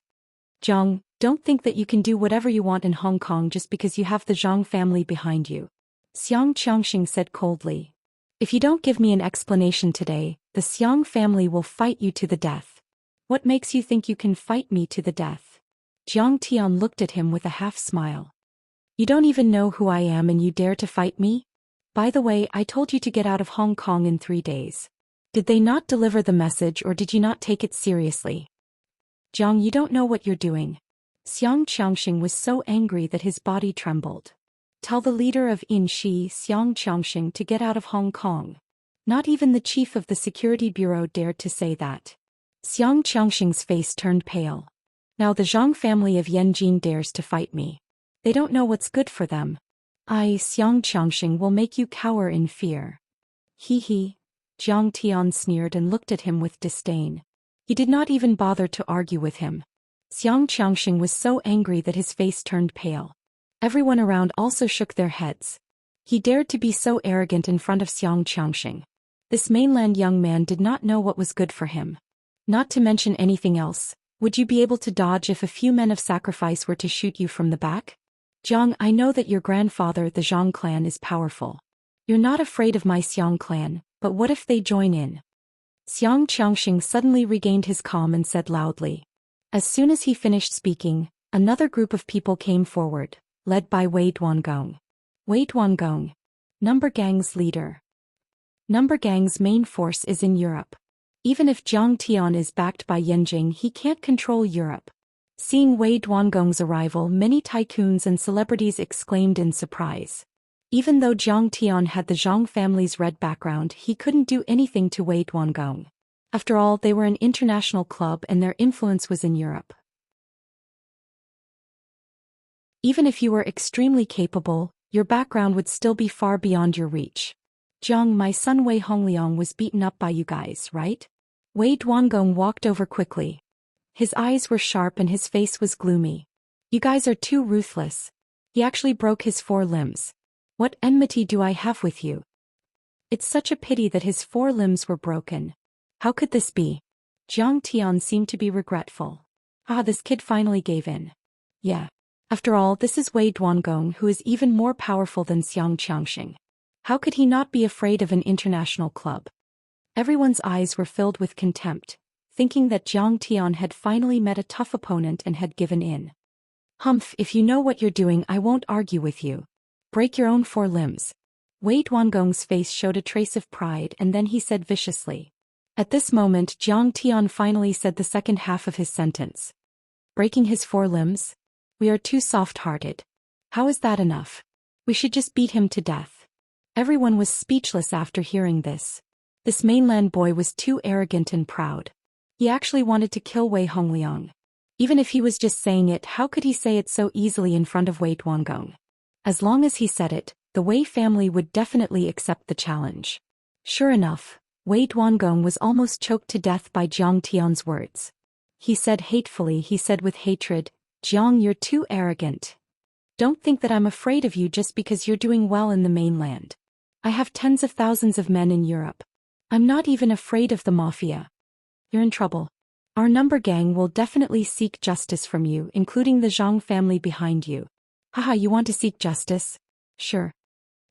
Jiang, don't think that you can do whatever you want in Hong Kong just because you have the Zhang family behind you. Xianxia said coldly. If you don't give me an explanation today, the Xiang family will fight you to the death. What makes you think you can fight me to the death? Jiang Tian looked at him with a half smile. You don't even know who I am and you dare to fight me? By the way, I told you to get out of Hong Kong in 3 days. Did they not deliver the message or did you not take it seriously? Jiang, you don't know what you're doing. Xianxia was so angry that his body trembled. Tell the leader of Inshi, Xianxia, to get out of Hong Kong. Not even the chief of the security bureau dared to say that. Xianxia's face turned pale. Now the Zhang family of Yanjin dares to fight me. They don't know what's good for them. I, Xianxia, will make you cower in fear. He. Jiang Tian sneered and looked at him with disdain. He did not even bother to argue with him. Xianxia was so angry that his face turned pale. Everyone around also shook their heads. He dared to be so arrogant in front of Xianxia. This mainland young man did not know what was good for him. Not to mention anything else, would you be able to dodge if a few men of sacrifice were to shoot you from the back? Jiang, I know that your grandfather, the Zhang clan, is powerful. You're not afraid of my Xiang clan, but what if they join in? Xianxia suddenly regained his calm and said loudly. As soon as he finished speaking, another group of people came forward, led by Wei Duangong. Wei Duangong, Number Gang's leader. Number Gang's main force is in Europe. Even if Jiang Tian is backed by Yanjing, he can't control Europe. Seeing Wei Duangong's arrival, many tycoons and celebrities exclaimed in surprise. Even though Jiang Tian had the Zhang family's red background, he couldn't do anything to Wei Duangong. After all, they were an international club and their influence was in Europe. Even if you were extremely capable, your background would still be far beyond your reach. Jiang, my son Wei Hongliang was beaten up by you guys, right? Wei Duangong walked over quickly. His eyes were sharp and his face was gloomy. You guys are too ruthless. He actually broke his 4 limbs. What enmity do I have with you? It's such a pity that his 4 limbs were broken. How could this be? Jiang Tian seemed to be regretful. This kid finally gave in. Yeah. After all, this is Wei Duangong, who is even more powerful than Xianxia. How could he not be afraid of an international club? Everyone's eyes were filled with contempt, thinking that Jiang Tian had finally met a tough opponent and had given in. Humph, if you know what you're doing, I won't argue with you. Break your own 4 limbs. Wei Duangong's face showed a trace of pride and then he said viciously. At this moment, Jiang Tian finally said the second half of his sentence. Breaking his 4 limbs? We are too soft-hearted. How is that enough? We should just beat him to death. Everyone was speechless after hearing this. This mainland boy was too arrogant and proud. He actually wanted to kill Wei Hongliang. Even if he was just saying it, how could he say it so easily in front of Wei Duangong? As long as he said it, the Wei family would definitely accept the challenge. Sure enough, Wei Duangong was almost choked to death by Jiang Tian's words. He said with hatred, Jiang, you're too arrogant. Don't think that I'm afraid of you just because you're doing well in the mainland. I have tens of thousands of men in Europe. I'm not even afraid of the mafia. You're in trouble. Our number gang will definitely seek justice from you, including the Zhang family behind you. Haha, you want to seek justice? Sure.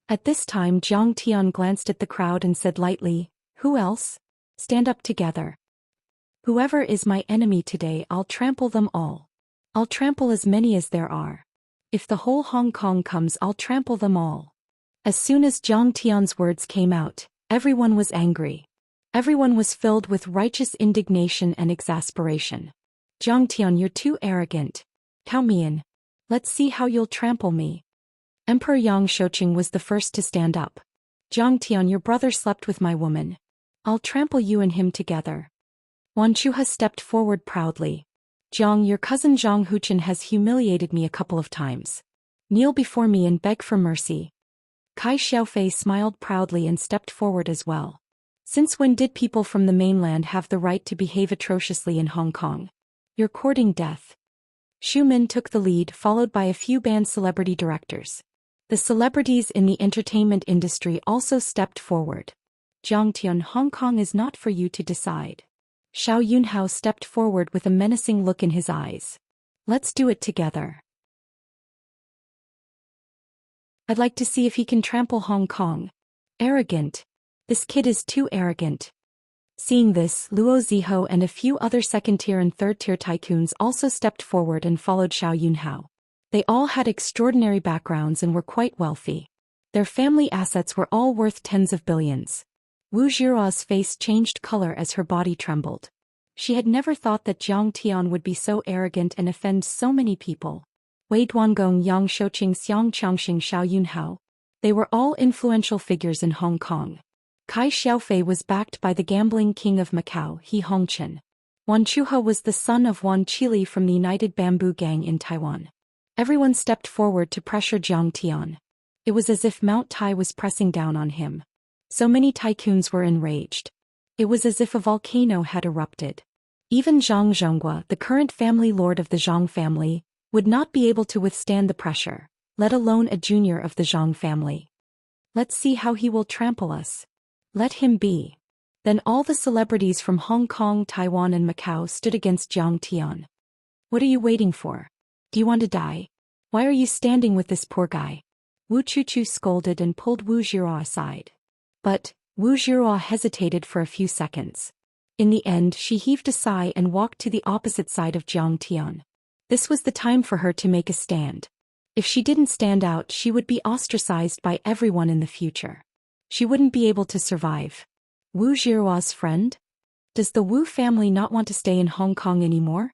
At this time, Jiang Tian glanced at the crowd and said lightly, who else? Stand up together. Whoever is my enemy today, I'll trample them all. I'll trample as many as there are. If the whole Hong Kong comes, I'll trample them all. As soon as Zhang Tian's words came out, everyone was angry. Everyone was filled with righteous indignation and exasperation. Zhang Tian, you're too arrogant. Count me in. Let's see how you'll trample me. Emperor Yang Shouqing was the first to stand up. Zhang Tian, your brother slept with my woman. I'll trample you and him together. Wan Chuha stepped forward proudly. Zhang, your cousin Zhang Huchen has humiliated me a couple of times. Kneel before me and beg for mercy. Kai Xiaofei smiled proudly and stepped forward as well. Since when did people from the mainland have the right to behave atrociously in Hong Kong? You're courting death. Xu Min took the lead, followed by a few band celebrity directors. The celebrities in the entertainment industry also stepped forward. Zhang Tian, Hong Kong is not for you to decide. Xiao Yunhao stepped forward with a menacing look in his eyes. Let's do it together. I'd like to see if he can trample Hong Kong. Arrogant. This kid is too arrogant. Seeing this, Luo Ziho and a few other second-tier and third-tier tycoons also stepped forward and followed Xiao Yunhao. They all had extraordinary backgrounds and were quite wealthy. Their family assets were all worth tens of billions. Wu Jiruo's face changed color as her body trembled. She had never thought that Zhang Tian would be so arrogant and offend so many people. Wei Duangong, Yang Shouqing, Xiang Changxing, Xiao Yunhao. They were all influential figures in Hong Kong. Kai Xiaofei was backed by the gambling king of Macau, He Hongqian. Wan Chuha was the son of Wan Qili from the United Bamboo Gang in Taiwan. Everyone stepped forward to pressure Zhang Tian. It was as if Mount Tai was pressing down on him. So many tycoons were enraged. It was as if a volcano had erupted. Even Zhang Zhonghua, the current family lord of the Zhang family, would not be able to withstand the pressure, let alone a junior of the Zhang family. Let's see how he will trample us. Let him be. Then all the celebrities from Hong Kong, Taiwan and Macau stood against Zhang Tian. What are you waiting for? Do you want to die? Why are you standing with this poor guy? Wu Chuchu scolded and pulled Wu Jiruo aside. But Wu Jiruo hesitated for a few seconds. In the end, she heaved a sigh and walked to the opposite side of Zhang Tian. This was the time for her to make a stand. If she didn't stand out, she would be ostracized by everyone in the future. She wouldn't be able to survive. Wu Jiruo's friend? Does the Wu family not want to stay in Hong Kong anymore?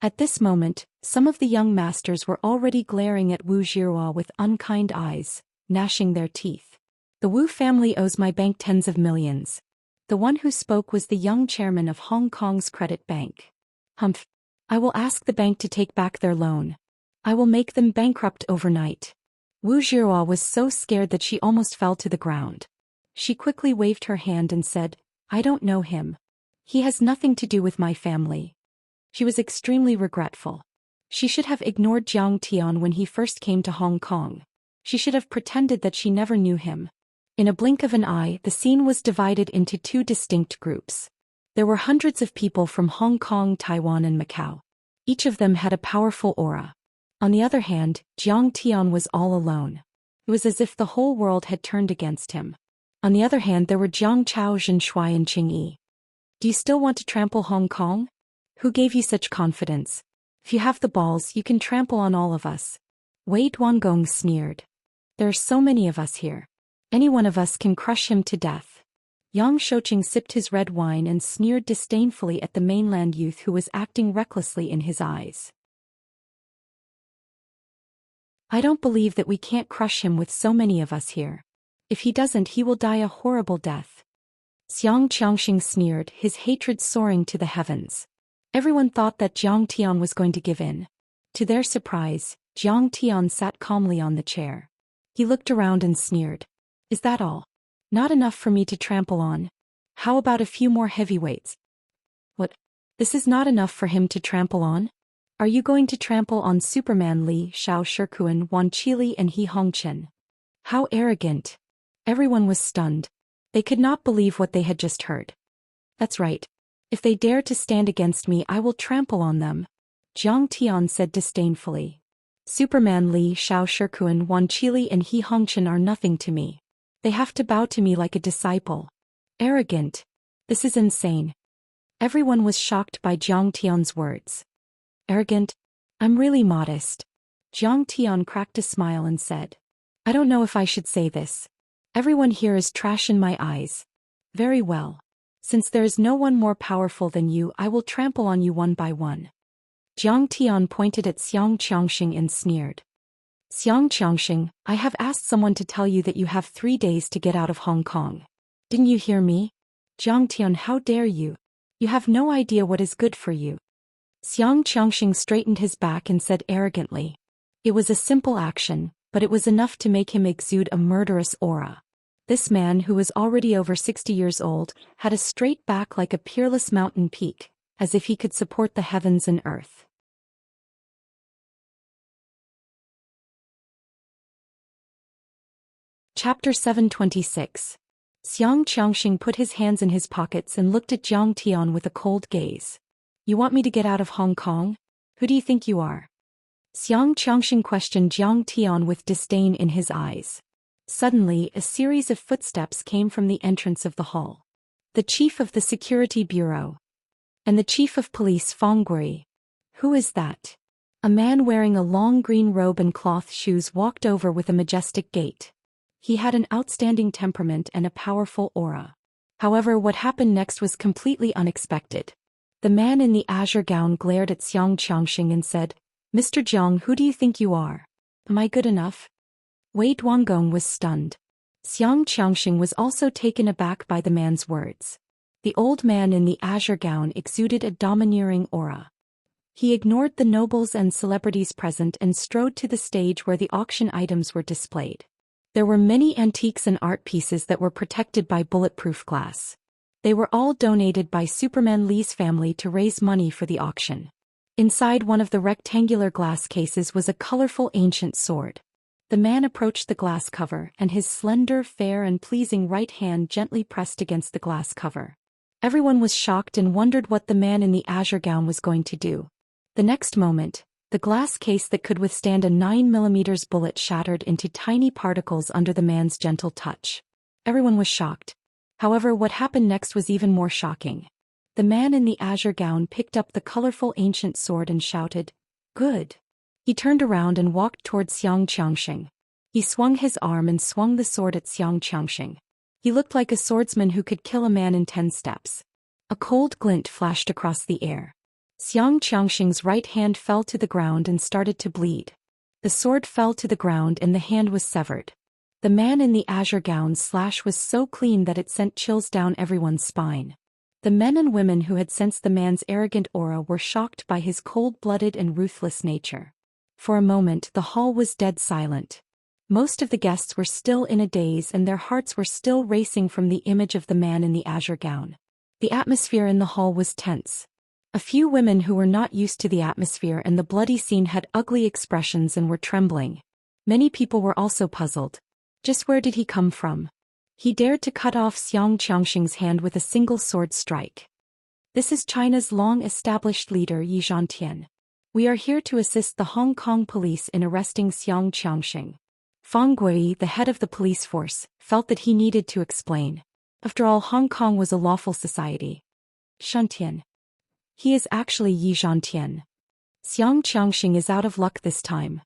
At this moment, some of the young masters were already glaring at Wu Jiruo with unkind eyes, gnashing their teeth. The Wu family owes my bank tens of millions. The one who spoke was the young chairman of Hong Kong's credit bank. Humph. I will ask the bank to take back their loan. I will make them bankrupt overnight. Wu Jiruo was so scared that she almost fell to the ground. She quickly waved her hand and said, I don't know him. He has nothing to do with my family. She was extremely regretful. She should have ignored Zhang Tian when he first came to Hong Kong. She should have pretended that she never knew him. In a blink of an eye, the scene was divided into two distinct groups. There were hundreds of people from Hong Kong, Taiwan and Macau. Each of them had a powerful aura. On the other hand, Zhang Tian was all alone. It was as if the whole world had turned against him. On the other hand, there were Jiang Chao, Zhen Shuai and Qing Yi. Do you still want to trample Hong Kong? Who gave you such confidence? If you have the balls, you can trample on all of us. Wei Duangong sneered. There are so many of us here. Any one of us can crush him to death. Yang Shouqing sipped his red wine and sneered disdainfully at the mainland youth who was acting recklessly in his eyes. I don't believe that we can't crush him with so many of us here. If he doesn't, he will die a horrible death. Xiang Changxing sneered, his hatred soaring to the heavens. Everyone thought that Zhang Tian was going to give in. To their surprise, Zhang Tian sat calmly on the chair. He looked around and sneered. Is that all? Not enough for me to trample on? How about a few more heavyweights? What? This is not enough for him to trample on? Are you going to trample on Superman Li, Xiao Shikuan, Wan Qili and He Hongqian? How arrogant. Everyone was stunned. They could not believe what they had just heard. That's right. If they dare to stand against me, I will trample on them. Zhang Tian said disdainfully. Superman Li, Xiao Shikuan, Wan Qili and He Hongqian are nothing to me. They have to bow to me like a disciple. Arrogant. This is insane. Everyone was shocked by Zhang Tian's words. Arrogant? I'm really modest. Jiang Tian cracked a smile and said. I don't know if I should say this. Everyone here is trash in my eyes. Very well. Since there is no one more powerful than you, I will trample on you one by one. Jiang Tian pointed at Xianxia and sneered. Xianxia, I have asked someone to tell you that you have 3 days to get out of Hong Kong. Didn't you hear me? Jiang Tian, how dare you? You have no idea what is good for you. Xianxia straightened his back and said arrogantly. It was a simple action, but it was enough to make him exude a murderous aura. This man, who was already over 60 years old, had a straight back like a peerless mountain peak, as if he could support the heavens and earth. Chapter 726. Xianxia put his hands in his pockets and looked at Jiang Tian with a cold gaze. You want me to get out of Hong Kong? Who do you think you are? Xianxia questioned Jiang Tian with disdain in his eyes. Suddenly, a series of footsteps came from the entrance of the hall. The chief of the security bureau. And the chief of police, Fang Gui. Who is that? A man wearing a long green robe and cloth shoes walked over with a majestic gait. He had an outstanding temperament and a powerful aura. However, what happened next was completely unexpected. The man in the azure gown glared at Xianxia and said, Mr. Jiang, who do you think you are? Am I good enough? Wei Duanggong was stunned. Xianxia was also taken aback by the man's words. The old man in the azure gown exuded a domineering aura. He ignored the nobles and celebrities present and strode to the stage where the auction items were displayed. There were many antiques and art pieces that were protected by bulletproof glass. They were all donated by Superman Lee's family to raise money for the auction. Inside one of the rectangular glass cases was a colorful ancient sword. The man approached the glass cover, and his slender, fair and pleasing right hand gently pressed against the glass cover. Everyone was shocked and wondered what the man in the azure gown was going to do. The next moment, the glass case that could withstand a 9mm bullet shattered into tiny particles under the man's gentle touch. Everyone was shocked. However, what happened next was even more shocking. The man in the azure gown picked up the colorful ancient sword and shouted, Good. He turned around and walked towards Xianxia. He swung his arm and swung the sword at Xianxia. He looked like a swordsman who could kill a man in 10 steps. A cold glint flashed across the air. Xianxia's right hand fell to the ground and started to bleed. The sword fell to the ground and the hand was severed. The man in the azure gown's slash was so clean that it sent chills down everyone's spine. The men and women who had sensed the man's arrogant aura were shocked by his cold-blooded and ruthless nature. For a moment, the hall was dead silent. Most of the guests were still in a daze and their hearts were still racing from the image of the man in the azure gown. The atmosphere in the hall was tense. A few women who were not used to the atmosphere and the bloody scene had ugly expressions and were trembling. Many people were also puzzled. Just where did he come from? He dared to cut off Xianxia's hand with a single sword strike. This is China's long-established leader Yi Zhantian. We are here to assist the Hong Kong police in arresting Xianxia. Fang Gui, the head of the police force, felt that he needed to explain. After all, Hong Kong was a lawful society. Zhantian. He is actually Yi Zhantian. Xianxia is out of luck this time.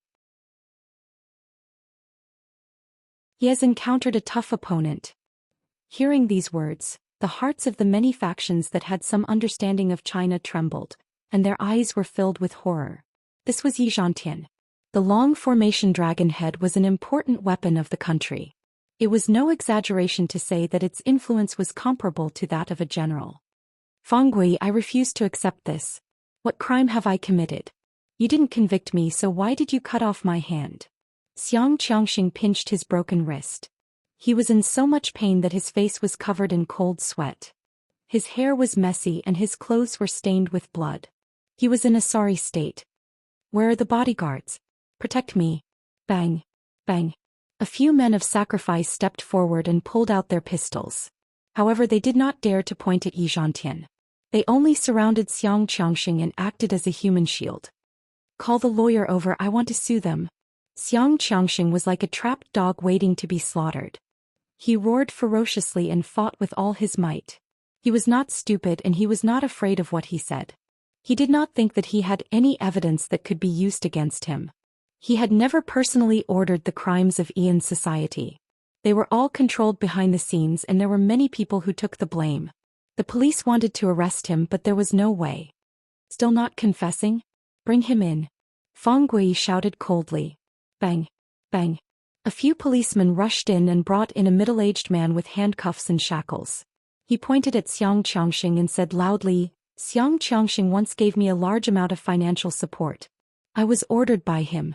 He has encountered a tough opponent. Hearing these words, the hearts of the many factions that had some understanding of China trembled, and their eyes were filled with horror. This was Yi Zhantian. The long formation dragon head was an important weapon of the country. It was no exaggeration to say that its influence was comparable to that of a general. Fang Gui, I refuse to accept this. What crime have I committed? You didn't convict me, so why did you cut off my hand? Xianxia pinched his broken wrist. He was in so much pain that his face was covered in cold sweat. His hair was messy and his clothes were stained with blood. He was in a sorry state. Where are the bodyguards? Protect me. Bang. Bang. A few men of sacrifice stepped forward and pulled out their pistols. However, they did not dare to point at Yi Zhantian. They only surrounded Xianxia and acted as a human shield. Call the lawyer over, I want to sue them. Xianxia was like a trapped dog waiting to be slaughtered. He roared ferociously and fought with all his might. He was not stupid and he was not afraid of what he said. He did not think that he had any evidence that could be used against him. He had never personally ordered the crimes of Xian's society. They were all controlled behind the scenes and there were many people who took the blame. The police wanted to arrest him but there was no way. Still not confessing? Bring him in. Feng Gui shouted coldly. Bang. Bang. A few policemen rushed in and brought in a middle-aged man with handcuffs and shackles. He pointed at Xianxia and said loudly, Xianxia once gave me a large amount of financial support. I was ordered by him.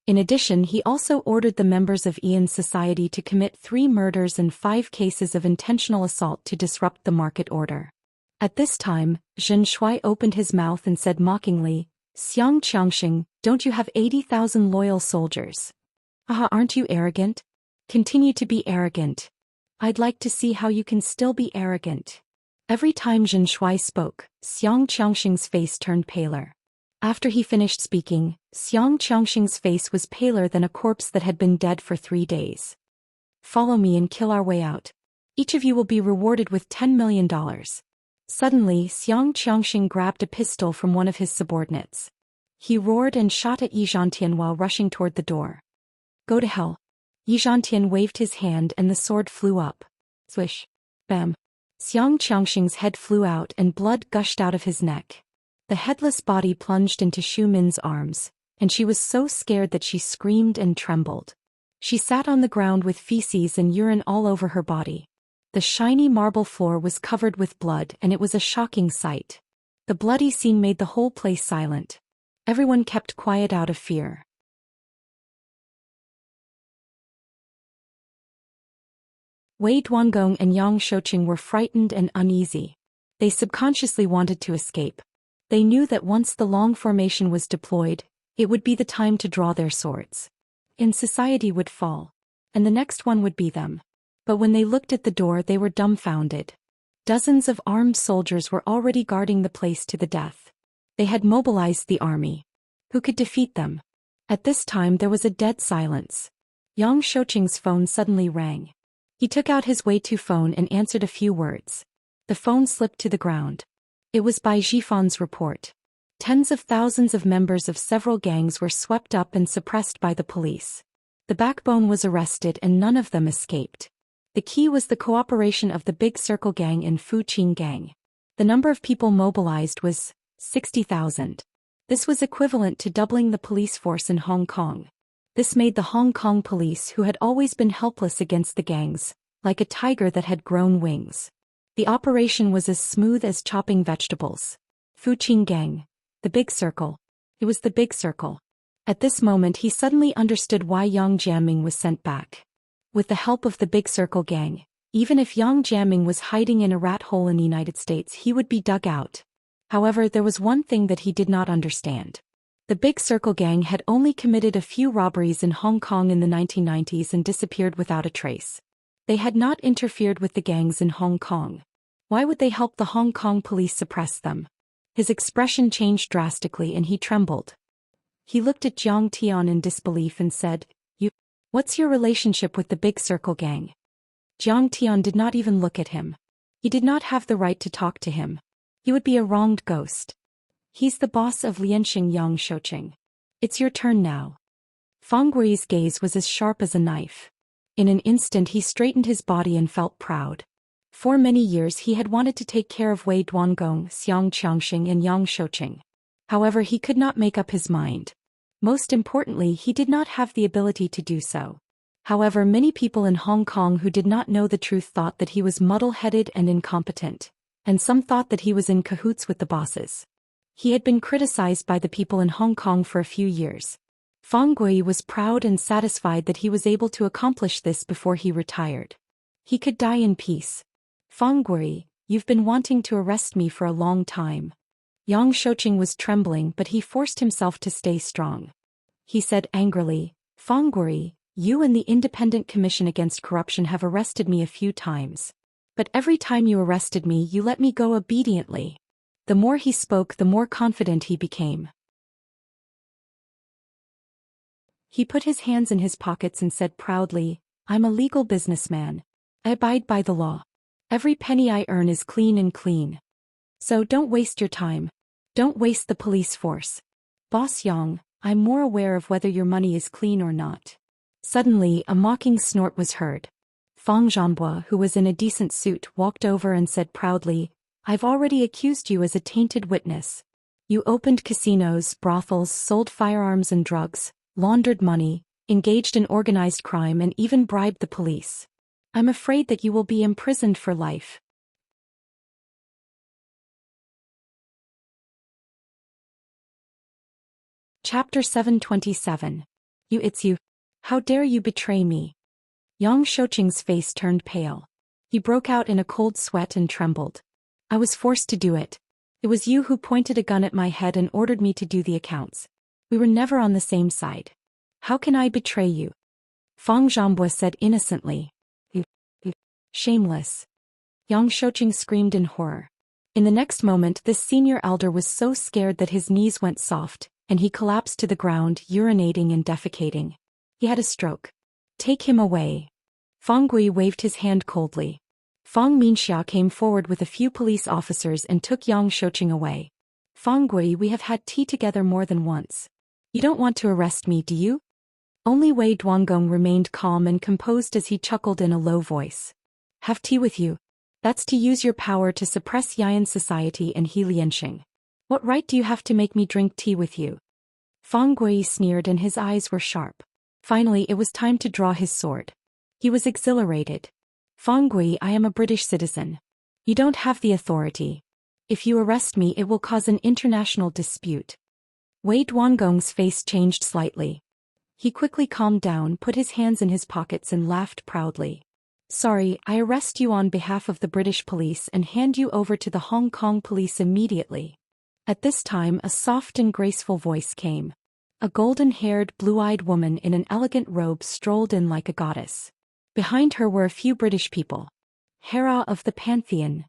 In addition, he also ordered the members of Xian's society to commit 3 murders and 5 cases of intentional assault to disrupt the market order. At this time, Zhou Xian opened his mouth and said mockingly, Xianxia, don't you have 80,000 loyal soldiers? Ah, aren't you arrogant? Continue to be arrogant. I'd like to see how you can still be arrogant. Every time Zhou Xian spoke, Xianxia's face turned paler. After he finished speaking, Xianxia's face was paler than a corpse that had been dead for 3 days. Follow me and kill our way out. Each of you will be rewarded with $10 million. Suddenly, Xianxia grabbed a pistol from one of his subordinates. He roared and shot at Xiantian while rushing toward the door. Go to hell. Xiantian waved his hand and the sword flew up. Swish. Bam. Xianxia's head flew out and blood gushed out of his neck. The headless body plunged into Xu Min's arms, and she was so scared that she screamed and trembled. She sat on the ground with feces and urine all over her body. The shiny marble floor was covered with blood and it was a shocking sight. The bloody scene made the whole place silent. Everyone kept quiet out of fear. Wei Duangong and Yang Shouqing were frightened and uneasy. They subconsciously wanted to escape. They knew that once the long formation was deployed, it would be the time to draw their swords. And society would fall. And the next one would be them. But when they looked at the door they were dumbfounded. Dozens of armed soldiers were already guarding the place to the death. They had mobilized the army. Who could defeat them? At this time there was a dead silence. Yang Shouqing's phone suddenly rang. He took out his Weitu phone and answered a few words. The phone slipped to the ground. It was Bai Jifan's report. Tens of thousands of members of several gangs were swept up and suppressed by the police. The backbone was arrested and none of them escaped. The key was the cooperation of the Big Circle Gang and Fuqing Gang. The number of people mobilized was 60,000. This was equivalent to doubling the police force in Hong Kong. This made the Hong Kong police, who had always been helpless against the gangs, like a tiger that had grown wings. The operation was as smooth as chopping vegetables. Fuqing Gang. The Big Circle. It was the Big Circle. At this moment he suddenly understood why Yang Jiaming was sent back. With the help of the Big Circle Gang, even if Yang Jiaming was hiding in a rat hole in the United States he would be dug out. However, there was one thing that he did not understand. The Big Circle Gang had only committed a few robberies in Hong Kong in the 1990s and disappeared without a trace. They had not interfered with the gangs in Hong Kong. Why would they help the Hong Kong police suppress them? His expression changed drastically and he trembled. He looked at Jiang Tian in disbelief and said, What's your relationship with the Big Circle Gang? Jiang Tian did not even look at him. He did not have the right to talk to him. He would be a wronged ghost. He's the boss of Lianxing Yang Shouqing. It's your turn now. Feng Gui's gaze was as sharp as a knife. In an instant he straightened his body and felt proud. For many years he had wanted to take care of Wei Duangong, Xianxia and Yang Shouqing. However, he could not make up his mind. Most importantly, he did not have the ability to do so. However, many people in Hong Kong who did not know the truth thought that he was muddle-headed and incompetent, and some thought that he was in cahoots with the bosses. He had been criticized by the people in Hong Kong for a few years. Feng Gui was proud and satisfied that he was able to accomplish this before he retired. He could die in peace. Feng Gui, you've been wanting to arrest me for a long time. Yang Shouqing was trembling but he forced himself to stay strong. He said angrily, Feng Gui, you and the Independent Commission Against Corruption have arrested me a few times. But every time you arrested me you let me go obediently. The more he spoke the more confident he became. He put his hands in his pockets and said proudly, I'm a legal businessman. I abide by the law. Every penny I earn is clean and clean. So don't waste your time. Don't waste the police force. Boss Yang, I'm more aware of whether your money is clean or not. Suddenly, a mocking snort was heard. Fang Zhanbo, who was in a decent suit, walked over and said proudly, I've already accused you as a tainted witness. You opened casinos, brothels, sold firearms and drugs, laundered money, engaged in organized crime and even bribed the police. I'm afraid that you will be imprisoned for life. Chapter 727. It's you. How dare you betray me? Yang Shouqing's face turned pale. He broke out in a cold sweat and trembled. I was forced to do it. It was you who pointed a gun at my head and ordered me to do the accounts. We were never on the same side. How can I betray you? Fang Zhanbo said innocently. You. Shameless. Yang Shouqing screamed in horror. In the next moment, this senior elder was so scared that his knees went soft, and he collapsed to the ground, urinating and defecating. He had a stroke. Take him away. Fang Gui waved his hand coldly. Fang Minxia came forward with a few police officers and took Yang Shouqing away. Fang Gui, we have had tea together more than once. You don't want to arrest me, do you? Only Wei Duanggong remained calm and composed as he chuckled in a low voice. Have tea with you? That's to use your power to suppress Yian society and He Lianxing. What right do you have to make me drink tea with you? Fang Gui sneered and his eyes were sharp. Finally, it was time to draw his sword. He was exhilarated. Fang Gui, I am a British citizen. You don't have the authority. If you arrest me, it will cause an international dispute. Wei Duanggong's face changed slightly. He quickly calmed down, put his hands in his pockets and laughed proudly. Sorry, I arrest you on behalf of the British police and hand you over to the Hong Kong police immediately. At this time, a soft and graceful voice came. A golden-haired, blue-eyed woman in an elegant robe strolled in like a goddess. Behind her were a few British people. Hera of the Pantheon.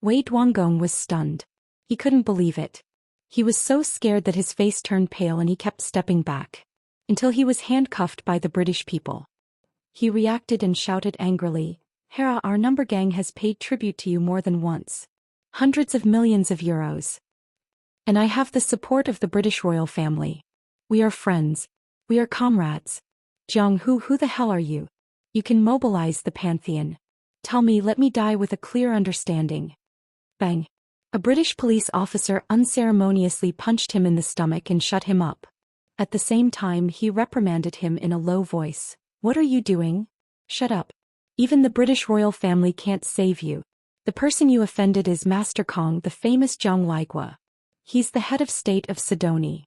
Wei Duanggong was stunned. He couldn't believe it. He was so scared that his face turned pale and he kept stepping back. Until he was handcuffed by the British people. He reacted and shouted angrily, Hera, our number gang has paid tribute to you more than once. Hundreds of millions of euros. And I have the support of the British royal family. We are friends. We are comrades. Jiang Hu, who the hell are you? You can mobilize the Pantheon. Tell me, let me die with a clear understanding. Bang. A British police officer unceremoniously punched him in the stomach and shut him up. At the same time, he reprimanded him in a low voice. What are you doing? Shut up. Even the British royal family can't save you. The person you offended is Master Kong, the famous Zhang Laigua. He's the head of state of Sidoni.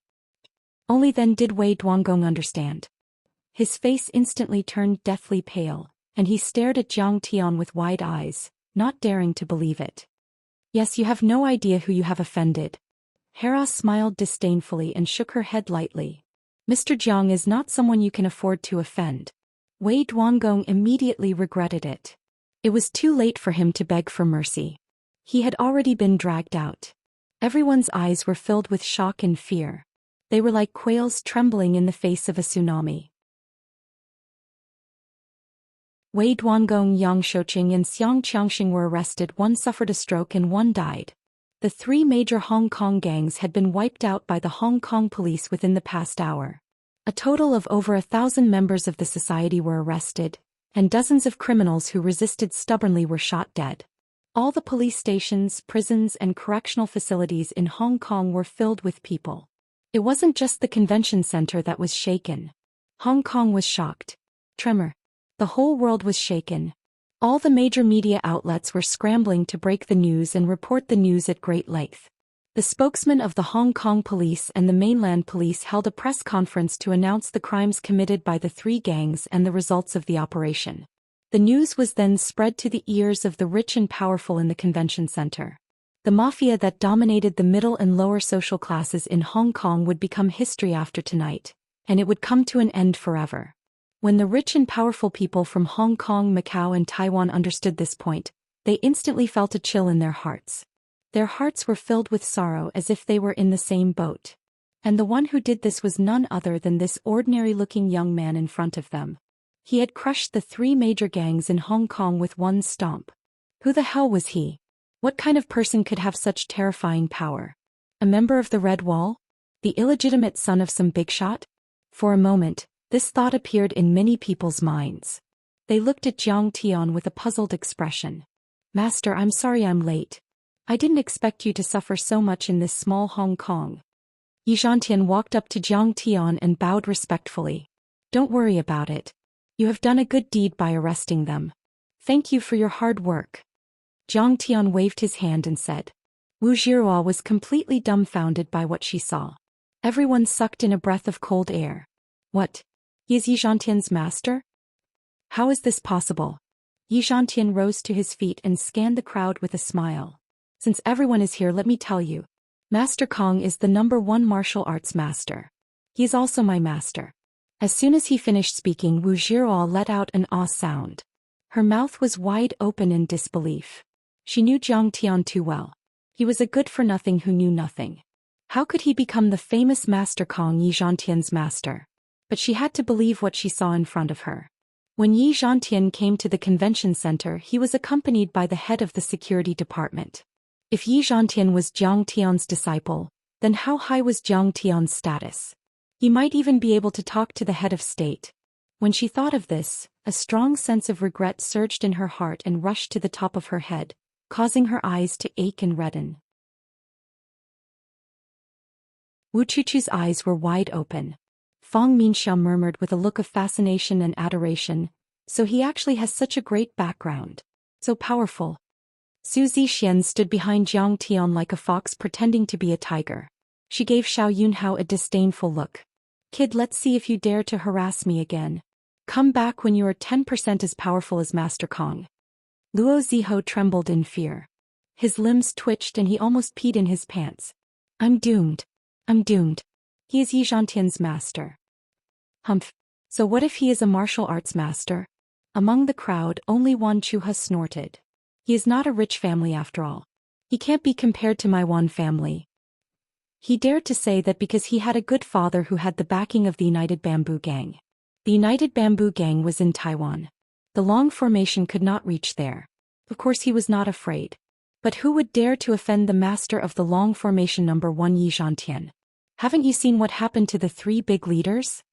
Only then did Wei Duanggong understand. His face instantly turned deathly pale, and he stared at Jiang Tian with wide eyes, not daring to believe it. Yes, you have no idea who you have offended. Hera smiled disdainfully and shook her head lightly. Mr. Jiang is not someone you can afford to offend. Wei Duanggong immediately regretted it. It was too late for him to beg for mercy. He had already been dragged out. Everyone's eyes were filled with shock and fear. They were like quails trembling in the face of a tsunami. Wei Duanggong, Yang Shouqing and Xianxia were arrested. One suffered a stroke and one died. The three major Hong Kong gangs had been wiped out by the Hong Kong police within the past hour. A total of over 1,000 members of the society were arrested, and dozens of criminals who resisted stubbornly were shot dead. All the police stations, prisons, and correctional facilities in Hong Kong were filled with people. It wasn't just the convention center that was shaken. Hong Kong was shocked. Tremor. The whole world was shaken. All the major media outlets were scrambling to break the news and report the news at great length. The spokesman of the Hong Kong police and the mainland police held a press conference to announce the crimes committed by the three gangs and the results of the operation. The news was then spread to the ears of the rich and powerful in the convention center. The mafia that dominated the middle and lower social classes in Hong Kong would become history after tonight, and it would come to an end forever. When the rich and powerful people from Hong Kong, Macau and Taiwan understood this point, they instantly felt a chill in their hearts. Their hearts were filled with sorrow as if they were in the same boat. And the one who did this was none other than this ordinary-looking young man in front of them. He had crushed the three major gangs in Hong Kong with one stomp. Who the hell was he? What kind of person could have such terrifying power? A member of the Red Wall? The illegitimate son of some big shot? For a moment, this thought appeared in many people's minds. They looked at Jiang Tian with a puzzled expression. Master, I'm sorry I'm late. I didn't expect you to suffer so much in this small Hong Kong. Xianxia walked up to Jiang Tian and bowed respectfully. Don't worry about it. You have done a good deed by arresting them. Thank you for your hard work. Jiang Tian waved his hand and said. Wu Zhihua was completely dumbfounded by what she saw. Everyone sucked in a breath of cold air. What? He is Xianxia's master? How is this possible? Xianxia rose to his feet and scanned the crowd with a smile. Since everyone is here, let me tell you. Master Kong is the #1 martial arts master. He is also my master. As soon as he finished speaking, Wu Zhihua let out an ah sound. Her mouth was wide open in disbelief. She knew Jiang Tian too well. He was a good-for-nothing who knew nothing. How could he become the famous Master Kong, Xianxia's master? But she had to believe what she saw in front of her. When Xianxia came to the convention center, he was accompanied by the head of the security department. If Xianxia was Jiang Tian's disciple, then how high was Jiang Tian's status? He might even be able to talk to the head of state. When she thought of this, a strong sense of regret surged in her heart and rushed to the top of her head, causing her eyes to ache and redden. Wu Chuchu's eyes were wide open. Fang Minxiao murmured with a look of fascination and adoration, so he actually has such a great background. So powerful. Zhou Xian stood behind Jiang Tian like a fox pretending to be a tiger. She gave Xiao Yunhao a disdainful look. Kid, let's see if you dare to harass me again. Come back when you are 10% as powerful as Master Kong. Luo Ziho trembled in fear. His limbs twitched and he almost peed in his pants. I'm doomed. I'm doomed. He is Xianxia's master. Humph. So what if he is a martial arts master? Among the crowd, only Wan Chuha snorted. He is not a rich family after all. He can't be compared to my Wan family. He dared to say that because he had a good father who had the backing of the United Bamboo Gang. The United Bamboo Gang was in Taiwan. The Long Formation could not reach there. Of course he was not afraid. But who would dare to offend the master of the Long Formation #1 Xianxia? Haven't you seen what happened to the 3 big leaders?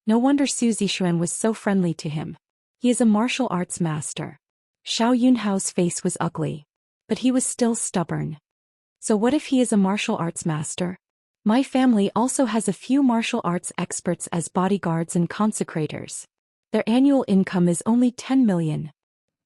No wonder Su Zixuan was so friendly to him. He is a martial arts master. Xiao Yunhao's face was ugly. But he was still stubborn. So what if he is a martial arts master? My family also has a few martial arts experts as bodyguards and consecrators. Their annual income is only 10 million.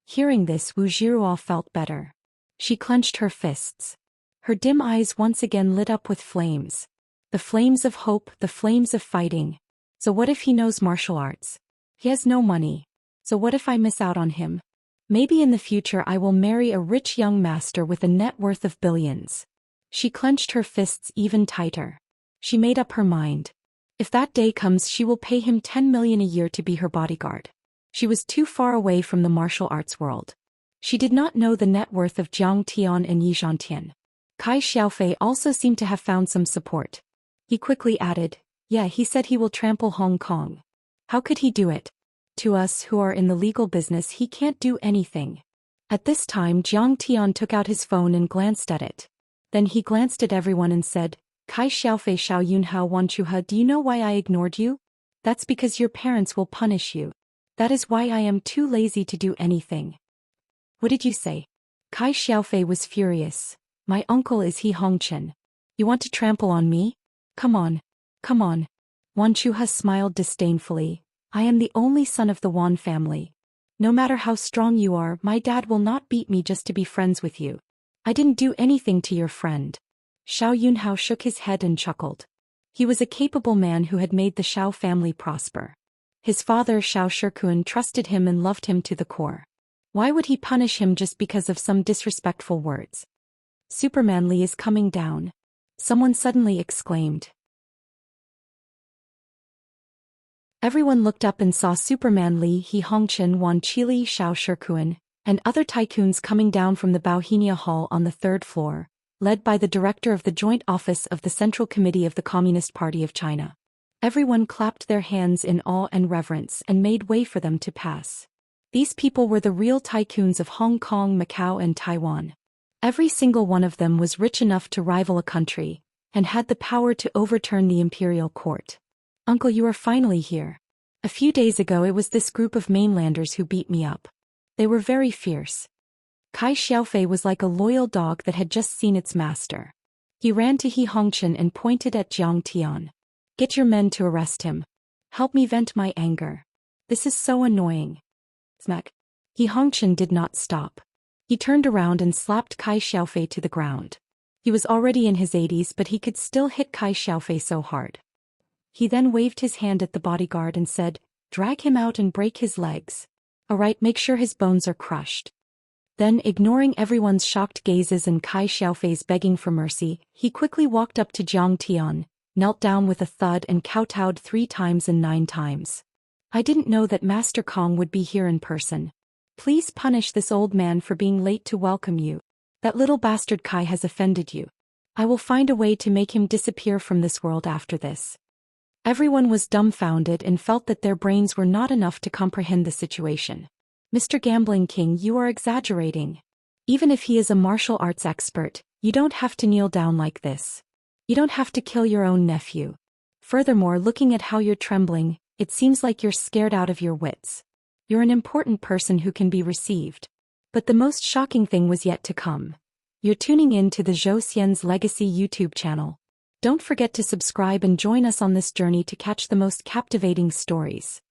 Hearing this, Wu Zhihua felt better. She clenched her fists. Her dim eyes once again lit up with flames. The flames of hope, the flames of fighting. So what if he knows martial arts? He has no money. So what if I miss out on him? Maybe in the future I will marry a rich young master with a net worth of billions. She clenched her fists even tighter. She made up her mind. If that day comes, she will pay him 10 million a year to be her bodyguard. She was too far away from the martial arts world. She did not know the net worth of Jiang Tian and Xianxia. Kai Xiaofei also seemed to have found some support. He quickly added, yeah, he said he will trample Hong Kong. How could he do it? To us who are in the legal business, he can't do anything. At this time, Jiang Tian took out his phone and glanced at it. Then he glanced at everyone and said, Kai Xiaofei, Xiao Yunhao, Wan Chuha, do you know why I ignored you? That's because your parents will punish you. That is why I am too lazy to do anything. What did you say? Kai Xiaofei was furious. My uncle is He Hongchen. You want to trample on me? Come on. Come on. Wan Chuha smiled disdainfully. I am the only son of the Wan family. No matter how strong you are, my dad will not beat me just to be friends with you. I didn't do anything to your friend. Xiao Yunhao shook his head and chuckled. He was a capable man who had made the Xiao family prosper. His father Xiao Shikuan trusted him and loved him to the core. Why would he punish him just because of some disrespectful words? Superman Li is coming down. Someone suddenly exclaimed. Everyone looked up and saw Superman Li, He Hongchen, Wan Qili, Xiao Shikuan, and other tycoons coming down from the Bauhinia Hall on the 3rd floor, led by the director of the Joint Office of the Central Committee of the Communist Party of China. Everyone clapped their hands in awe and reverence and made way for them to pass. These people were the real tycoons of Hong Kong, Macau, and Taiwan. Every single one of them was rich enough to rival a country, and had the power to overturn the imperial court. Uncle, you are finally here. A few days ago it was this group of mainlanders who beat me up. They were very fierce. Kai Xiaofei was like a loyal dog that had just seen its master. He ran to He Hongqian and pointed at Jiang Tian. Get your men to arrest him. Help me vent my anger. This is so annoying. Smack. He Hongqian did not stop. He turned around and slapped Kai Xiaofei to the ground. He was already in his 80s, but he could still hit Kai Xiaofei so hard. He then waved his hand at the bodyguard and said, "Drag him out and break his legs. Alright, make sure his bones are crushed." Then, ignoring everyone's shocked gazes and Kai Xiaofei's begging for mercy, he quickly walked up to Jiang Tian, knelt down with a thud and kowtowed 3 times and 9 times. "I didn't know that Master Kong would be here in person. Please punish this old man for being late to welcome you. That little bastard Kai has offended you. I will find a way to make him disappear from this world after this." Everyone was dumbfounded and felt that their brains were not enough to comprehend the situation. "Mr. Gambling King, you are exaggerating. Even if he is a martial arts expert, you don't have to kneel down like this. You don't have to kill your own nephew. Furthermore, looking at how you're trembling, it seems like you're scared out of your wits. You're an important person who can be received." But the most shocking thing was yet to come. You're tuning in to the Zhou Xian's Legacy YouTube channel. Don't forget to subscribe and join us on this journey to catch the most captivating stories.